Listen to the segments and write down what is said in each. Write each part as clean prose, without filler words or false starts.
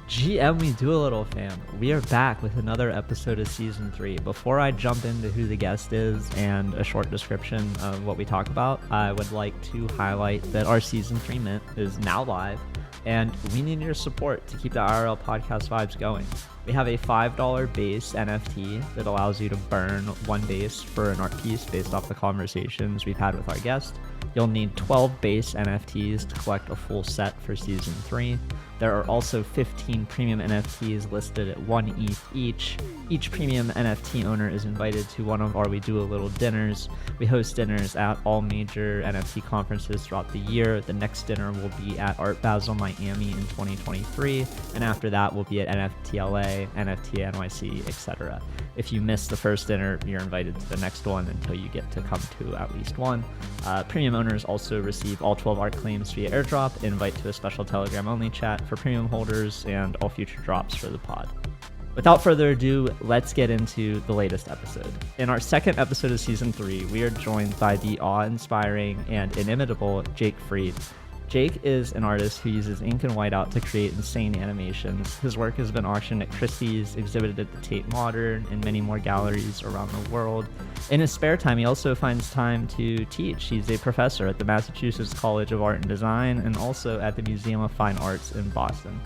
GM, we do a little, fam. We are back with another episode of Season 3. Before I jump into who the guest is and a short description of what we talk about, I would like to highlight that our Season 3 Mint is now live, and we need your support to keep the IRL podcast vibes going. We have a $5 base NFT that allows you to burn one base for an art piece based off the conversations we've had with our guest. You'll need 12 base NFTs to collect a full set for Season 3. There are also 15 premium NFTs listed at 1 ETH each. Each premium NFT owner is invited to one of our We Do a Little dinners. We host dinners at all major NFT conferences throughout the year. The next dinner will be at Art Basel Miami in 2023, and after that we'll be at NFTLA, NFT NYC, etc. If you miss the first dinner, you're invited to the next one until you get to come to at least one. Premium owners also receive all 12 art claims via airdrop, invite to a special Telegram-only chat for premium holders, and all future drops for the pod. Without further ado, let's get into the latest episode. In our second episode of Season 3, we are joined by the awe-inspiring and inimitable Jake Fried. Jake is an artist who uses ink and whiteout to create insane animations. His work has been auctioned at Christies, exhibited at the Tate Modern, and many more galleries around the world. In his spare time, he also finds time to teach. He's a professor at the Massachusetts College of Art and Design and also at the Museum of Fine Arts in Boston.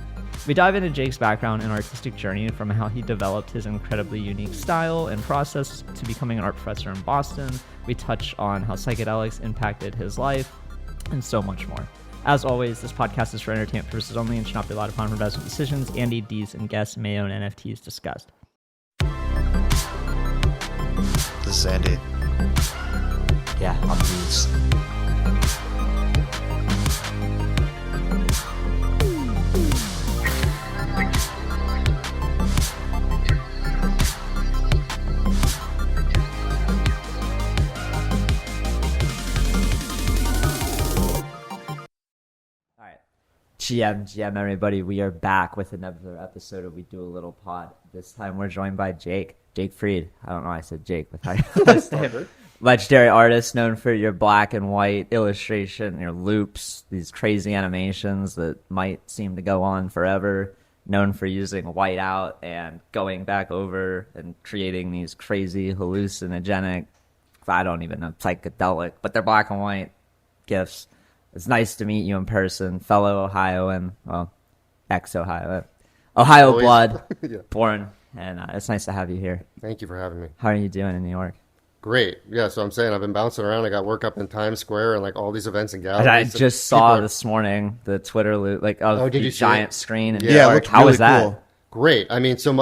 We dive into Jake's background and artistic journey, from how he developed his incredibly unique style and process to becoming an art professor in Boston. We touch on how psychedelics impacted his life, and so much more. As always, this podcast is for entertainment purposes only and should not be relied upon for investment decisions. Andy, Dees, and guests may own NFTs discussed. This is Andy. Yeah, I'm Dees. GM, everybody, we are back with another episode of We Do a Little Pod. This time we're joined by Jake Fried. I don't know why I said Jake with how you say. Legendary artist known for your black and white illustration, your loops, these crazy animations that might seem to go on forever. Known for using whiteout and going back over and creating these crazy hallucinogenic, I don't even know, psychedelic, but they're black and white gifts. It's nice to meet you in person, fellow Ohioan, well, ex-Ohio, Ohio Always. blood, Yeah. born, and it's nice to have you here. Thank you for having me. How are you doing in New York? Great. Yeah, so I'm saying I've been bouncing around. I got work up in Times Square and like all these events and galleries. I just saw this morning the Twitter loop, like did you see giant it? screen. And Yeah, like, it how was that? cool. Great. I mean, so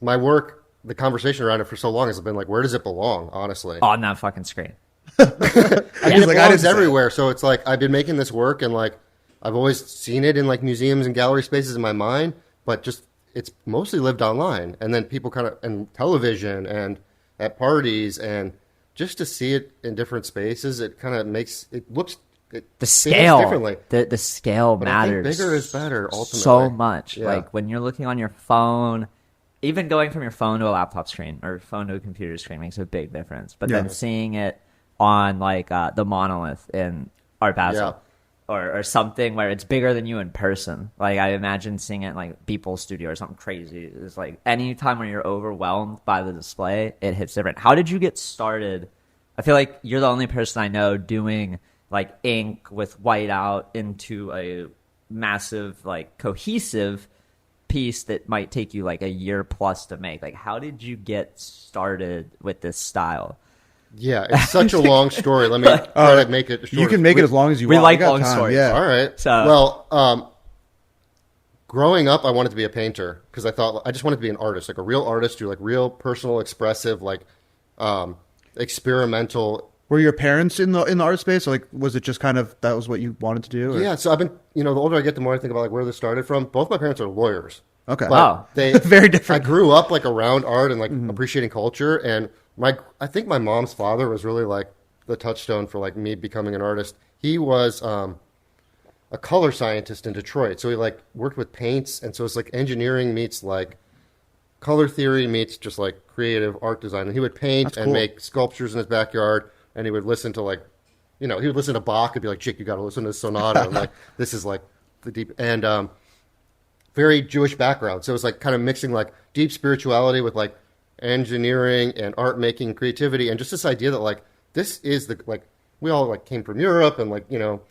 my work, the conversation around it for so long has been like, where does it belong, honestly? On that fucking screen. I mean, it like, I belongs didn't say everywhere. So it's like I've been making this work and like I've always seen it in like museums and gallery spaces in my mind, but just it's mostly lived online. And then people kind of, and television and at parties, and just to see it in different spaces, it kind of makes it looks The scale, differently. the scale But I think matters. bigger is better, ultimately. So much. Yeah. Like when you're looking on your phone, even going from your phone to a laptop screen or phone to a computer screen makes a big difference. But then Yeah. seeing it on like the monolith in Art Basel or something where it's bigger than you in person. Like I imagine seeing it in like Beeple's studio or something crazy. It's like any time when you're overwhelmed by the display, it hits different. How did you get started? I feel like you're the only person I know doing like ink with whiteout into a massive, like cohesive piece that might take you like a year plus to make. Like, how did you get started with this style? Yeah, it's such a long story. Let me try to make it short. You can make it as long as you We want. like got long time, stories. Yeah. All right. So- Well, growing up, I wanted to be a painter because I thought I just wanted to be an artist, like a real artist, do like real personal, expressive, like experimental. Were your parents in the art space? Or like, was it just kind of that was what you wanted to do? Or? Yeah, so I've been, the older I get, the more I think about like where this started from. Both my parents are lawyers. Okay. But they Very different. I grew up like around art and like appreciating culture, and I think my mom's father was really like the touchstone for like me becoming an artist. He was a color scientist in Detroit, so he like worked with paints, and so it's like engineering meets like color theory meets just like creative art design. And he would paint That's and cool. make sculptures in his backyard, and he would listen to like, he would listen to Bach and be like, "Chick, you got to listen to this sonata." And like, this is like the deep and. very Jewish background. So it was like kind of mixing like deep spirituality with like engineering and art making and creativity, and just this idea that like this is the like we all like came from Europe and like, you know,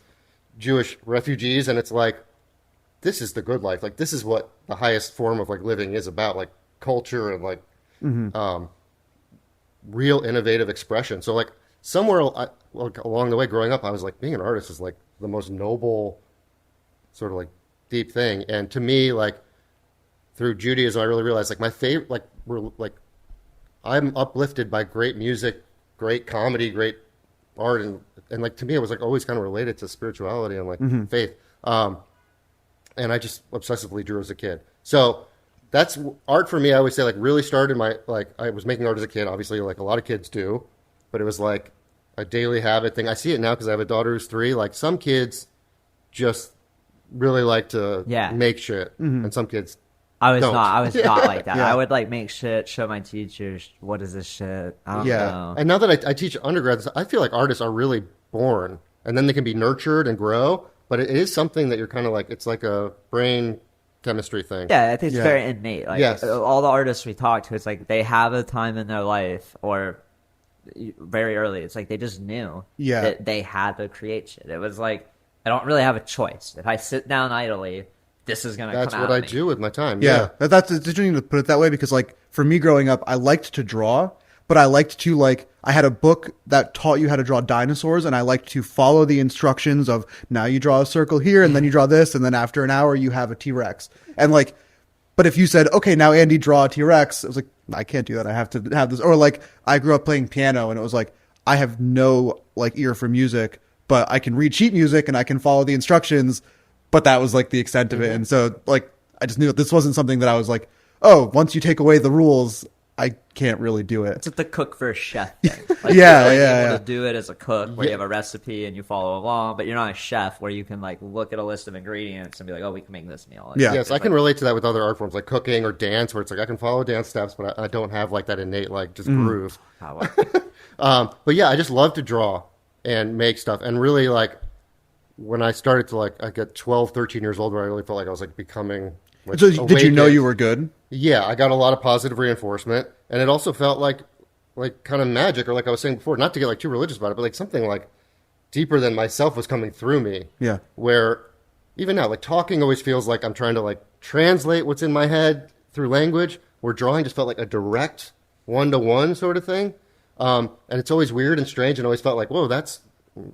Jewish refugees, and it's like this is the good life. Like this is what the highest form of like living is about, like culture and like real innovative expression. So like somewhere like along the way growing up, I was like, being an artist is like the most noble sort of like deep thing. And to me, like through Judaism, I really realized like my favorite, like we're like, I'm uplifted by great music, great comedy, great art. And like, to me, it was like always kind of related to spirituality and like faith. And I just obsessively drew as a kid. So that's art for me. I always say like really started my, like I was making art as a kid, obviously like a lot of kids do, but it was like a daily habit thing. I see it now because I have a daughter who's 3. Like some kids just really like to make shit, and some kids I was don't. not like that. Yeah. I would like make shit, show my teachers what is this shit. I don't know. And now that I teach undergrads, I feel like artists are really born, and then they can be nurtured and grow. But it is something that you're kind of like, it's like a brain chemistry thing. Yeah, I think it's very innate. Like Yes. all the artists we talk to, it's like they have a time in their life or very early. It's like they just knew that they had to create shit. It was like, I don't really have a choice. If I sit down idly, this is going to come out. That's what I do with my time. Yeah, that's it's interesting to put it that way because, like, for me growing up, I liked to draw, but I liked to, like, I had a book that taught you how to draw dinosaurs, and I liked to follow the instructions of now you draw a circle here, and then you draw this, and then after an hour you have a T-Rex. And, like, but if you said, okay, now Andy, draw a T-Rex, I was like, I can't do that. I have to have this. Or, like, I grew up playing piano, and it was like, I have no, like, ear for music, but I can read sheet music, and I can follow the instructions, but that was like the extent of it. And so like, I just knew that this wasn't something that I was like, oh, once you take away the rules, I can't really do it. It's like the cook versus chef thing. Like, Yeah, you're yeah, able yeah. to do it as a cook where you have a recipe and you follow along, but you're not a chef where you can like look at a list of ingredients and be like, oh, we can make this meal. Like, Yeah. Yes, I can relate to that with other art forms like cooking or dance, where it's like I can follow dance steps, but I don't have like that innate like just groove. But yeah, I just love to draw and make stuff, and really like when I started to like I get 12, 13 years old, where I really felt like I was like becoming. Like, So did you know awakened. you were good? Yeah, I got a lot of positive reinforcement, and it also felt like kind of magic, or like I was saying before, not to get like too religious about it, but like something like deeper than myself was coming through me. Yeah. Where even now, like talking always feels like I'm trying to like translate what's in my head through language, where drawing just felt like a direct one-to-one sort of thing. And it's always weird and strange, and always felt like, whoa, that's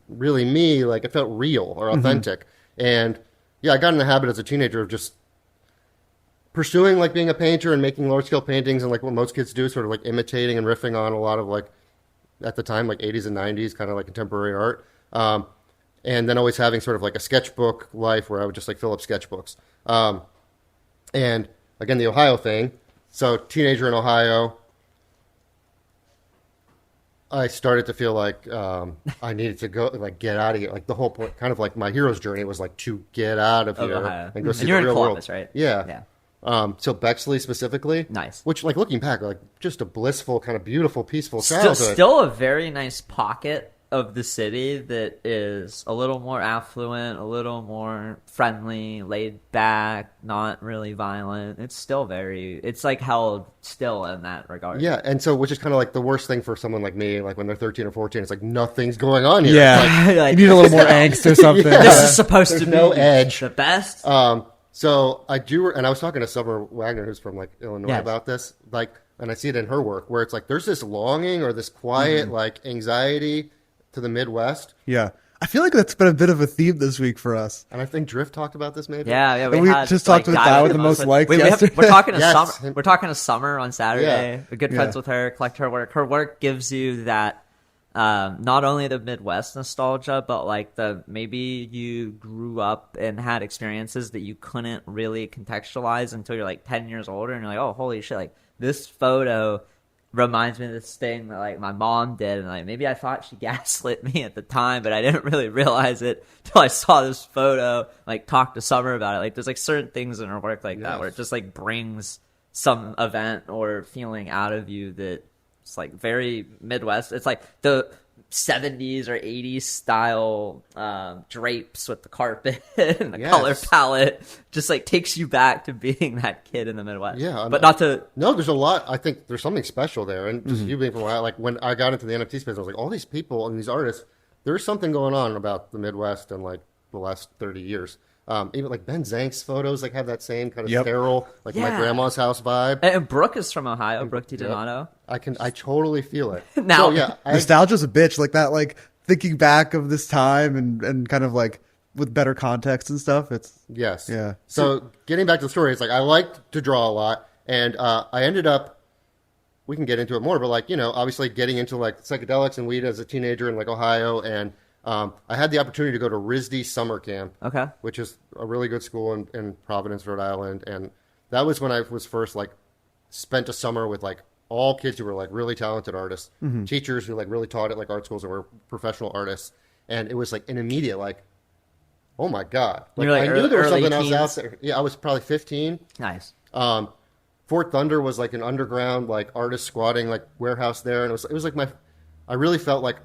really me. Like it felt real or authentic. And yeah, I got in the habit as a teenager of just pursuing like being a painter and making large scale paintings, and like what most kids do, sort of like imitating and riffing on a lot of like at the time like 80s and 90s kind of like contemporary art. And then always having sort of like a sketchbook life where I would just like fill up sketchbooks. And again, the Ohio thing. So teenager in Ohio, I started to feel like I needed to go, like, get out of here. Like, the whole point, kind of like my hero's journey was like to get out of here Ohio. and go see And you're the in real Columbus, world. right? Yeah. So Bexley specifically, Nice. Which, like, looking back, like just a blissful, kind of beautiful, peaceful Still, childhood. still a very nice pocket of the city that is a little more affluent, a little more friendly, laid back, not really violent. It's still it's like held still in that regard. Yeah, and so which is kind of like the worst thing for someone like me, like when they're 13 or 14, it's like nothing's going on here. Yeah. Like, You need a little more angst or something. this is supposed to There's be no edge. the best. So I do, and I was talking to Summer Wagner, who's from like Illinois, Yes. about this, like, and I see it in her work where it's like there's this longing or this quiet like anxiety to the Midwest, Yeah. I feel like that's been a bit of a theme this week for us. and I think Drift talked about this maybe. Yeah, We just talked with Guy with the most likes we're yesterday. talking to Yes. Summer. We're talking to Summer on Saturday. Yeah. We're good friends with her. Collect her work. Her work gives you that not only the Midwest nostalgia, but like maybe you grew up and had experiences that you couldn't really contextualize until you're like 10 years older, and you're like, oh, holy shit! Like this photo reminds me of this thing that like my mom did, and like maybe I thought she gaslit me at the time, but I didn't really realize it till I saw this photo, like talked to Summer about it. Like there's like certain things in her work like that where it just like brings some event or feeling out of you that it's like very Midwest. It's like the 70s or 80s style drapes with the carpet and the color palette just like takes you back to being that kid in the Midwest. Yeah, but not to. No, there's a lot. I think there's something special there, and just you being from Ohio, like when I got into the NFT space, I was like, all these people and these artists. There's something going on about the Midwest and like the last 30 years. Even like Ben Zank's photos like have that same kind of sterile, like my grandma's house vibe. And Brooke is from Ohio. Brooke DiDonato. I totally feel it. Now, nostalgia's a bitch, like that, like thinking back of this time and kind of like with better context and stuff. It's yeah. So getting back to the story, it's like I liked to draw a lot, and I ended up. We can get into it more, but like, you know, obviously getting into like psychedelics and weed as a teenager in like Ohio. And I had the opportunity to go to RISD summer camp, which is a really good school in Providence, Rhode Island. And that was when I was first like spent a summer with like all kids who were like really talented artists, teachers who like really taught at like art schools and were professional artists. And it was like an immediate, like, oh my God. Like, I knew there was something else out there. Yeah, I was probably 15. Nice. Fort Thunder was like an underground, like artist squatting, like warehouse there. And it was like I really felt like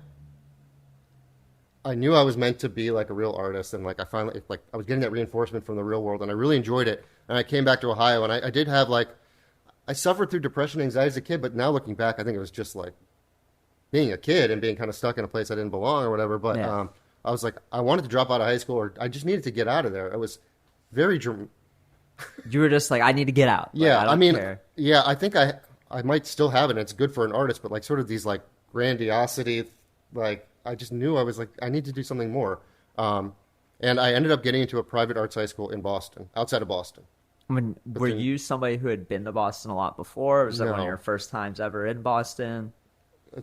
I knew I was meant to be like a real artist. And like, I finally, like I was getting that reinforcement from the real world and I really enjoyed it. And I came back to Ohio and I did have like, I suffered through depression and anxiety as a kid, but now looking back, I think it was just like being a kid and being kind of stuck in a place I didn't belong or whatever. But I was like, I wanted to drop out of high school or I just needed to get out of there. It was very You were just like, I need to get out. Yeah, like, I mean, care. Yeah, I think I might still have it. And it's good for an artist, but like sort of these like grandiosity, like I just knew I was like, I need to do something more. And I ended up getting into a private arts high school in Boston, outside of Boston. I mean, were you somebody who had been to Boston a lot before? Or was that one of your first times ever in Boston?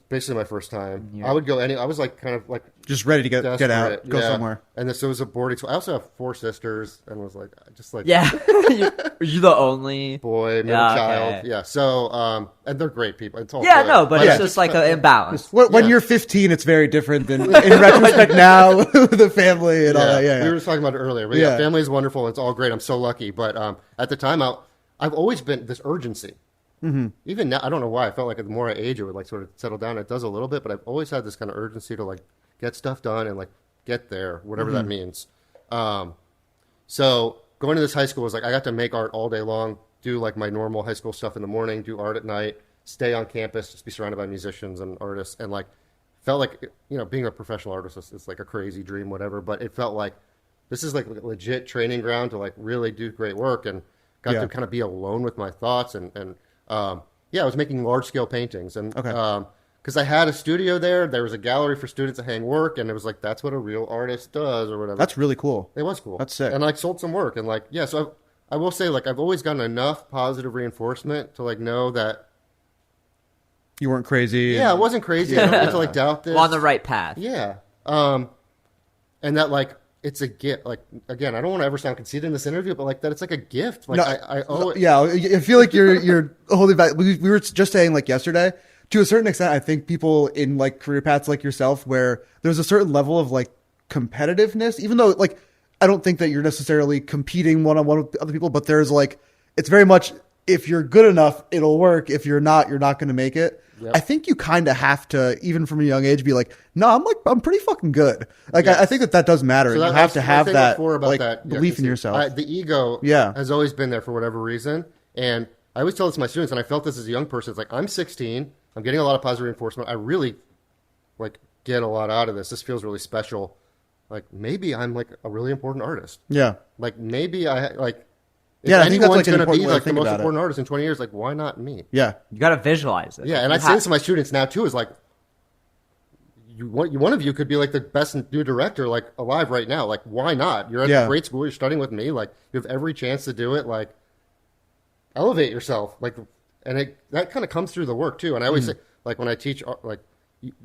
Basically my first time. Yeah. I would go I was like kind of like just ready to get out, go somewhere. And this was a boarding school. I also have 4 sisters and was like just like Were you the only boy, middle child? Okay. Yeah. So and they're great people. It's all good. No, but it's just like an imbalance. When you're 15, it's very different than in retrospect now with the family and all that. Yeah. We were talking about it earlier. But yeah, family is wonderful. It's all great. I'm so lucky. But at the time I've always been this urgency. Mm-hmm. Even now, I don't know why. I felt like the more I age, it would like sort of settle down. It does a little bit, but I've always had this kind of urgency to like get stuff done and like get there, whatever that means. So going to this high school was like I got to make art all day long, do like my normal high school stuff in the morning, do art at night, stay on campus, just be surrounded by musicians and artists, and like felt like, you know, being a professional artist is like a crazy dream, whatever. But it felt like this is like a legit training ground to like really do great work, and got to kind of be alone with my thoughts and I was making large-scale paintings, and because I had a studio there was a gallery for students to hang work, and it was like, that's what a real artist does, or whatever. That's really cool. It was cool. That's sick. And I sold some work, and like, so I will say, like, I've always gotten enough positive reinforcement to like know that you weren't crazy. Yeah, I wasn't crazy. I don't get to like doubt this. Well, on the right path. Yeah. And that like, it's a gift. Like, again, I don't want to ever sound conceited in this interview, but like that it's like a gift. Like I owe it. Yeah, I feel like you're holding back. We were just saying like yesterday, to a certain extent, I think people in like career paths like yourself, where there's a certain level of like competitiveness, even though like I don't think that you're necessarily competing one-on-one with other people, but there's like, it's very much, if you're good enough, it'll work. If you're not going to make it. Yep. I think you kind of have to, even from a young age, be like, no, I'm pretty fucking good. Like, I think that does matter. So you have to have that, like, belief in yourself. The ego has always been there for whatever reason. And I always tell this to my students, and I felt this as a young person. It's like, I'm 16. I'm getting a lot of positive reinforcement. I really, like, get a lot out of this. This feels really special. Like, maybe I'm, like, a really important artist. Yeah. Like, maybe if I think that's like going to be like the most important artist in 20 years, like, why not me? Yeah. You got to visualize it. Yeah, and I say this to my students now, too, is like, one of you could be like the best new director, like, alive right now. Like, why not? You're at a great school. You're studying with me. Like, you have every chance to do it. Like, elevate yourself. Like, and that kind of comes through the work, too. And I always say, like, when I teach, like,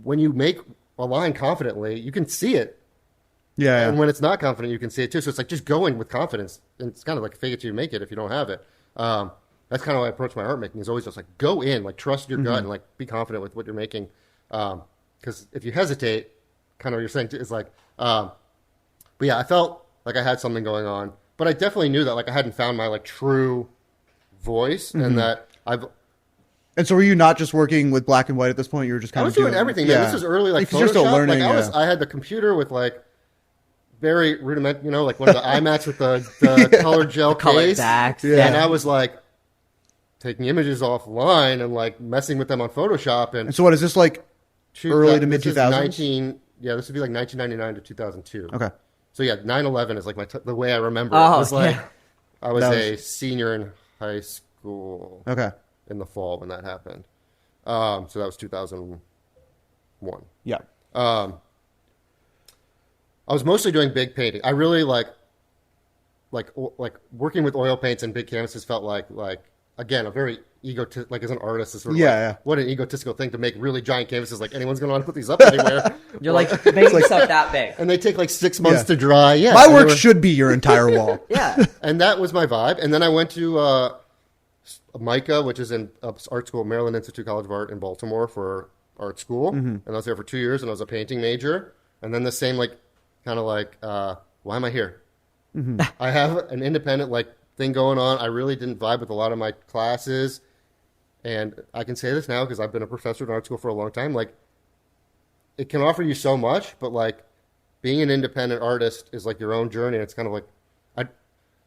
when you make a line confidently, you can see it. Yeah. And when it's not confident, you can see it too. So it's like just going with confidence. And it's kind of like fake it till you make it if you don't have it. That's kind of how I approach my art making. Is always just like go in, like trust your gut and like be confident with what you're making. Because if you hesitate, kind of what you're saying too, is like, but yeah, I felt like I had something going on. But I definitely knew that like I hadn't found my like true voice and that And so were you not just working with black and white at this point? You were just kind I of was doing everything, man. Yeah. This was early, like, Because you're still Photoshop. learning. Like, I had the computer with, like, very rudiment, like one of the iMacs with the colored gel case. backs. Yeah. And I was, like, taking images offline and, like, messing with them on Photoshop. And so what is this like? Early to mid 2000s? Yeah, this would be like 1999 to 2002. Okay. So yeah, 9/11 is like the way I remember it. Oh, It was like yeah. I was That a senior in high school Okay. in the fall when that happened. So that was 2001. Yeah. I was mostly doing big painting. I really like working with oil paints and big canvases felt like again a very like as an artist is sort of what an egotistical thing to make really giant canvases. Like anyone's going to want to put these up anywhere. You're like making stuff that big. And they take like 6 months to dry. Yeah, My work should be your entire wall. Yeah. And that was my vibe. And then I went to MICA, which is an art school, Maryland Institute College of Art in Baltimore for art school. And I was there for 2 years, and I was a painting major. And then the same, like, kind of like, why am I here? I have an independent, like, thing going on. I really didn't vibe with a lot of my classes. And I can say this now because I've been a professor in art school for a long time. Like, it can offer you so much, but, like, being an independent artist is, like, your own journey. It's kind of like,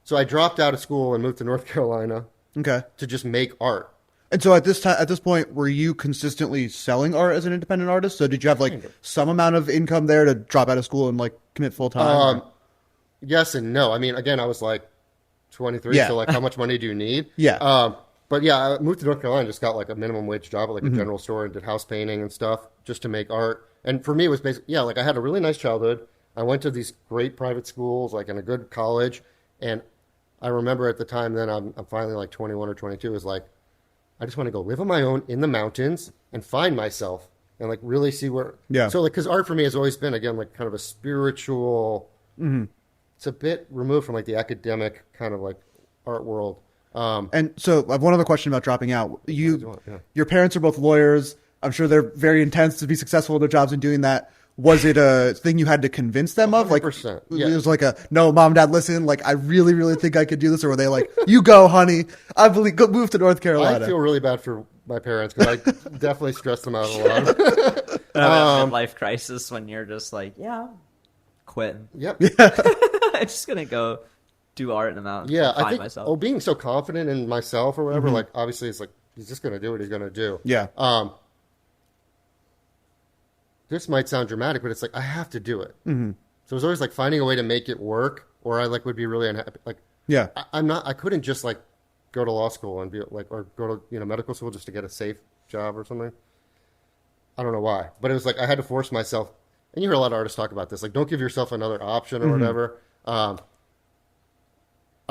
so I dropped out of school and moved to North Carolina. Okay. To just make art. And so at this point, were you consistently selling art as an independent artist? So did you have like some amount of income there to drop out of school and like commit full time? Yes and no. I mean, again, I was like 23, so like, how much money do you need? Yeah. But yeah, I moved to North Carolina, just got like a minimum wage job at like a general store and did house painting and stuff just to make art. And for me, it was basically, like I had a really nice childhood. I went to these great private schools, like in a good college. And I remember at the time then I'm finally like 21 or 22 is like, I just want to go live on my own in the mountains and find myself and like really see where. Yeah. So like, cause art for me has always been, again, like kind of a spiritual, it's a bit removed from like the academic kind of like art world. And so I have one other question about dropping out. Your parents are both lawyers. I'm sure they're very intense to be successful in their jobs and doing that. Was it a thing you had to convince them of? Like, 100%, it was like no, mom, dad, listen, like, I really, really think I could do this. Or were they like, you go, honey, I believe, go move to North Carolina. I feel really bad for my parents because I definitely stressed them out a lot. Midlife crisis when you're just like, quitting. Yep. I'm just going to go do art in the mountains. Yeah. Find I think, myself. being so confident in myself or whatever, like, obviously it's like, he's just going to do what he's going to do. Yeah. This might sound dramatic, but it's like, I have to do it. So it was always like finding a way to make it work or I like would be really unhappy. Like, Yeah. I couldn't just like go to law school and be like, or go to, medical school just to get a safe job or something. I don't know why, but it was like, I had to force myself. And you hear a lot of artists talk about this, like, don't give yourself another option or whatever. I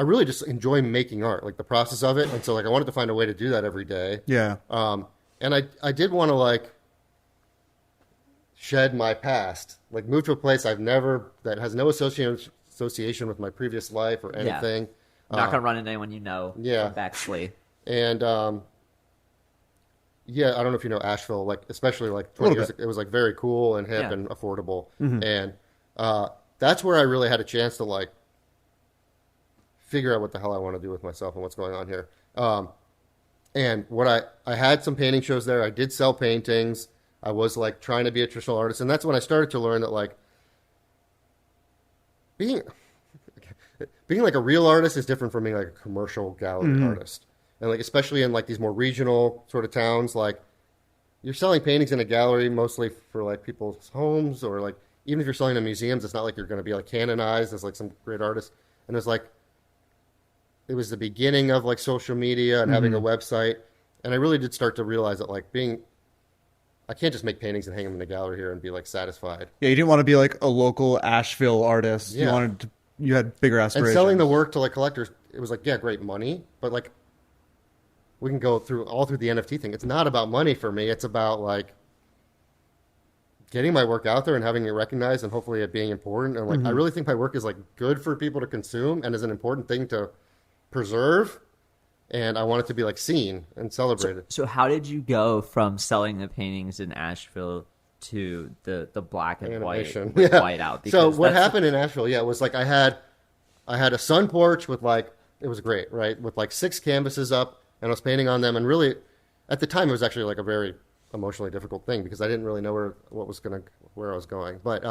really just enjoy making art, like the process of it. And so like, I wanted to find a way to do that every day. Yeah. And I did want to like shed my past, like move to a place that has no association with my previous life or anything. Not going to run into anyone you know. Yeah. Baxley. And, I don't know if you know Asheville, like, especially like 20 years ago, it was like very cool and hip and affordable. And, that's where I really had a chance to like figure out what the hell I want to do with myself and what's going on here. And what I had some painting shows there. I did sell paintings. I was like trying to be a traditional artist. And that's when I started to learn that like being like a real artist is different from being like a commercial gallery artist. And like, especially in like these more regional sort of towns, like you're selling paintings in a gallery mostly for like people's homes or like, even if you're selling to museums, it's not like you're going to be like canonized as like some great artist. And it was the beginning of like social media and having a website. And I really did start to realize that like I can't just make paintings and hang them in the gallery here and be like satisfied. Yeah. You didn't want to be like a local Asheville artist. Yeah. You had bigger aspirations. And selling the work to like collectors, it was like, yeah, great money, but like we can go through the NFT thing. It's not about money for me. It's about like getting my work out there and having it recognized and hopefully it being important. And like, I really think my work is like good for people to consume and is an important thing to preserve. And I want it to be like seen and celebrated. So how did you go from selling the paintings in Asheville to the black and Animation. white with white out? So Because what happened in Nashville, it was like I had a sun porch with like, it was great, right? With like 6 canvases up and I was painting on them. And really at the time, it was actually like a very emotionally difficult thing because I didn't really know where I was going. But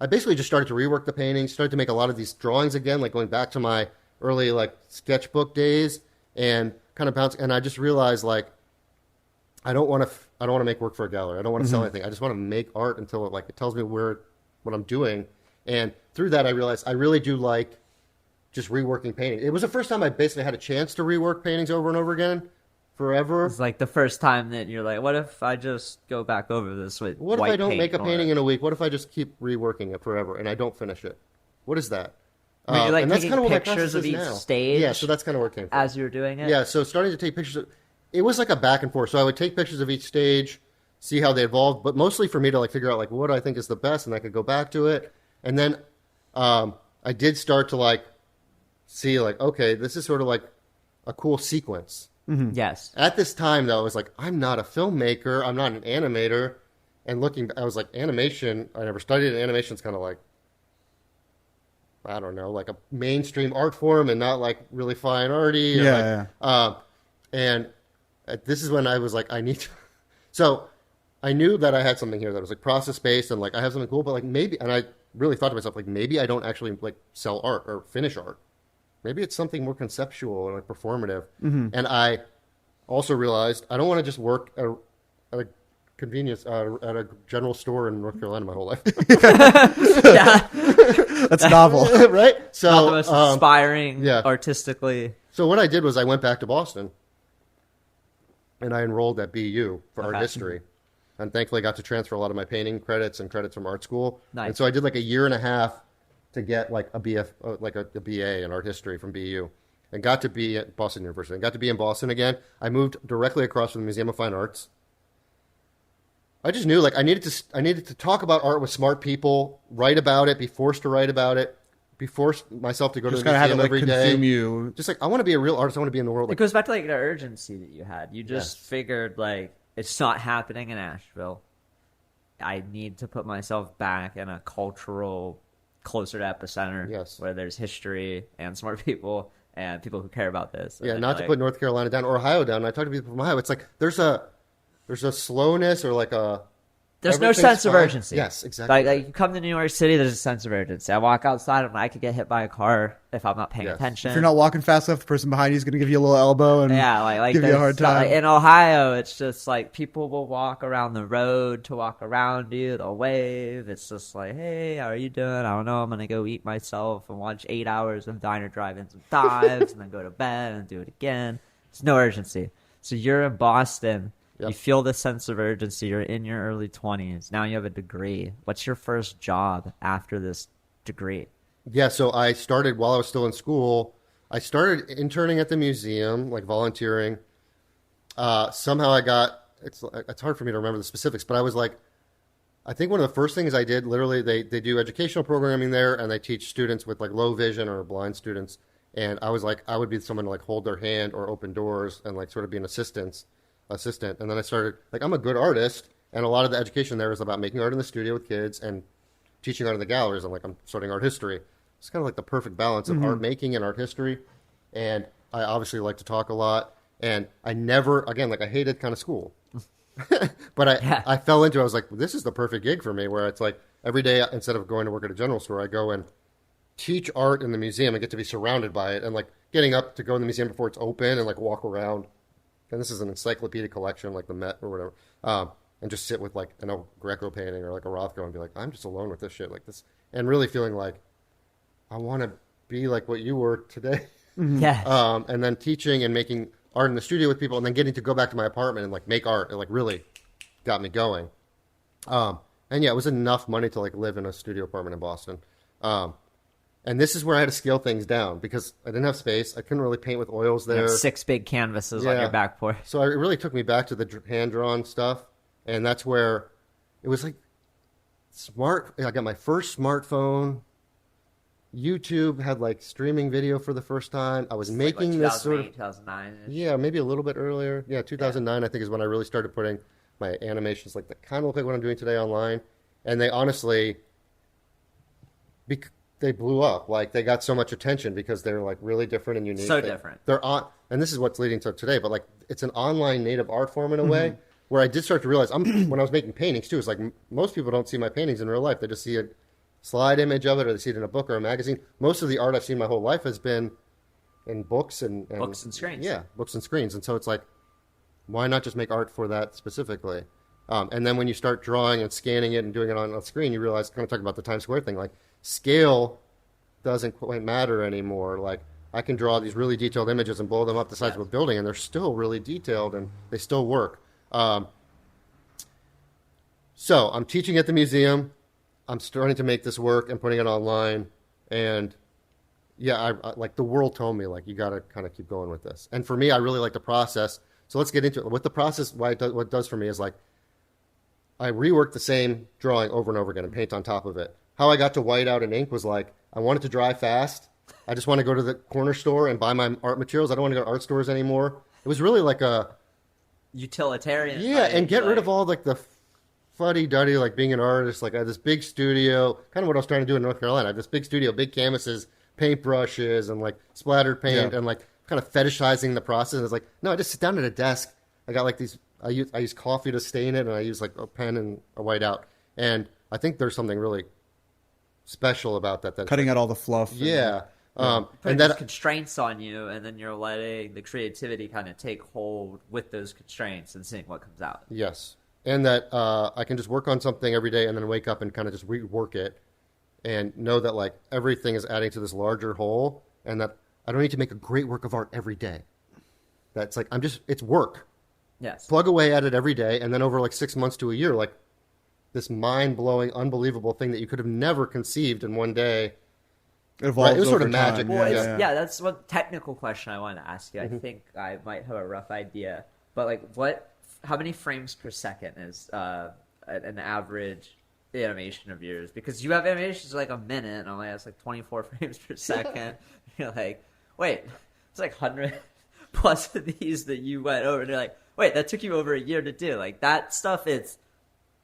I basically just started to rework the paintings, started to make a lot of these drawings again, like going back to my early like sketchbook days, and kind of bounce. And I just realized like I don't want to make work for a gallery. I don't want to sell anything. I just want to make art until it tells me what I'm doing. And through that, I realized I really do like just reworking painting. It was the first time I basically had a chance to rework paintings over and over again, forever. It's like the first time that you're like, what if I just go back over this with What if white I don't paint make a on painting it? in a week? What if I just keep reworking it forever and I don't finish it? What is that? I mean, you're like and that's taking kind of what my pictures process of is each now. stage. Yeah, so that's kind of where it came from. As you're doing it. Yeah, so starting to take pictures. It was like a back and forth. So I would take pictures of each stage, see how they evolved, but mostly for me to like figure out like what I think is the best, and I could go back to it. And then I did start to like see like, okay, this is sort of like a cool sequence. Yes. At this time, though, I was like, I'm not a filmmaker. I'm not an animator. And I was like, animation, I never studied it. Animation's kind of like, I don't know, like a mainstream art form and not like really fine arty. And this is when I was like, I need to. So I knew that I had something here that was like process based and like I have something cool, but like maybe, and I really thought to myself, like maybe I don't actually like sell art or finish art. Maybe it's something more conceptual and like performative. And I also realized I don't want to just work at a convenience at a general store in North Carolina my whole life. Yeah. That's novel. Right? So Not the most inspiring yeah. artistically. So what I did was I went back to Boston and I enrolled at BU for art history. And thankfully got to transfer a lot of my painting credits and credits from art school. Nice. And so I did like a year and a half to get like a BA in art history from BU, and got to be at Boston University and got to be in Boston again. I moved directly across from the Museum of Fine Arts. I just knew like I needed to talk about art with smart people, write about it, be forced to write about it, be forced myself to go Just to the kind of museum have it like every day. consume you. Just like I want to be a real artist. I want to be in the world. It Like, goes back to like the urgency that you had. You just Yes. figured like it's not happening in Nashville. I need to put myself back in a cultural closer to epicenter Yes. where there's history and smart people and people who care about this. yeah, And not to put North Carolina down or Ohio down. I talk to people from Ohio. It's like there's a slowness or like a there's no everything's sense of fine. urgency. Yes, exactly. Like you come to New York City, there's a sense of urgency. I walk outside and I could get hit by a car if I'm not paying Yes. attention. If you're not walking fast enough, the person behind you is going to give you a little elbow and Yeah, like give you a there's hard not- time. like, in Ohio, it's just like people will walk around the road to walk around you. They'll wave. It's just like, hey, how are you doing? I don't know. I'm gonna go eat myself and watch 8 hours of diner drive-ins and dives, and then go to bed and do it again. There's no urgency. So you're in Boston. Yep. You feel this sense of urgency. You're in your early 20s. Now you have a degree. What's your first job after this degree? Yeah, so I started while I was still in school. I started interning at the museum, like volunteering. Somehow I got, it's hard for me to remember the specifics, but I was like, I think one of the first things I did, literally, they do educational programming there, and they teach students with like low vision or blind students. And I was like, I would be someone to like hold their hand or open doors and like sort of be an assistant. And then I started, like, I'm a good artist, and a lot of the education there is about making art in the studio with kids and teaching art in the galleries. And like, I'm studying art history. It's kind of like the perfect balance of art making and art history. And I obviously like to talk a lot. And I never, again, like I hated kind of school, but I fell into it. I was like, this is the perfect gig for me, where it's like every day, instead of going to work at a general store, I go and teach art in the museum and get to be surrounded by it. And like getting up to go in the museum before it's open and like walk around. And this is an encyclopedia collection, like the Met or whatever, and just sit with like an Greco painting or like a Rothko and be like, I'm just alone with this shit, like this, and really feeling like I want to be like what you were today. Yes. And then teaching and making art in the studio with people, and then getting to go back to my apartment and like make art, it like really got me going. And yeah, it was enough money to like live in a studio apartment in Boston. And this is where I had to scale things down because I didn't have space. I couldn't really paint with oils You have there. 6 big canvases on Yeah. your back porch. So it really took me back to the hand-drawn stuff. And that's where it was like smart. I got my first smartphone. YouTube had like streaming video for the first time. I was making this sort of 2009. yeah, maybe a little bit earlier. Yeah, 2009 I think is when I really started putting my animations like that kind of look like what I'm doing today online. And they honestly, they blew up. Like they got so much attention because they're like really different and unique. So different. They're on. and this is what's leading to today, but like it's an online native art form in a way where I did start to realize when I was making paintings too, it's like most people don't see my paintings in real life. They just see a slide image of it, or they see it in a book or a magazine. Most of the art I've seen my whole life has been in books and books and screens. Yeah, books and screens. And so it's like, why not just make art for that specifically? And then when you start drawing and scanning it and doing it on a screen, you realize, kind of talking about the Times Square thing, like scale doesn't quite matter anymore. Like I can draw these really detailed images and blow them up the size of a building, and they're still really detailed and they still work. So I'm teaching at the museum. I'm starting to make this work and putting it online. And yeah, I like the world told me, like, you got to kind of keep going with this. And for me, I really like the process. So let's get into it. With the process, what it does for me is like, I rework the same drawing over and over again and paint on top of it. How I got to white out and ink was like, I wanted to dry fast. I just want to go to the corner store and buy my art materials. I don't want to go to art stores anymore. It was really like a utilitarian. Yeah, and get rid of all like the fuddy-duddy, like being an artist. Like I had this big studio, kind of what I was trying to do in North Carolina. I had this big studio, big canvases, paintbrushes, and like splattered paint, and like kind of fetishizing the process. And it's like, no, I just sit down at a desk. I got like these, I use coffee to stain it, and I use like a pen and a whiteout. And I think there's something really special about that. Cutting out all the fluff. Yeah. And then constraints on you, and then you're letting the creativity kind of take hold with those constraints and seeing what comes out. Yes. And that I can just work on something every day and then wake up and kind of just rework it and know that like everything is adding to this larger whole, and that I don't need to make a great work of art every day. That's like, it's work. Yes. Plug away at it every day, and then over like 6 months to a year, like this mind-blowing, unbelievable thing that you could have never conceived in one day. It evolves It was sort of over magic. time. Well, that's one technical question I wanted to ask you. I think I might have a rough idea, but like how many frames per second is an average animation of yours? Because you have animations like a minute, and only has like 24 frames per second. You're like, wait, it's like 100 plus of these that you went over, and you're like, wait, that took you over a year to do. Like that stuff, it's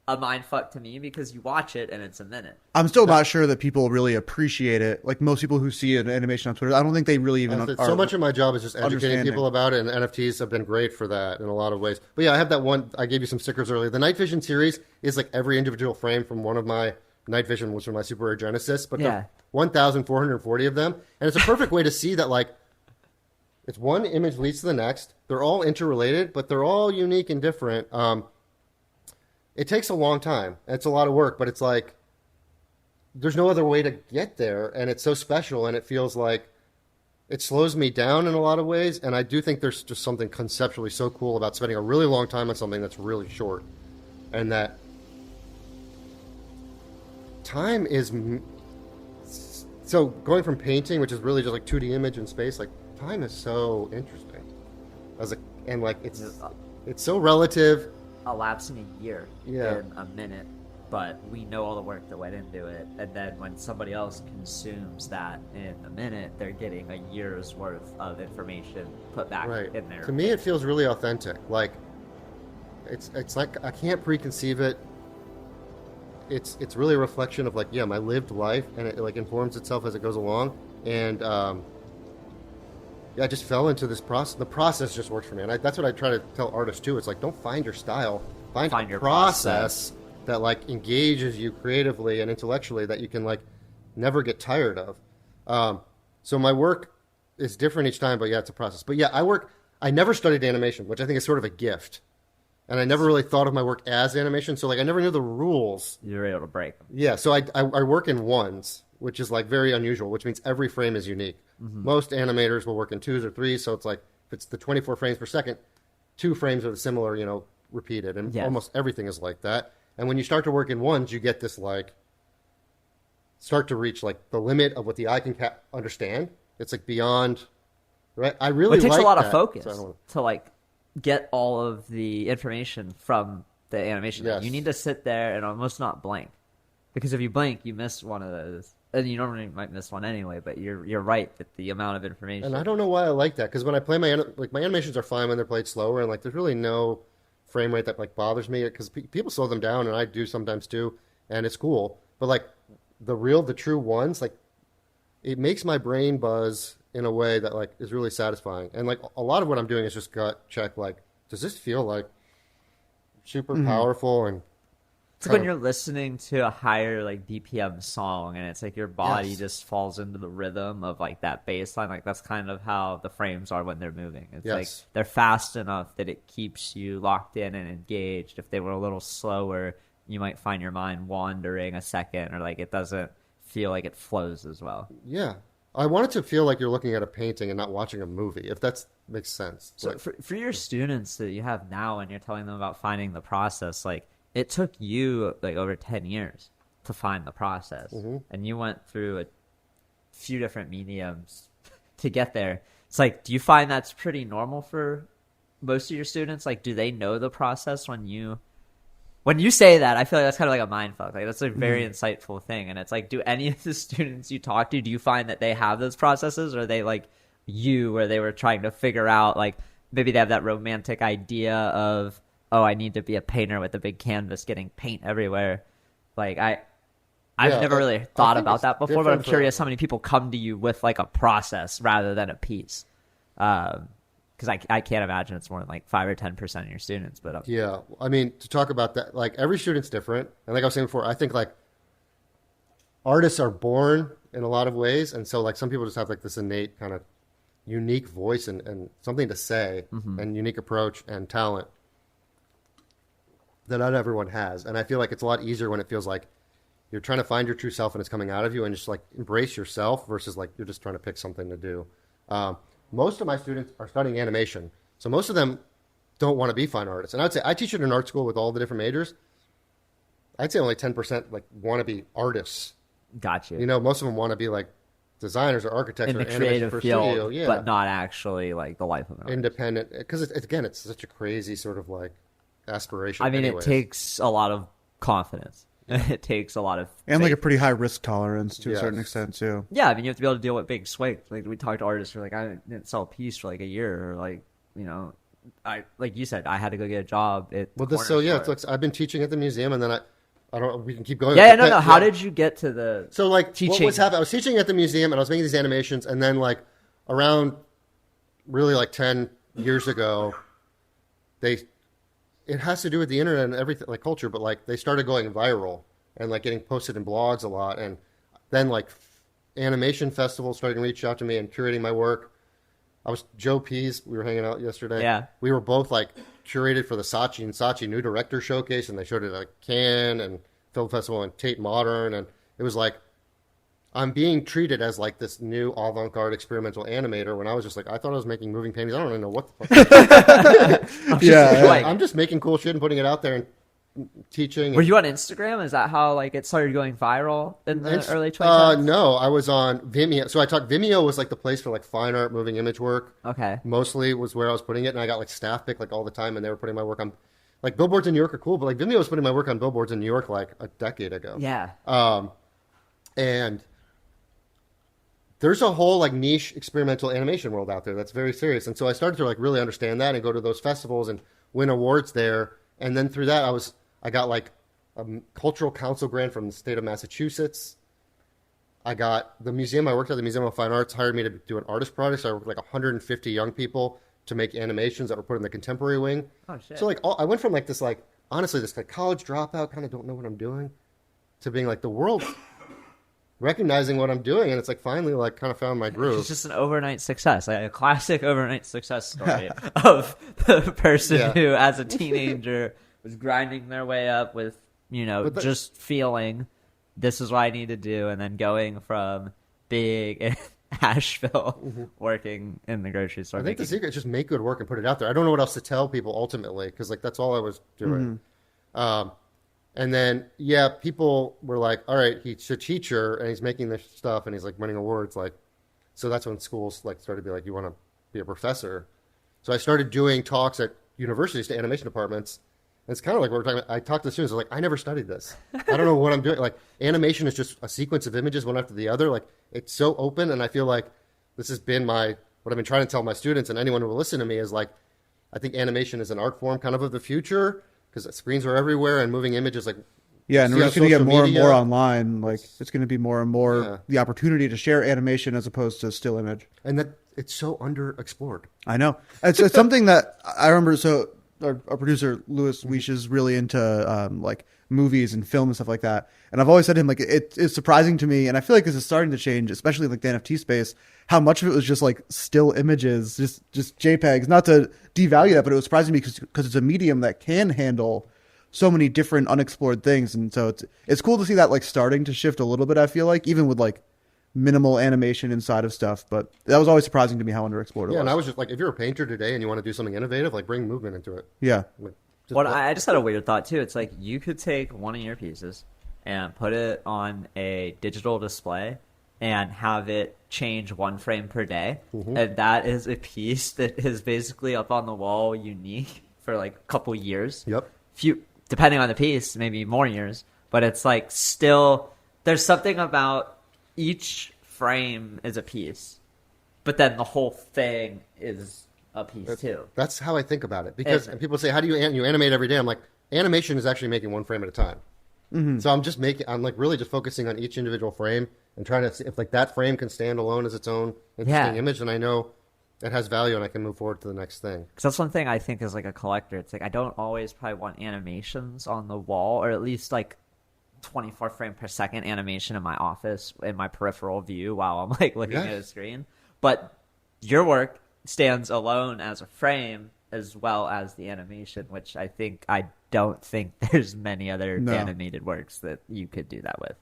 a mind fuck to me because you watch it and it's a minute. I'm still not sure that people really appreciate it. Like most people who see an animation on Twitter, I don't think they really even are. So much of my job is just educating people about it, and NFTs have been great for that in a lot of ways. But yeah, I have that one. I gave you some stickers earlier. The Night Vision series is like every individual frame from one of my Night Vision, was from my Super Rare Genesis, but there 1,440 of them, and it's a perfect way to see that like it's one image leads to the next. They're all interrelated, but they're all unique and different. It takes a long time. It's a lot of work, but it's like there's no other way to get there, and it's so special, and it feels like it slows me down in a lot of ways, and I do think there's just something conceptually so cool about spending a really long time on something that's really short, and that time is... So going from painting, which is really just like 2D image in space, like time is so interesting. And like it's so relative. A lapse in a year in a minute, but we know all the work that went into it, and then when somebody else consumes that in a minute, they're getting a year's worth of information put back in there. To me, it feels really authentic. Like it's like I can't preconceive it. It's really a reflection of like my lived life, and it like informs itself as it goes along. And I just fell into this process. The process just works for me, and that's what I try to tell artists too. It's like, don't find your style, find your process that like engages you creatively and intellectually, that you can like never get tired of. So my work is different each time, but it's a process. But I never studied animation, which I think is sort of a gift, and I never really thought of my work as animation. So like I never knew the rules. You were able to break them. Yeah, so I work in ones, which is like very unusual, which means every frame is unique. Mm-hmm. Most animators will work in 2s or 3s, so it's like if it's the 24 frames per second, 2 frames are the similar, repeated, and almost everything is like that. And when you start to work in ones, you get this like start to reach like the limit of what the eye can understand. It's like beyond, right? I really it takes like a lot that. of focus to like get all of the information from the animation. Yes. You need to sit there and almost not blink, because if you blink, you miss one of those. And you normally might miss one anyway, but you're right that the amount of information. And I don't know why I like that, because when I play my animations are fine when they're played slower, and like there's really no frame rate that like bothers me, because people slow them down, and I do sometimes too, and it's cool. But like the true ones, like it makes my brain buzz in a way that like is really satisfying. And like a lot of what I'm doing is just gut check. Like, does this feel like super powerful? And it's like when you're listening to a higher like BPM song and it's like your body just falls into the rhythm of like that bass line. Like that's kind of how the frames are when they're moving. It's like they're fast enough that it keeps you locked in and engaged. If they were a little slower, you might find your mind wandering a second, or like it doesn't feel like it flows as well. Yeah. I want it to feel like you're looking at a painting and not watching a movie, if that makes sense. So like, for your students that you have now and you're telling them about finding the process, like it took you like over 10 years to find the process. And you went through a few different mediums to get there. It's like, do you find that's pretty normal for most of your students? Like, do they know the process when you say that? I feel like that's kind of like a mind fuck. Like that's a very insightful thing. And it's like, do any of the students you talk to, do you find that they have those processes, or are they like you, where they were trying to figure out, like maybe they have that romantic idea of, oh, I need to be a painter with a big canvas getting paint everywhere. Like I've never really thought about that before, but I'm curious how many people come to you with like a process rather than a piece. Because I can't imagine it's more than like 5 or 10% of your students. But yeah, I mean, to talk about that, like every student's different. And like I was saying before, I think like artists are born in a lot of ways. And so like some people just have like this innate kind of unique voice and something to say and unique approach and talent that not everyone has. And I feel like it's a lot easier when it feels like you're trying to find your true self and it's coming out of you, and just like embrace yourself versus like you're just trying to pick something to do. Most of my students are studying animation. So most of them don't want to be fine artists. And I'd say I teach at an art school with all the different majors. I'd say only 10% like want to be artists. Gotcha. You know, most of them want to be like designers or architects in or the creative for field, studio. but not actually like the life of an artist. Independent. Because it's such a crazy sort of like aspiration. I mean, anyways. It takes a lot of confidence. It takes a lot of and faith. like a pretty high risk tolerance to a certain extent too. Yeah, I mean, you have to be able to deal with big swings. Like we talked to artists who are like, I didn't sell a piece for like a year, or like, you know, I like you said, I had to go get a job at well, the this, so corner yeah, store. it's like I've been teaching at the museum, and then I don't. We can keep going. Yeah, no. How did you get to the so like teaching? What was happening? I was teaching at the museum, and I was making these animations, and then like around really like 10 years ago, it has to do with the internet and everything, like culture, but like they started going viral and like getting posted in blogs a lot, and then like animation festivals started to reach out to me and curating my work. I was Joe Pease. We were hanging out yesterday. Yeah, we were both like curated for the Saatchi and Saatchi New Director Showcase, and they showed it at Cannes and Film Festival and Tate Modern, and it was like I'm being treated as like this new avant-garde experimental animator when I was just like, I thought I was making moving paintings. I don't even know what the fuck. I'm just making cool shit and putting it out there and teaching. Were you on Instagram? Is that how like it started going viral in the early 2010s? No, I was on Vimeo. So Vimeo was like the place for like fine art, moving image work. Okay. Mostly was where I was putting it, and I got like staff pick like all the time, and they were putting my work on. Like billboards in New York are cool, but like Vimeo was putting my work on billboards in New York like a decade ago. Yeah. And there's a whole like niche experimental animation world out there that's very serious. And so I started to like really understand that and go to those festivals and win awards there. And then through that, I got like a cultural council grant from the state of Massachusetts. I got the museum I worked at, the Museum of Fine Arts, hired me to do an artist project. So I worked with like 150 young people to make animations that were put in the contemporary wing. Oh shit. So like I went from like this like honestly this like college dropout, kind of don't know what I'm doing, to being like the world recognizing what I'm doing, and it's like finally like kind of found my groove. It's just an overnight success, like a classic overnight success story of the person who, as a teenager, was grinding their way up with, you know, just feeling this is what I need to do, and then going from big in Nashville working in the grocery store. I think the secret is just make good work and put it out there. I don't know what else to tell people ultimately, because like that's all I was doing. And then, people were like, all right, he's a teacher and he's making this stuff and he's like winning awards. Like, so that's when schools like started to be like, you want to be a professor. So I started doing talks at universities to animation departments. And it's kind of like what we're talking about. I talked to the students, like, I never studied this. I don't know what I'm doing. Like, animation is just a sequence of images one after the other. Like, it's so open. And I feel like this has been what I've been trying to tell my students and anyone who will listen to me is like, I think animation is an art form kind of the future, because screens are everywhere and moving images like Yeah, and See we're how just going to get social more and media- more online. Like it's going to be more and more Yeah. the opportunity to share animation as opposed to still image. And that it's so underexplored. I know it's something that I remember. So our producer Louis Weish is really into like movies and film and stuff like that. And I've always said to him like it's surprising to me, and I feel like this is starting to change, especially in, like the NFT space. How much of it was just like still images, just JPEGs. Not to devalue that, but it was surprising me because it's a medium that can handle so many different unexplored things, and so it's cool to see that like starting to shift a little bit. I feel like even with like minimal animation inside of stuff, but that was always surprising to me how underexplored it Yeah, was. and I was just like, if you're a painter today and you want to do something innovative, like bring movement into it. Yeah, Like, just Well, I just had a weird thought too. It's like you could take one of your pieces and put it on a digital display and have it change one frame per day, and that is a piece that is basically up on the wall, unique for like a couple years. Yep. Few, depending on the piece, maybe more years. But it's like still, there's something about each frame is a piece, but then the whole thing is a piece too. That's how I think about it. Because And- and people say, how do you you animate every day? I'm like, animation is actually making one frame at a time. So I'm like really just focusing on each individual frame and trying to see if like that frame can stand alone as its own interesting Yeah. image, and I know it has value and I can move forward to the next thing. Because that's one thing I think is like a collector. It's like I don't always probably want animations on the wall, or at least like 24 frame per second animation in my office in my peripheral view while I'm like looking at a screen. But your work stands alone as a frame as well as the animation, which I don't think there's many other No. animated works that you could do that with.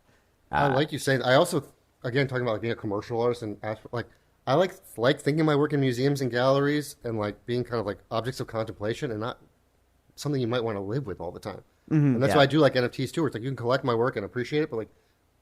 I like you saying. I also, again, talking about like being a commercial artist and like I like thinking my work in museums and galleries and like being kind of like objects of contemplation and not something you might want to live with all the time. And that's Yeah. why I do like NFTs too. Where it's like you can collect my work and appreciate it, but like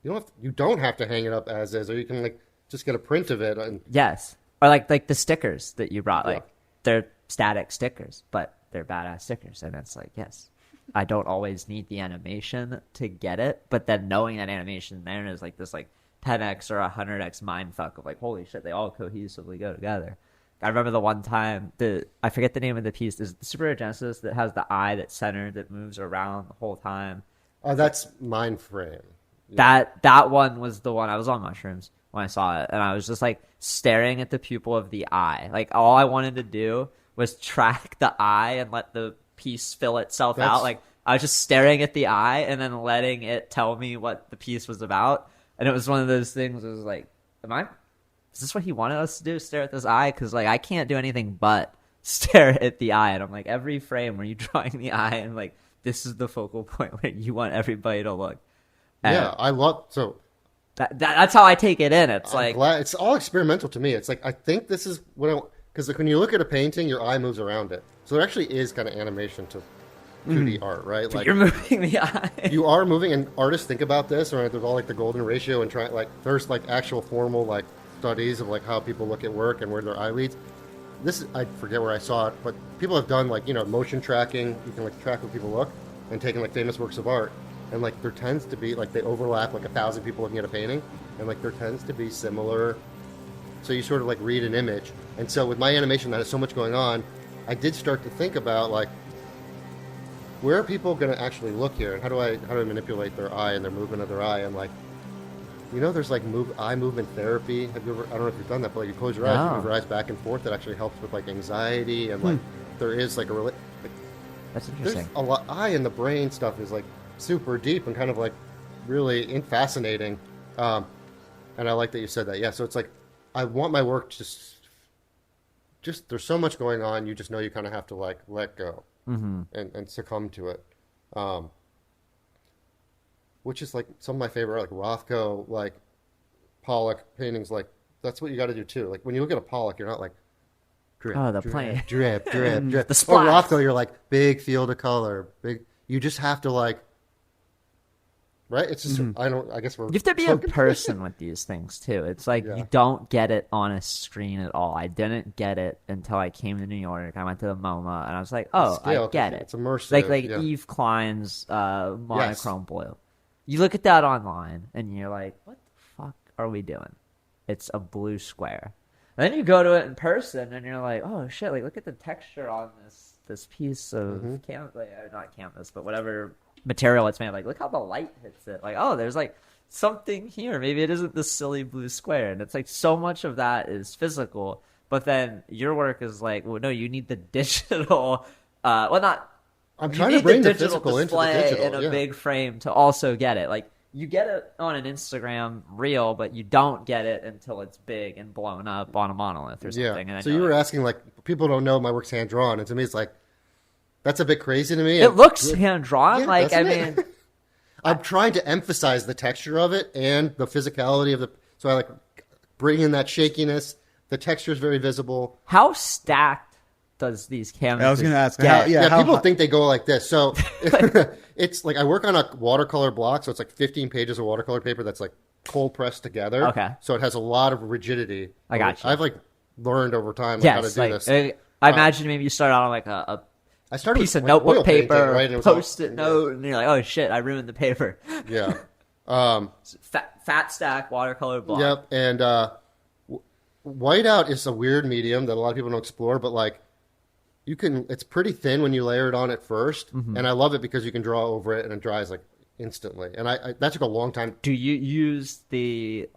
you don't have to hang it up as is, or you can like just get a print of it. And Yes. Or like the stickers that you brought, Yeah. like they're static stickers, but they're badass stickers. And it's like, yes, I don't always need the animation to get it, but then knowing that animation there is like this like 10x or 100x mindfuck of like, holy shit, they all cohesively go together. I remember the one time I forget the name of the piece. Is the Super Genesis that has the eye that's centered that moves around the whole time. that's mind frame. That one was the one. I was on mushrooms when I saw it, and I was just like staring at the pupil of the eye. Like all I wanted to do was track the eye and let the piece fill itself out. Like I was just staring at the eye and then letting it tell me what the piece was about. And it was one of those things. It was like, is this what he wanted us to do? Stare at this eye? Because like I can't do anything but stare at the eye. And I'm like, every frame where you're drawing the eye, and like this is the focal point where you want everybody to look. And Yeah, I love so. that's how I take it in. It's I'm like, glad it's all experimental to me. It's like I think this is what because like when you look at a painting, your eye moves around it, so there actually is kind of animation to 2D art, right? Like you're moving the eye. you are moving, and artists think about this, right? There's all like the golden ratio and try like there's like actual formal like studies of like how people look at work and where their eye leads. This I forget where I saw it, but people have done like motion tracking. You can like track where people look and taking like famous works of art, and like there tends to be like they overlap like 1,000 people looking at a painting, and like there tends to be similar. So you sort of like read an image, and so with my animation that has so much going on, I did start to think about like where are people going to actually look here, and how do I manipulate their eye and their movement of their eye, and like there's like eye movement therapy. Have you ever? I don't know if you've done that, but like you close your eyes, you move your eyes back and forth. That actually helps with like anxiety, and like there is like That's there's interesting. a lot. Eye in the brain stuff is like super deep and kind of like really fascinating. And I like that you said that. Yeah, so it's like I want my work just there's so much going on. You just know you kind of have to like let go and succumb to it. Which is like some of my favorite, like Rothko, like Pollock paintings. Like that's what you got to do too. Like when you look at a Pollock, you're not like drip, Oh, the drip, plane. drip, drip, drip. The Or splash. Rothko, you're like big field of color, big. You just have to like, right? It's just I guess we're You have to be so a person with these things too. It's like Yeah. you don't get it on a screen at all. I didn't get it until I came to New York. I went to the MoMA and I was like, oh, Scale, I get it. it's immersive, Like yeah. Yves Klein's monochrome blue. You look at that online and you're like, what the fuck are we doing? It's a blue square. And then you go to it in person and you're like, oh shit, like look at the texture on this piece of canvas, not canvas, but whatever material it's made of. Like, look how the light hits it. Like, oh, there's like something here. Maybe it isn't the silly blue square. And it's like so much of that is physical. But then your work is like, well, no, you need the digital. I'm trying to bring the physical into the display digital in a big frame to also get it. Like, you get it on an Instagram reel, but you don't get it until it's big and blown up on a monolith or something. Yeah. And So you were asking, like, people don't know my work's hand drawn, and to me, it's like, that's a bit crazy to me. It looks hand drawn. Yeah, like, I doesn't it? mean, I'm trying to emphasize the texture of it and the physicality of the. So I like bring in that shakiness. The texture is very visible. how stacked does these canvases? I was going to ask. get? People think they go like this. So it's like I work on a watercolor block, so it's like 15 pages of watercolor paper that's like cold pressed together. Okay. So it has a lot of rigidity. I got you. I've like learned over time how to Yes, do like this. I imagine maybe you start out on like a I started piece with of like, notebook oil painting, paper, right? And it was all- post-it note, and you're like, oh shit, I ruined the paper. Yeah. Fat stack watercolor block. Yep. And whiteout is a weird medium that a lot of people don't explore, but like you can, it's pretty thin when you layer it on at 1st. Mm-hmm. And I love it because you can draw over it and it dries like instantly. And I that took a long time. Do you use the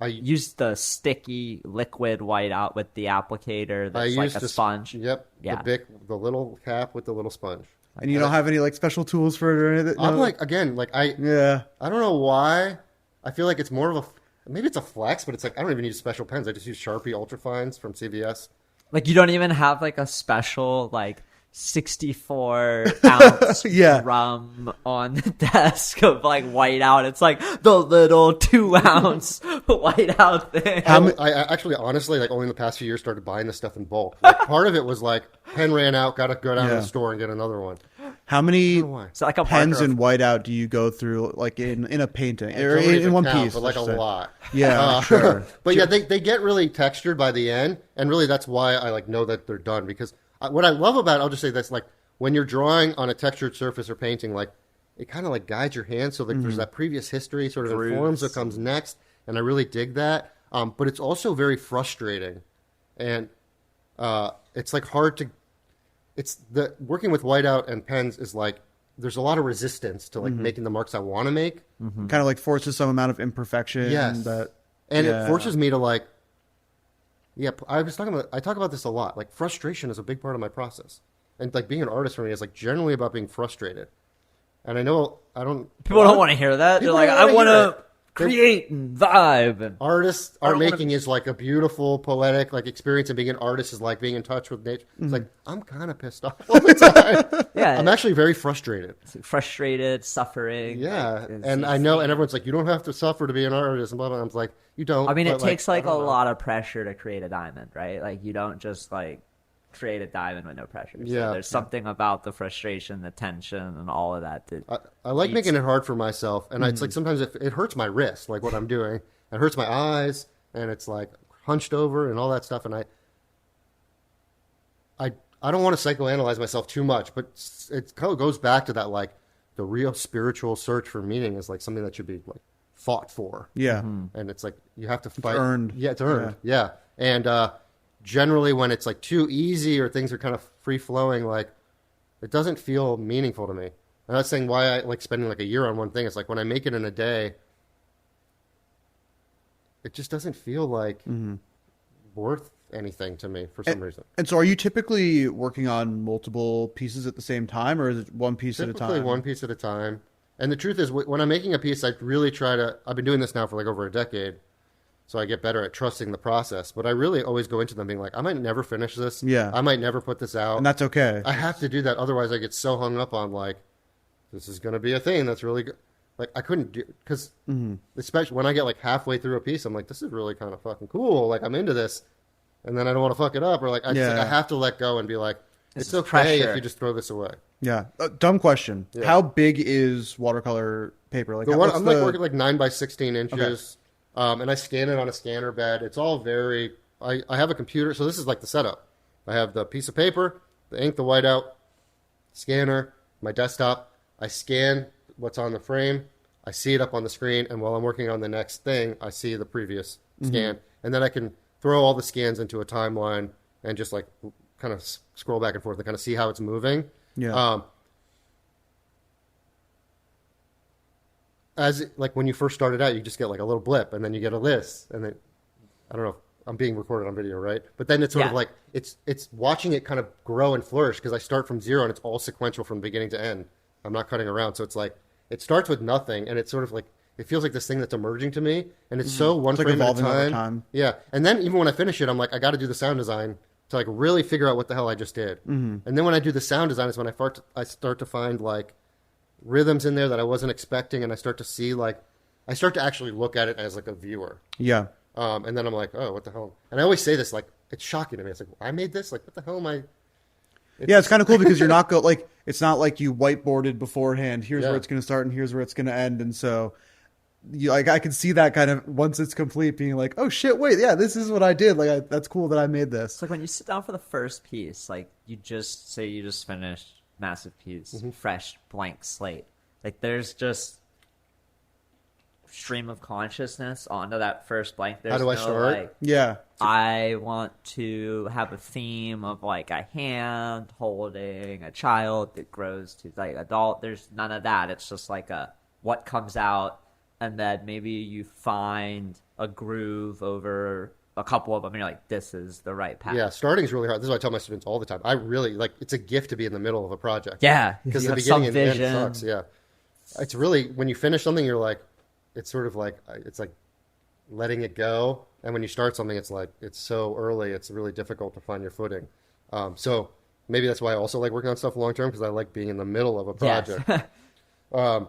sticky liquid whiteout with the applicator that's like a sponge? Yep. Yeah. The little cap with the little sponge. And you don't have any like special tools for it or anything? I'm No? like, again, like I don't know why. I feel like it's more of a, maybe it's a flex, but it's like, I don't even use special pens. I just use Sharpie Ultrafines from CVS. Like, you don't even have like a special like 64 ounce Yeah. drum on the desk of like whiteout. It's like the little 2 ounce whiteout thing. I actually, honestly, like only in the past few years started buying this stuff in bulk. Like, part of it was like pen ran out, got to go down to the store and get another one. How many So like a pens marker in whiteout do you go through like in a painting or Don't even in one count, piece? but like a let's say? lot. Yeah, sure. But yeah, they get really textured by the end, and really that's why I like know that they're done. Because what I love about it, I'll just say this: like when you're drawing on a textured surface or painting, like it kind of like guides your hand, so like there's that previous history sort of informs what comes next, and I really dig that. But it's also very frustrating, and it's like hard to. It's the working with whiteout and pens is like there's a lot of resistance to like making the marks I want to make. Kind of like forces some amount of imperfection. Yes. And it forces me to like, I talk about this a lot. Like frustration is a big part of my process. And like being an artist for me is like generally about being frustrated. And I know People don't want to hear that. They're People like, don't I wanna want hear to create and vibe. And art making is like a beautiful poetic like experience, and being an artist is like being in touch with nature. It's like I'm kind of pissed off all the time. Yeah. I'm actually very frustrated. frustrated, suffering. Yeah, like, and I know, and everyone's like, you don't have to suffer to be an artist, and blah blah. I'm like, you don't. I mean, but, it takes like I a don't know. lot of pressure to create a diamond, right? Like you don't just like create a diamond with no pressure. So Yeah. there's something about the frustration, the tension, and all of that. I like making it hard for myself, and it's like sometimes it hurts my wrist, like what I'm doing. It hurts my eyes, and it's like hunched over and all that stuff. And I don't want to psychoanalyze myself too much, but it kind of goes back to that like the real spiritual search for meaning is like something that should be like fought for. Yeah. And it's like you have to fight. earned. Yeah, it's earned. Yeah. And generally when it's like too easy or things are kind of free flowing, like it doesn't feel meaningful to me. I'm not saying why I like spending like a year on one thing. It's like when I make it in a day, it just doesn't feel like worth anything to me for some reason. And so are you typically working on multiple pieces at the same time, or is it one piece at a Typically time? one piece at a time. And the truth is, when I'm making a piece, I really try to... I've been doing this now for like over a decade, so I get better at trusting the process. But I really always go into them being like, I might never finish this. Yeah. I might never put this out. And that's okay. I have to do that. Otherwise, I get so hung up on like, this is going to be a thing that's really good. Like, I couldn't do... Because especially when I get like halfway through a piece, I'm like, this is really kind of fucking cool. Like, I'm into this. And then I don't want to fuck it up. Or like, I have to let go and be like, it's is okay pressure. if you just throw this away. Yeah. Dumb question. Yeah. How big is watercolor paper? Like, The one, what's I'm like working like 9 by 16 inches, Okay. and I scan it on a scanner bed. It's all very. I have a computer, so this is like the setup. I have the piece of paper, the ink, the whiteout, scanner, my desktop. I scan what's on the frame. I see it up on the screen, and while I'm working on the next thing, I see the previous scan, and then I can throw all the scans into a timeline and just like kind of scroll back and forth and kind of see how it's moving. Yeah. like when you first started out, you just get like a little blip, and then you get a this, and then I don't know if I'm being recorded on video, right? But then it's sort of like it's watching it kind of grow and flourish, because I start from zero and it's all sequential from beginning to end. I'm not cutting around, so it's like it starts with nothing, and it's sort of like it feels like this thing that's emerging to me, and it's so one frame at a time. Yeah, and then even when I finish it, I'm like, I got to do the sound design to like really figure out what the hell I just did. And then when I do the sound design is when I start to find like rhythms in there that I wasn't expecting, and I start to see like I start to actually look at it as like a viewer. Yeah. And then I'm like, oh, what the hell? And I always say this, like, it's shocking to me. It's like, I made this? Like, what the hell am I? It's kind of cool because you're not like, it's not like you whiteboarded beforehand. Here's where it's going to start and here's where it's going to end. And so like, I can see that kind of once it's complete being like, oh shit, wait, yeah, this is what I did. Like, that's cool that I made this. It's like when you sit down for the first piece, like you just finished massive piece, fresh, blank slate. Like there's just stream of consciousness onto that first blank. There's How do I start? Like, I want to have a theme of like a hand holding a child that grows to like adult. There's none of that. It's just like what comes out, and then maybe you find a groove over a couple of them and you're like, this is the right path. Yeah, starting is really hard. This is what I tell my students all the time. I really like, it's a gift to be in the middle of a project. Yeah, because the beginning and the end sucks. Yeah, it's really, when you finish something, you're like, it's sort of like, it's like letting it go. And when you start something, it's like, it's so early, it's really difficult to find your footing. So maybe that's why I also like working on stuff long term, because I like being in the middle of a project. Yes. I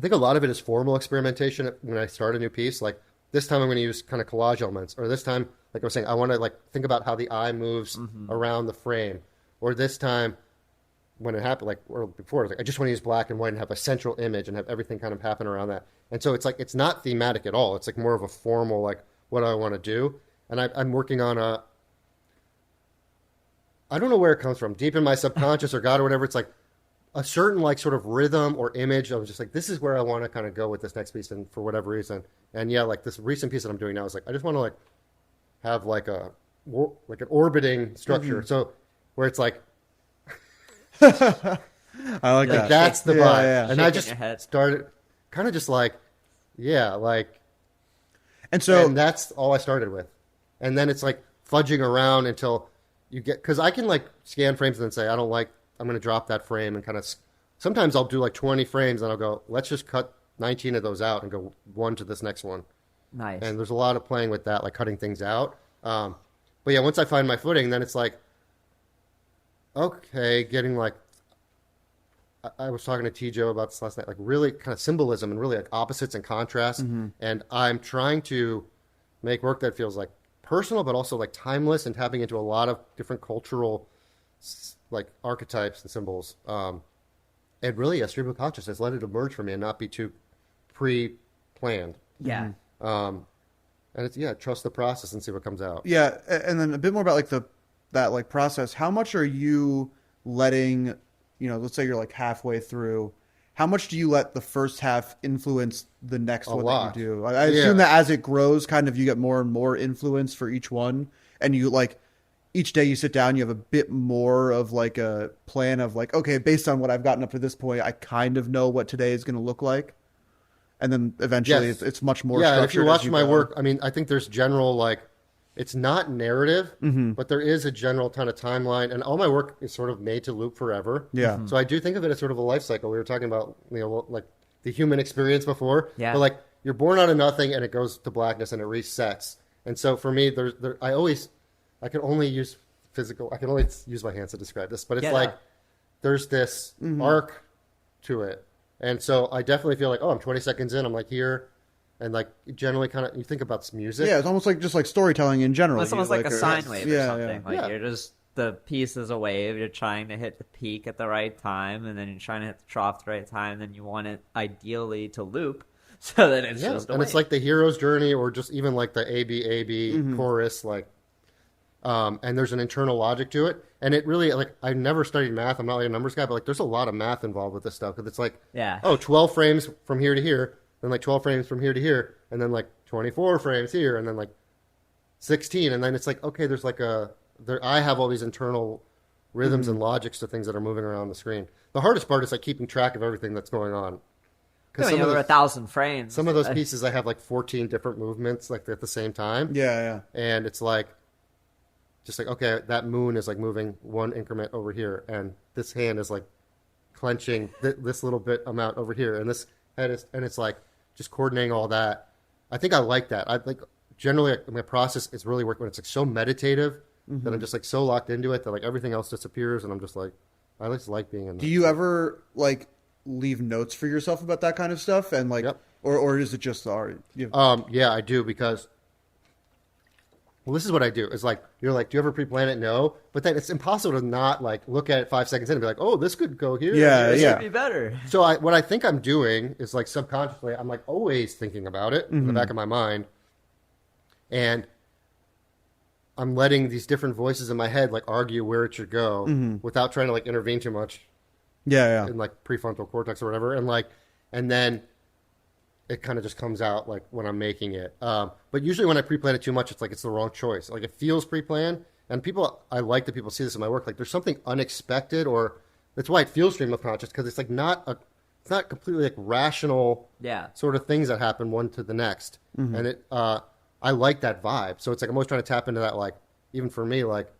think a lot of it is formal experimentation when I start a new piece. Like this time I'm going to use kind of collage elements, or this time, like I was saying, I want to like think about how the eye moves around the frame. Or this time when it happened, like, or before, like, I just want to use black and white and have a central image and have everything kind of happen around that. And so it's like, it's not thematic at all. It's like more of a formal, like, what do I want to do? And I'm working on I don't know where it comes from, deep in my subconscious or God or whatever. It's like a certain like sort of rhythm or image. I was just like, this is where I want to kind of go with this next piece, and for whatever reason. And yeah, like this recent piece that I'm doing now is like, I just want to like have like an orbiting structure. So where it's like, I like that. That's the vibe. Yeah. And I just started kind of just like, and that's all I started with. And then it's like fudging around until you get, because I can like scan frames and then say, I'm going to drop that frame, and kind of, sometimes I'll do like 20 frames and I'll go, let's just cut 19 of those out and go one to this next one. Nice. And there's a lot of playing with that, like cutting things out. But yeah, once I find my footing, then it's like, okay, getting like, I was talking to T. Joe about this last night, like really kind of symbolism and really like opposites and contrasts. And I'm trying to make work that feels like personal, but also like timeless, and tapping into a lot of different cultural like archetypes and symbols. And really a stream of consciousness, let it emerge from me and not be too pre-planned. Yeah. And it's, trust the process and see what comes out. Yeah. And then a bit more about like that like process. How much are you letting, let's say you're like halfway through, how much do you let the first half influence the next one that you do? I assume that as it grows, kind of you get more and more influence for each one, and you like each day you sit down, you have a bit more of like a plan of like, okay, based on what I've gotten up to this point, I kind of know what today is going to look like. And then eventually it's much more structured. Yeah, if you watch my work, I mean, I think there's general like, it's not narrative, but there is a general kind of timeline, and all my work is sort of made to loop forever. Yeah. So I do think of it as sort of a life cycle. We were talking about, like the human experience before. Yeah. But like you're born out of nothing and it goes to blackness and it resets. And so for me, I can only use my hands to describe this, but it's like there's this arc to it. And so I definitely feel like, I'm 20 seconds in, I'm like here. And like generally kind of, you think about music. Yeah, it's almost like just like storytelling in general. It's almost like a sine wave or something. Yeah. Like you're just, the piece is a wave, you're trying to hit the peak at the right time, and then you're trying to hit the trough at the right time, and then you want it ideally to loop so that it's just a and wave. it's like the hero's journey, or just even like the A-B chorus, like, and there's an internal logic to it. And it really, like, I never studied math, I'm not like a numbers guy, but like there's a lot of math involved with this stuff, because it's like, 12 frames from here to here, then like 12 frames from here to here, and then like 24 frames here, and then like 16, and then it's like, okay, there's like I have all these internal rhythms and logics to things that are moving around the screen. The hardest part is like keeping track of everything that's going on, because I mean, over 1,000 frames. some of those pieces I have like 14 different movements like at the same time. Yeah. And it's like, just like, okay, that moon is like moving one increment over here, and this hand is like clenching this little bit amount over here, and this head is, and it's like just coordinating all that. I think I like that. I like generally my process is really working when it's like so meditative that I'm just like so locked into it that like everything else disappears, and I'm just like, I just like being in Do you ever like leave notes for yourself about that kind of stuff, and like, or is it just the art? Yeah, I do, because well, this is what I do. It's like, you're like, do you ever pre-plan it? No. But then it's impossible to not like look at it 5 seconds in and be like, oh, this could go here. It should be better. So what I think I'm doing is like subconsciously, I'm like always thinking about it in the back of my mind. And I'm letting these different voices in my head like argue where it should go without trying to like intervene too much. In like prefrontal cortex or whatever. And like, and then it kind of just comes out like when I'm making it. But usually when I pre-plan it too much, it's like it's the wrong choice. Like it feels pre-planned, and I like that people see this in my work. Like there's something unexpected, or that's why it feels stream of conscious, because it's like it's not completely like rational sort of things that happen one to the next. And I like that vibe. So it's like I'm always trying to tap into that. Like even for me, like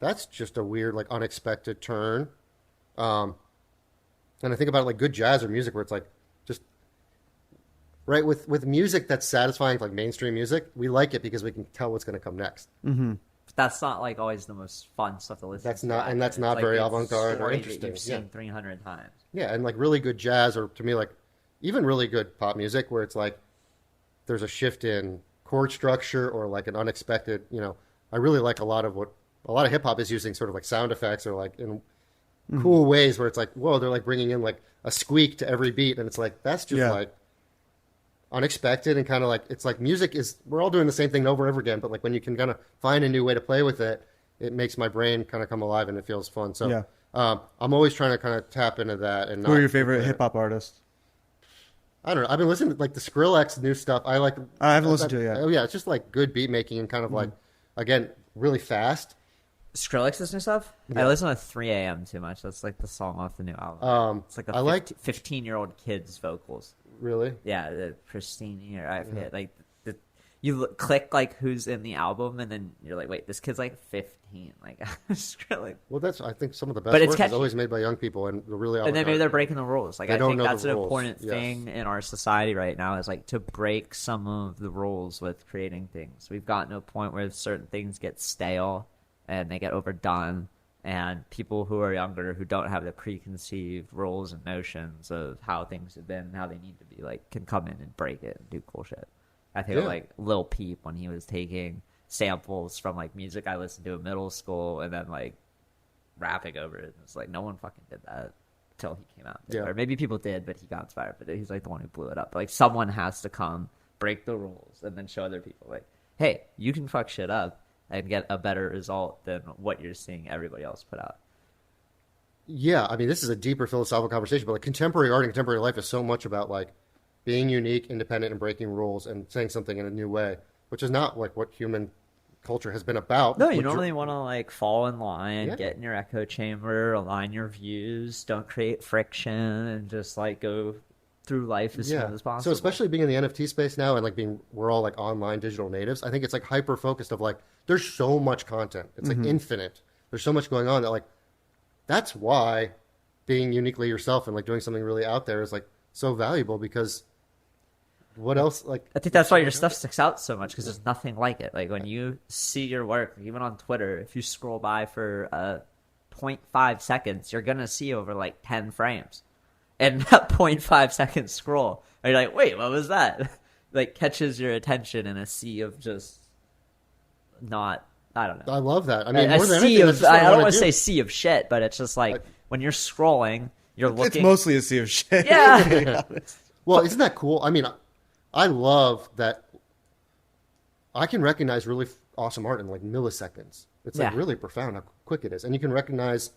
that's just a weird like unexpected turn. And I think about it like good jazz or music where it's like, right, with music that's satisfying, like mainstream music, we like it because we can tell what's going to come next. But that's not like always the most fun stuff to listen to. That's not very avant-garde or interesting. That you've seen 300 times. Yeah, and like really good jazz, or to me, like even really good pop music, where it's like there's a shift in chord structure or like an unexpected. I really like a lot of hip hop is using sort of like sound effects or like in cool ways where it's like, whoa, they're like bringing in like a squeak to every beat, and it's like that's just like unexpected, and kind of like it's like music is, we're all doing the same thing over and over again, but like when you can kind of find a new way to play with it, it makes my brain kind of come alive and it feels fun. So I'm always trying to kind of tap into that. And who are your favorite hip hop artists? I don't know. I've been listening to like the Skrillex new stuff. I haven't listened to it yet. Oh yeah, it's just like good beat making and kind of like, again, really fast. Skrillex's new stuff? I listen to 3 a.m. too much. That's like the song off the new album. It's like 15-year-old kid's vocals. Really? Yeah, the Christine, or I forget. Like you click like who's in the album, and then you're like, wait, this kid's like 15. Like Skrillex. Well, that's, I think, some of the best work is always made by young people, and really. And then maybe they're breaking the rules. Like I think that's an important thing in our society right now, is like to break some of the rules with creating things. We've gotten to a point where certain things get stale and they get overdone, and people who are younger, who don't have the preconceived rules and notions of how things have been and how they need to be, like, can come in and break it and do cool shit. I think of like Lil Peep when he was taking samples from like music I listened to in middle school and then like rapping over it. It's like no one fucking did that until he came out. Or maybe people did, but he got inspired. But he's like the one who blew it up. But, like, someone has to come, break the rules, and then show other people like, hey, you can fuck shit up and get a better result than what you're seeing everybody else put out. Yeah, I mean, this is a deeper philosophical conversation, but like contemporary art and contemporary life is so much about like being unique, independent, and breaking rules and saying something in a new way, which is not like what human culture has been about. No, you normally want to like fall in line, get in your echo chamber, align your views, don't create friction, and just like go through life as smooth as possible. So especially being in the NFT space now and like we're all like online digital natives, I think it's like hyper focused of like, there's so much content. It's like infinite. There's so much going on that like, that's why being uniquely yourself and like doing something really out there is like so valuable, because what else? Like, I think that's why your stuff sticks out so much, because there's nothing like it. Like when you see your work, even on Twitter, if you scroll by for 0.5 seconds, you're going to see over like 10 frames. And that 0.5 second scroll, and you're like, wait, what was that? Like catches your attention in a sea of just not, I don't know. I love that. I mean, a more than sea anything, of, I don't want to say sea of shit, but it's just like when you're scrolling, you're looking. It's mostly a sea of shit. Yeah. Well, isn't that cool? I mean, I love that I can recognize really awesome art in like milliseconds. It's like really profound how quick it is. And you can recognize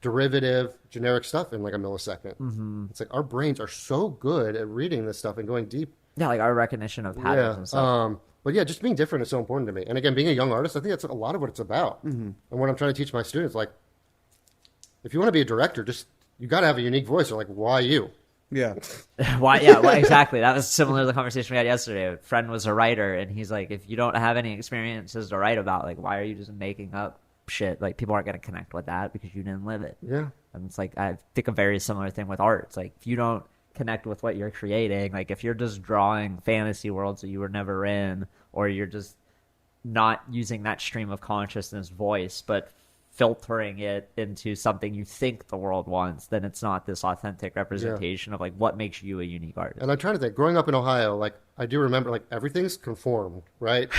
derivative, generic stuff in like a millisecond. Mm-hmm. It's like our brains are so good at reading this stuff and going deep. Yeah, like our recognition of patterns and stuff. But yeah, just being different is so important to me. And again, being a young artist, I think that's a lot of what it's about. Mm-hmm. And what I'm trying to teach my students, like, if you want to be a director, just you got to have a unique voice. Or like, why you? Yeah. Why? Yeah, well, exactly. That was similar to the conversation we had yesterday. A friend was a writer, and he's like, if you don't have any experiences to write about, like, why are you just making up shit? Like, people aren't going to connect with that because you didn't live it. Yeah. And it's like, I think a very similar thing with art. It's like, if you don't connect with what you're creating, like, if you're just drawing fantasy worlds that you were never in, or you're just not using that stream of consciousness voice, but filtering it into something you think the world wants, then it's not this authentic representation of like what makes you a unique artist. And I'm trying to think, growing up in Ohio, like I do remember like everything's conformed, right?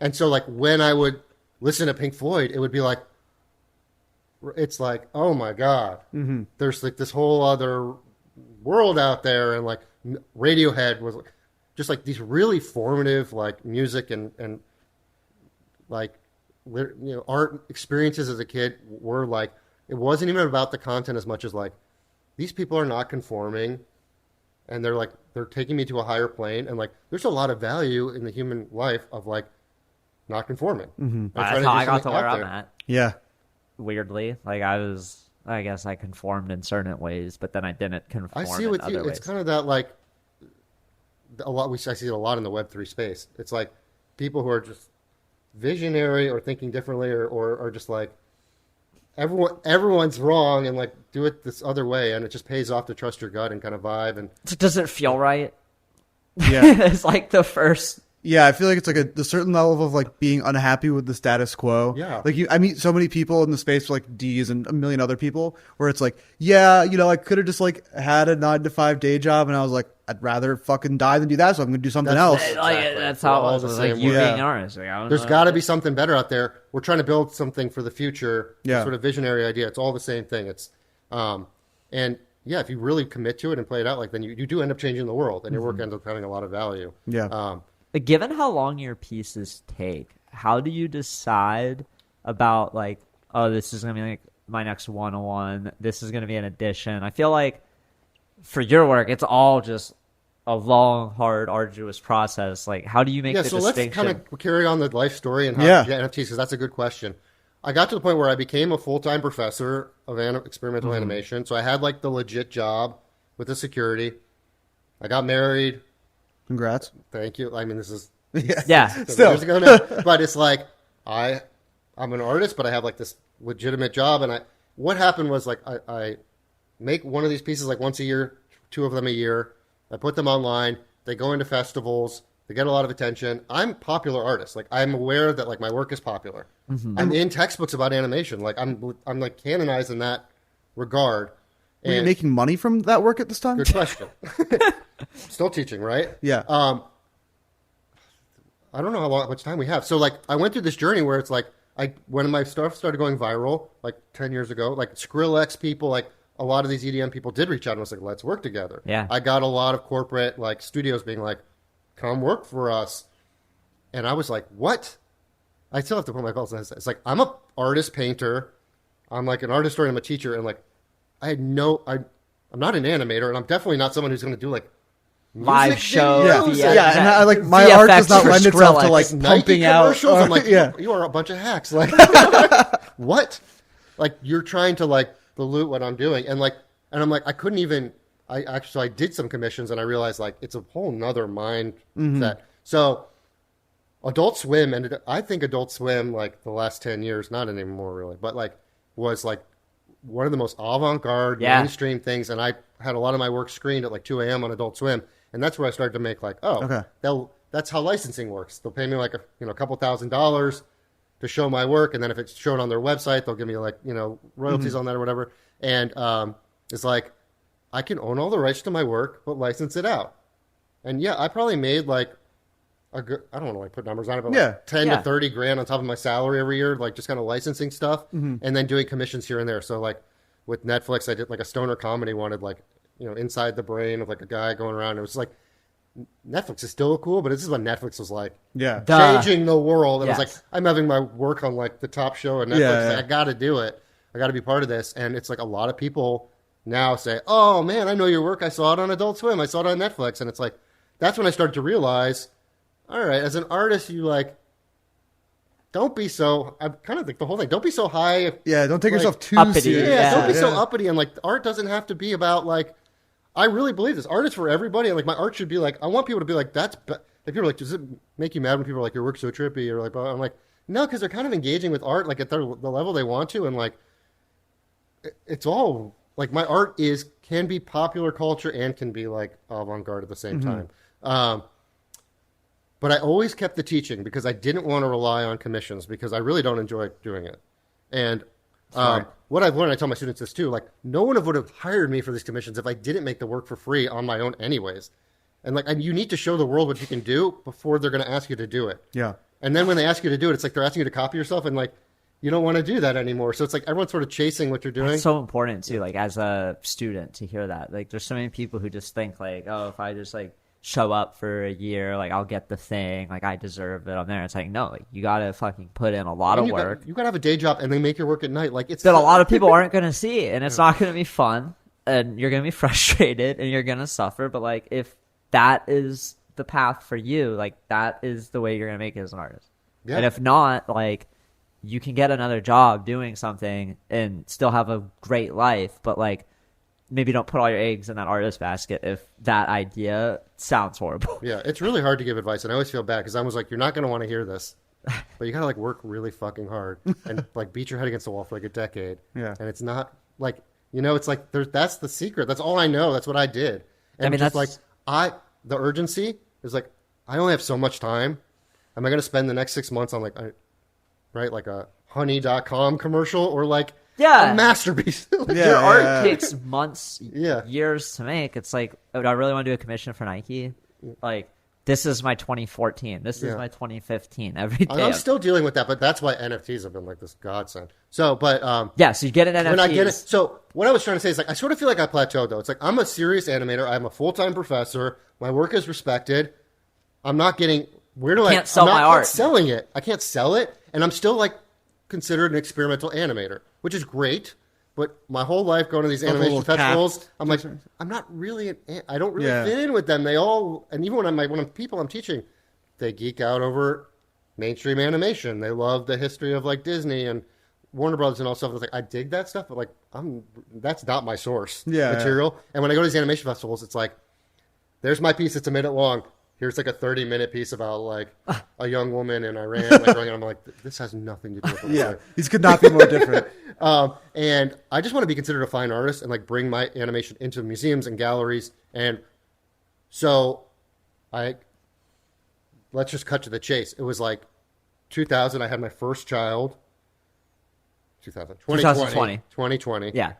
And so like when I would listen to Pink Floyd, it would be like, it's like, oh my God, there's like this whole other world out there. And like Radiohead was just like these really formative like music and like, you know, art experiences as a kid were like, it wasn't even about the content as much as like, these people are not conforming and they're taking me to a higher plane. And like, there's a lot of value in the human life of like not conforming. That's how I got to where I'm at. Yeah. Weirdly, like I guess I conformed in certain ways, but then I didn't conform. I see with in you. other It's ways. kind of that like I see it a lot in the Web3 space. It's like people who are just visionary or thinking differently or just like everyone's wrong and like do it this other way, and it just pays off to trust your gut and kind of vibe. And So does it feel right? Yeah. It's like the first. Yeah, I feel like it's like a certain level of like being unhappy with the status quo. Yeah. Like I meet so many people in the space like D's and a million other people where it's like, yeah, you know, I could have just like had a 9-to-5 day job, and I was like, I'd rather fucking die than do that, so I'm going to do something else. Exactly. That's We're how all it was. the It was like same you way. being an artist. Like, I don't there's know. got to be something better out there. We're trying to build something for the future. Yeah. Sort of visionary idea. It's all the same thing. It's and yeah, if you really commit to it and play it out, like then you do end up changing the world, and your work ends up having a lot of value. Yeah. Given how long your pieces take, how do you decide about like, oh, this is gonna be like my next 101. This is gonna be an addition. I feel like for your work, it's all just a long, hard, arduous process. Like, how do you make the So let's distinction? kind of carry on the life story and how Yeah. to get NFTs, because that's a good question. I got to the point where I became a full-time professor of experimental animation. So I had like the legit job with the security. I got married. Congrats. Thank you. I mean, this is Yeah. Still. years ago now. But it's like I'm an artist, but I have like this legitimate job. And what happened was like I make one of these pieces like once a year, 2 of them a year. I put them online. They go into festivals. They get a lot of attention. I'm a popular artist. Like I'm aware that like my work is popular. I'm in textbooks about animation. Like I'm like canonized in that regard. Were you And- making money from that work at this time? Good question. Still teaching, right? Yeah. I don't know how much time we have. So like I went through this journey where it's like when my stuff started going viral, like 10 years ago, like Skrillex people, like a lot of these EDM people did reach out and was like, let's work together. Yeah. I got a lot of corporate like studios being like, come work for us. And I was like, what? I still have to put my belt on this. It's like, I'm a artist painter. I'm like an art historian. I'm a teacher. And like, I'm not an animator, and I'm definitely not someone who's going to do like Live music show. videos Yeah, and- yeah, and I, like my VFX art does not for lend itself to Skrillex. like Nike pumping out. commercials. I'm like, yeah, you are a bunch of hacks. Like, what? Like, you're trying to like dilute what I'm doing, and I'm like, I couldn't even. I did some commissions, and I realized like it's a whole nother mind set. So, Adult Swim I think Adult Swim like the last 10 years, not anymore really, but like was like one of the most avant-garde mainstream things, and I had a lot of my work screened at like 2 a.m. on Adult Swim, and that's where I started to make like, that's how licensing works. They'll pay me like a couple $1,000s to show my work, and then if it's shown on their website, they'll give me like royalties on that or whatever. And it's like I can own all the rights to my work, but license it out. And yeah, I probably made like I don't want to like put numbers on it, but like 10 to 30 grand on top of my salary every year, like just kind of licensing stuff and then doing commissions here and there. So like with Netflix, I did like a stoner comedy wanted like, inside the brain of like a guy going around. It was like, Netflix is still cool, but this is when Netflix was like changing the world. And I was like, I'm having my work on like the top show at Netflix. Like, I got to do it. I got to be part of this. And it's like a lot of people now say, oh man, I know your work. I saw it on Adult Swim. I saw it on Netflix. And it's like, that's when I started to realize, all right, as an artist, you like, don't be so, I'm kind of like the whole thing, don't be so high. don't take like, yourself too uppity. serious. Don't be so Yeah. uppity. And like, art doesn't have to be about like, I really believe this. Art is for everybody. And like my art should be like, I want people to be like, like people are like, does it make you mad when people are like, your work's so trippy? Or like, I'm like, no, because they're kind of engaging with art like at the level they want to. And like, it's all like my art can be popular culture and can be like avant-garde at the same time. But I always kept the teaching because I didn't want to rely on commissions because I really don't enjoy doing it. And what I've learned, I tell my students this too, like no one would have hired me for these commissions if I didn't make the work for free on my own anyways. And like, you need to show the world what you can do before they're going to ask you to do it. Yeah. And then when they ask you to do it, it's like they're asking you to copy yourself and like, you don't want to do that anymore. So it's like everyone's sort of chasing what you're doing. It's so important too, like as a student to hear that. Like there's so many people who just think like, oh, if I just like show up for a year, like I'll get the thing, like I deserve it. I'm there. It's like, no, like you gotta fucking put in a lot of work. You gotta have a day job and then make your work at night. Like it's that a lot of people aren't gonna see, and it's not gonna be fun, and you're gonna be frustrated, and you're gonna suffer. But like if that is the path for you, like that is the way you're gonna make it as an artist. Yeah. And if not, like you can get another job doing something and still have a great life, but like maybe don't put all your eggs in that artist basket if that idea sounds horrible. Yeah, it's really hard to give advice, and I always feel bad because I was like, you're not going to want to hear this, but you got to like work really fucking hard and like beat your head against the wall for like a decade. Yeah. And it's not like, it's like that's the secret. That's all I know. That's what I did. And I mean, just like the urgency is like, I only have so much time. Am I going to spend the next 6 months on like, like a honey.com commercial or like, a masterpiece? Your art takes months, years to make. It's like, would I really want to do a commission for Nike? Like, this is my 2014. This is my 2015. Every day. I'm still dealing with that, but that's why NFTs have been like this godsend. So, but so you get an NFT. When I get it, so what I was trying to say is like, I sort of feel like I plateaued though. It's like I'm a serious animator. I'm a full-time professor. My work is respected. I'm not getting. Where do I? Can't sell my art. I'm not selling it. I can't sell it, and I'm still like considered an experimental animator, which is great. But my whole life going to these animation festivals, I'm like, I'm not really, I don't really fit in with them. They all, and even when I'm teaching, they geek out over mainstream animation. They love the history of like Disney and Warner Brothers and all stuff. It's like, I dig that stuff, but like, that's not my source material. And when I go to these animation festivals, it's like, there's my piece. It's a minute long. Here's like a 30-minute piece about like a young woman in Iran. Like, and I'm like, this has nothing to do with it. These could not be more different. And I just want to be considered a fine artist and like bring my animation into museums and galleries. And so let's just cut to the chase. It was like 2000. I had my first child. 2020. Yeah.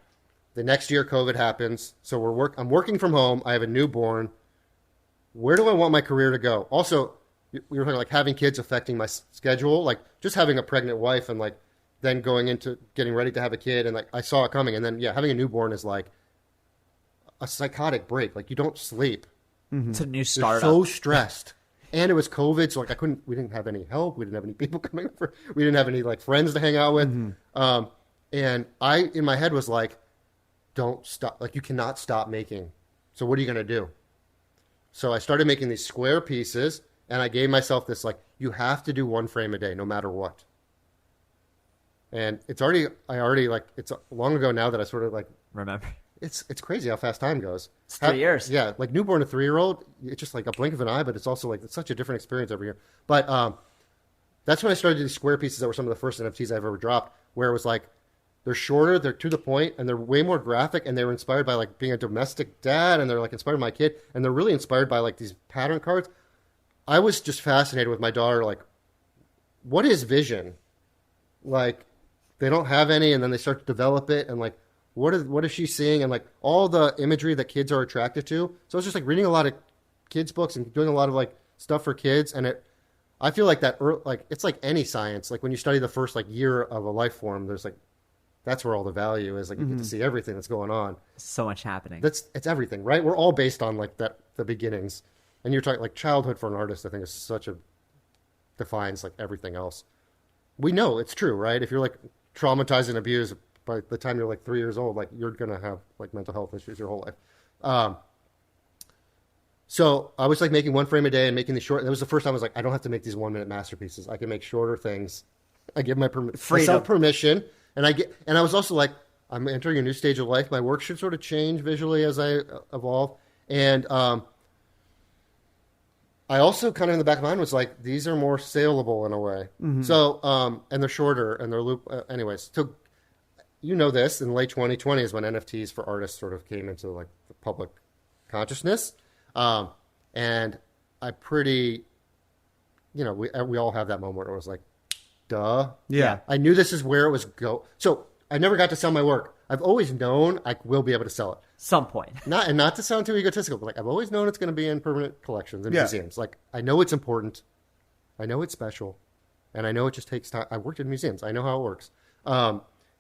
The next year, COVID happens. So I'm working from home. I have a newborn. Where do I want my career to go? Also, we were talking like having kids affecting my schedule, like just having a pregnant wife and like then going into getting ready to have a kid. And like, I saw it coming. And then, having a newborn is like a psychotic break. Like you don't sleep. Mm-hmm. It's a new startup. You're so stressed. And it was COVID. So like we didn't have any help. We didn't have any people coming over. We didn't have any like friends to hang out with. Mm-hmm. And I, in my head was like, don't stop. Like you cannot stop making. So what are you going to do? So I started making these square pieces, and I gave myself this, like, you have to do one frame a day, no matter what. And it's long ago now that I sort of, like... Remember? It's crazy how fast time goes. It's 3 years. Yeah, like, newborn to 3-year-old, it's just like a blink of an eye, but it's also, like, it's such a different experience every year. But that's when I started these square pieces that were some of the first NFTs I've ever dropped, where it was, like, they're shorter, they're to the point, and they're way more graphic, and they were inspired by, like, being a domestic dad, and they're, like, inspired by my kid, and they're really inspired by, like, these pattern cards. I was just fascinated with my daughter, like, what is vision? Like, they don't have any, and then they start to develop it, and, like, what is she seeing? And, like, all the imagery that kids are attracted to. So I was just, like, reading a lot of kids' books and doing a lot of, like, stuff for kids, and I feel like that, like, it's like any science. Like, when you study the first, like, year of a life form, there's, like, that's where all the value is. Like you get to see everything that's going on. So much happening. It's everything, right? We're all based on like the beginnings. And you're talking like childhood for an artist, I think is defines like everything else. We know it's true, right? If you're like traumatized and abused by the time you're like 3 years old, like you're going to have like mental health issues your whole life. So I was like making one frame a day and making these short. That was the first time I was like, I don't have to make these 1-minute masterpieces. I can make shorter things. I give myself permission. And I was also like, I'm entering a new stage of life. My work should sort of change visually as I evolve. And I also kind of in the back of my mind was like, these are more saleable in a way. So, and they're shorter and they're anyways. So, you know this, in late 2020 is when NFTs for artists sort of came into like the public consciousness. And I pretty, you know, we all have that moment where it was like, duh. Yeah. I knew this is where it was So I never got to sell my work. I've always known I will be able to sell it. Some point. Not to sound too egotistical, but like I've always known it's going to be in permanent collections and museums. Like I know it's important. I know it's special. And I know it just takes time. I worked in museums. I know how it works.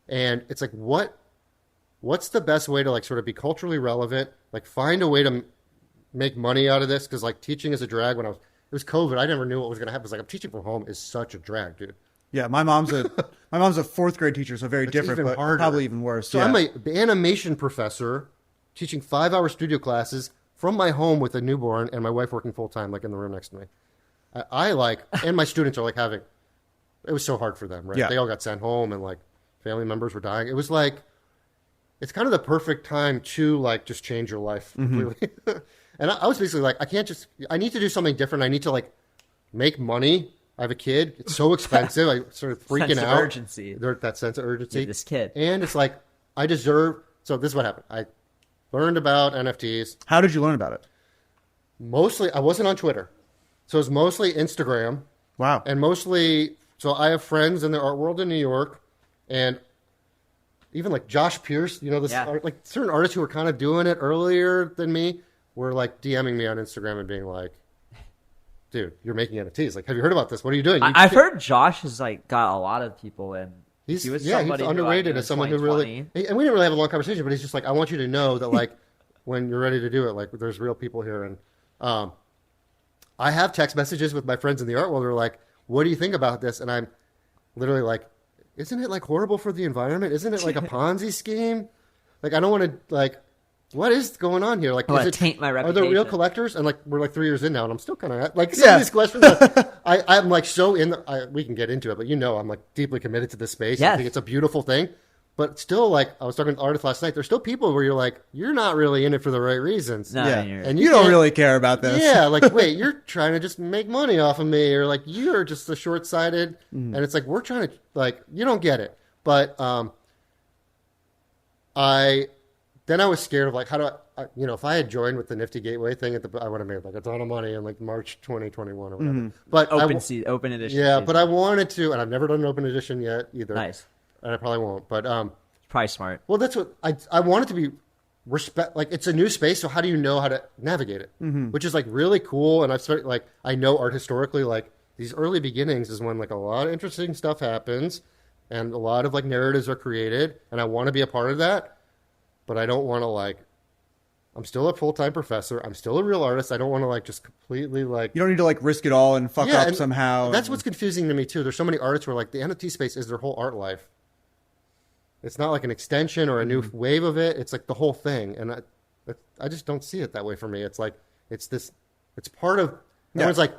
And it's like, what's the best way to like sort of be culturally relevant? Like find a way to make money out of this. Cause like teaching is a drag it was COVID. I never knew what was going to happen. It's like I'm teaching from home is such a drag, dude. Yeah, my mom's a fourth grade teacher, so very different, even but harder. probably even worse. So I'm an animation professor teaching 5-hour studio classes from my home with a newborn and my wife working full time, like in the room next to me. And my students are like it was so hard for them, right? Yeah. They all got sent home and like family members were dying. It was like, it's kind of the perfect time to like just change your life completely. And I was basically like, I need to do something different. I need to like make money. I have a kid. It's so expensive. I started freaking Sense of out. urgency. That sense of urgency. Need this kid. And it's like, I deserve. So this is what happened. I learned about NFTs. How did you learn about it? Mostly, I wasn't on Twitter. So it was mostly Instagram. Wow. And mostly, so I have friends in the art world in New York. And even like Josh Pierce, you know, like certain artists who were kind of doing it earlier than me were like DMing me on Instagram and being like, dude, you're making NFTs. Like, have you heard about this? What are you doing? I've heard Josh has like got a lot of people in. He's somebody underrated as someone who really, and we didn't really have a long conversation, but he's just like, I want you to know that like, when you're ready to do it, like there's real people here. And I have text messages with my friends in the art world who are like, what do you think about this? And I'm literally like, isn't it like horrible for the environment? Isn't it like a Ponzi scheme? Like, I don't want to like, what is going on here? Like, I taint my reputation. Are there real collectors? And like, we're like 3 years in now, and I'm still kind of like some of these questions. I'm like so we can get into it, but you know, I'm like deeply committed to this space. Yes. I think it's a beautiful thing, but still, like I was talking to artists last night. There's still people where you're like, you're not really in it for the right reasons. No, and you don't really care about this. Yeah, like wait, you're trying to just make money off of me, or like you're just the short-sighted, and it's like we're trying to like you don't get it. But I was scared of like how do I if I had joined with the Nifty Gateway thing I would have made like a ton of money in like March 2021 or whatever. But open edition. Yeah, season. but I wanted to, and I've never done an open edition yet either. Nice. And I probably won't. But Probably smart. well, that's what I want it to be. Like it's a new space, so how do you know how to navigate it? Which is like really cool. And I've started like I know art historically, like these early beginnings is when like a lot of interesting stuff happens, and a lot of like narratives are created, and I want to be a part of that. But I don't want to like. I'm still a full-time professor. I'm still a real artist. I don't want to like just completely like. You don't need to like risk it all and fuck up and somehow. That's what's confusing to me too. There's so many artists where like the NFT space is their whole art life. It's not like an extension or a new wave of it. It's like the whole thing, and I just don't see it that way for me. It's like it's part of. Everyone's like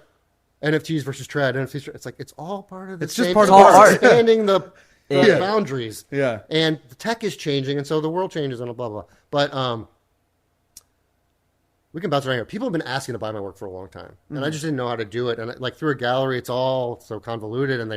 NFTs versus trad. It's like it's all part of the It's same. just part thing. of art. Expanding the boundaries. Yeah, and the tech is changing, and so the world changes, and blah blah. But we can bounce around here. People have been asking to buy my work for a long time, and I just didn't know how to do it. And like through a gallery, it's all so convoluted, and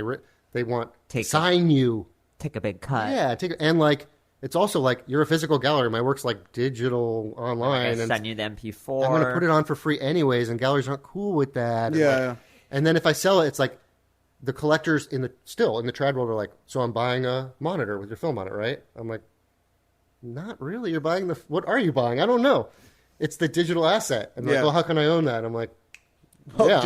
they want to sign you. Take a big cut. Yeah, and like it's also like you're a physical gallery. My work's like digital online, and send you the MP4. I'm going to put it on for free anyways, and galleries aren't cool with that. Yeah. And then if I sell it, it's like the collectors in the trad world are like, so I'm buying a monitor with your film on it, right? I'm like, not really. You're buying what are you buying? I don't know. It's the digital asset. And like, well, how can I own that? I'm like, yeah.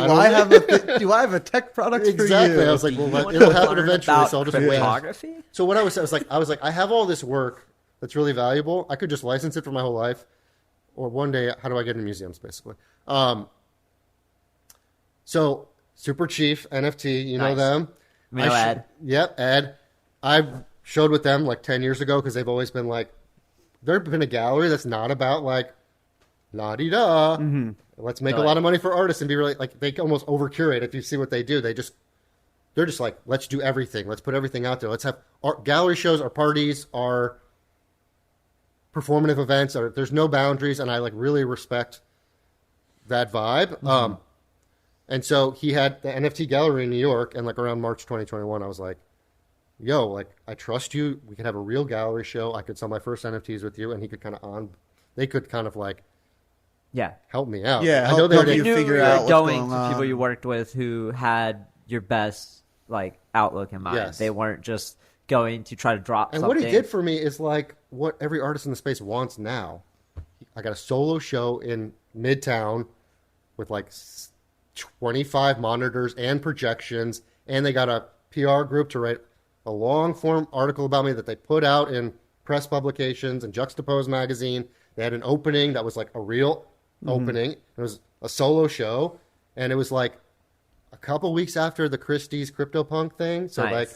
Do I have a tech product exactly. for you? I was like, well, it'll happen eventually, so I'll just wait. Photography? So what I was like, I have all this work that's really valuable. I could just license it for my whole life, or one day, how do I get in museums, basically? So Super Chief NFT, you know them. Ed. Yep, Ed. I showed with them like 10 years ago because they've always been like, there's been a gallery that's not about like la-di-da. Let's make a lot of money for artists and be really like they almost over curate. If you see what they do, they're just like, let's do everything. Let's put everything out there. Let's have our gallery shows, our parties, our performative events, or there's no boundaries, and I like really respect that vibe. And so he had the NFT gallery in New York, and like around March 2021, I was like, yo, like, I trust you. We could have a real gallery show. I could sell my first NFTs with you, and he could they could kind of like, help me out. Yeah, I know they help were you knew figure you were out what's going going to on. people you worked with who had your best like outlook in mind. Yes. They weren't just going to try to drop And something. what he did for me is like what every artist in the space wants now. I got a solo show in Midtown with like 25 monitors and projections, and they got a PR group to write a long form article about me that they put out in press publications and Juxtapose magazine. They had an opening that was like a real opening. It was a solo show, and it was like a couple weeks after the Christies CryptoPunk thing. So Nice. like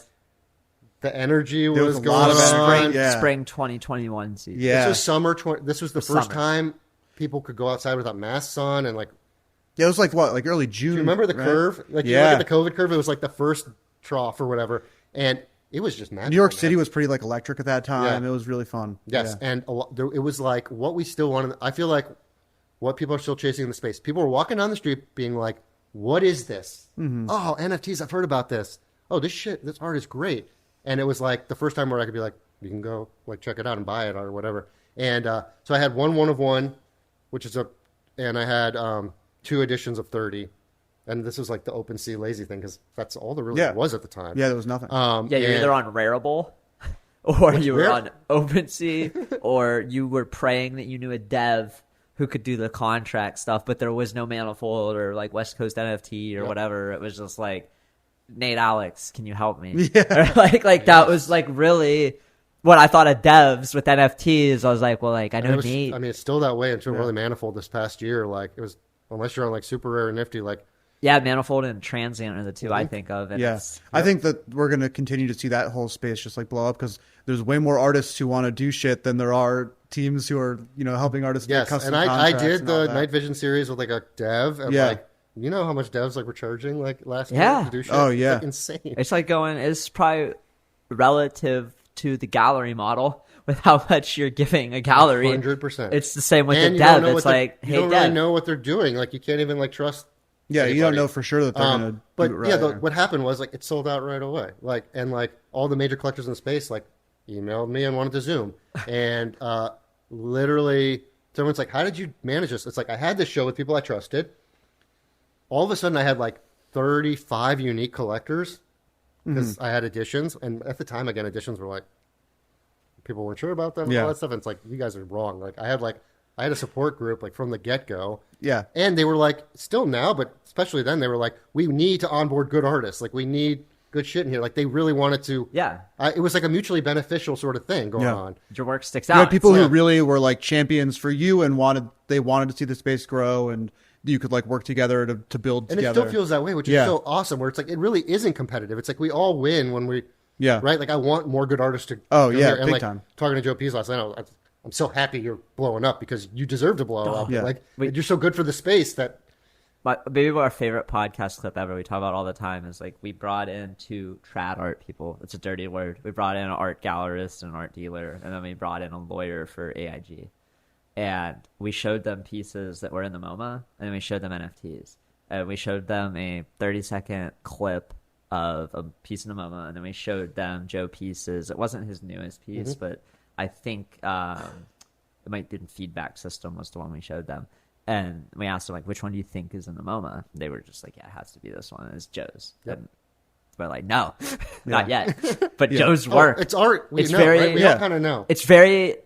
the energy There was was a going lot of on. energy. Yeah. Spring 2021 season. Yeah. This was summer. This was the first Summer. time people could go outside without masks on, and like, Yeah, it was like what, like early June. do you remember the right? curve? Like, you look at the COVID curve. It was like the first trough or whatever, and it was just magical. New York man. City was pretty like electric at that time. Yeah. It was really fun. Yes, Yeah. and it was like what we still wanted. I feel like what people are still chasing in the space. People were walking down the street being like, "What is this? Oh, NFTs! I've heard about this. Oh, this art is great." And it was like the first time where I could be like, "You can go like check it out and buy it or whatever." And so I had one of one, which is and I had 2 editions of 30. And this was like the OpenSea lazy thing because that's all there really was at the time. Yeah, there was nothing. Yeah, you're and- either on Rarible, or you were Rare? on OpenSea, or you were praying that you knew a dev who could do the contract stuff, but there was no Manifold or like West Coast NFT or whatever. It was just like, Nate Alex, can you help me? Yeah. Or like that was like really what I thought of devs with NFTs. I was like, well, like I know Nate. I mean, it's still that way until really Manifold this past year. Like it was, unless you're on like super rare and nifty, like. Yeah, Manifold and Transient are the two I think of. And Yeah, I think that we're going to continue to see that whole space just like blow up because there's way more artists who want to do shit than there are teams who are, helping artists get Yes, custom and I contracts did and all the that. Night Vision series with like a dev, and Yeah. like you know how much devs like were charging like last Yeah. year to do shit. Oh, It's, yeah. like, insane. It's like it's probably relative to the gallery model with how much you're giving a gallery. 100%. It's the same with And the you don't dev. know It's what like, you hey, don't dev. really know what they're doing. Like you can't even like trust. Yeah, you don't anybody. know for sure that they're going to But do it right. yeah, what happened was like it sold out right away. Like and like all the major collectors in the space like emailed me and wanted to Zoom, and literally someone's like, "How did you manage this?" It's like I had this show with people I trusted. All of a sudden, I had like 35 unique collectors because I had editions, and at the time, again, editions were like people weren't sure about them and Yeah. all that stuff. And it's like you guys are wrong. Like I had a support group like from the get go. Yeah. And they were like, still now, but especially then, they were like, we need to onboard good artists. Like, we need good shit in here. Like, they really wanted to. Yeah. It was like a mutually beneficial sort of thing going Yeah. on. Your work sticks You out. had people who Yeah. really were like champions for you and wanted to see the space grow and you could like work together to build And together. it still feels that way, which is Yeah. so awesome, where it's like, it really isn't competitive. It's like we all win when we. Yeah. Right? Like, I want more good artists to. Oh, go yeah, here. And big like, time. talking to Joe Pease last night, I'm so happy you're blowing up because you deserve to blow up. yeah. Like, Wait. you're so good for the space that. Maybe our favorite podcast clip ever we talk about all the time is like we brought in 2 trad art people. It's a dirty word. We brought in an art gallerist and an art dealer, and then we brought in a lawyer for AIG. And we showed them pieces that were in the MoMA, and then we showed them NFTs. And we showed them a 30-second clip of a piece in the MoMA, and then we showed them Joe Pieces. It wasn't his newest piece, but I think it might be Feedback System was the one we showed them. And we asked them, like, which one do you think is in the MoMA? They were just like, yeah, it has to be this one. It's Joe's. Yep. And we're like, no, not yet. But Yeah. Joe's work. It's art. We It's know, very- right? We yeah. all kind of know. It's very...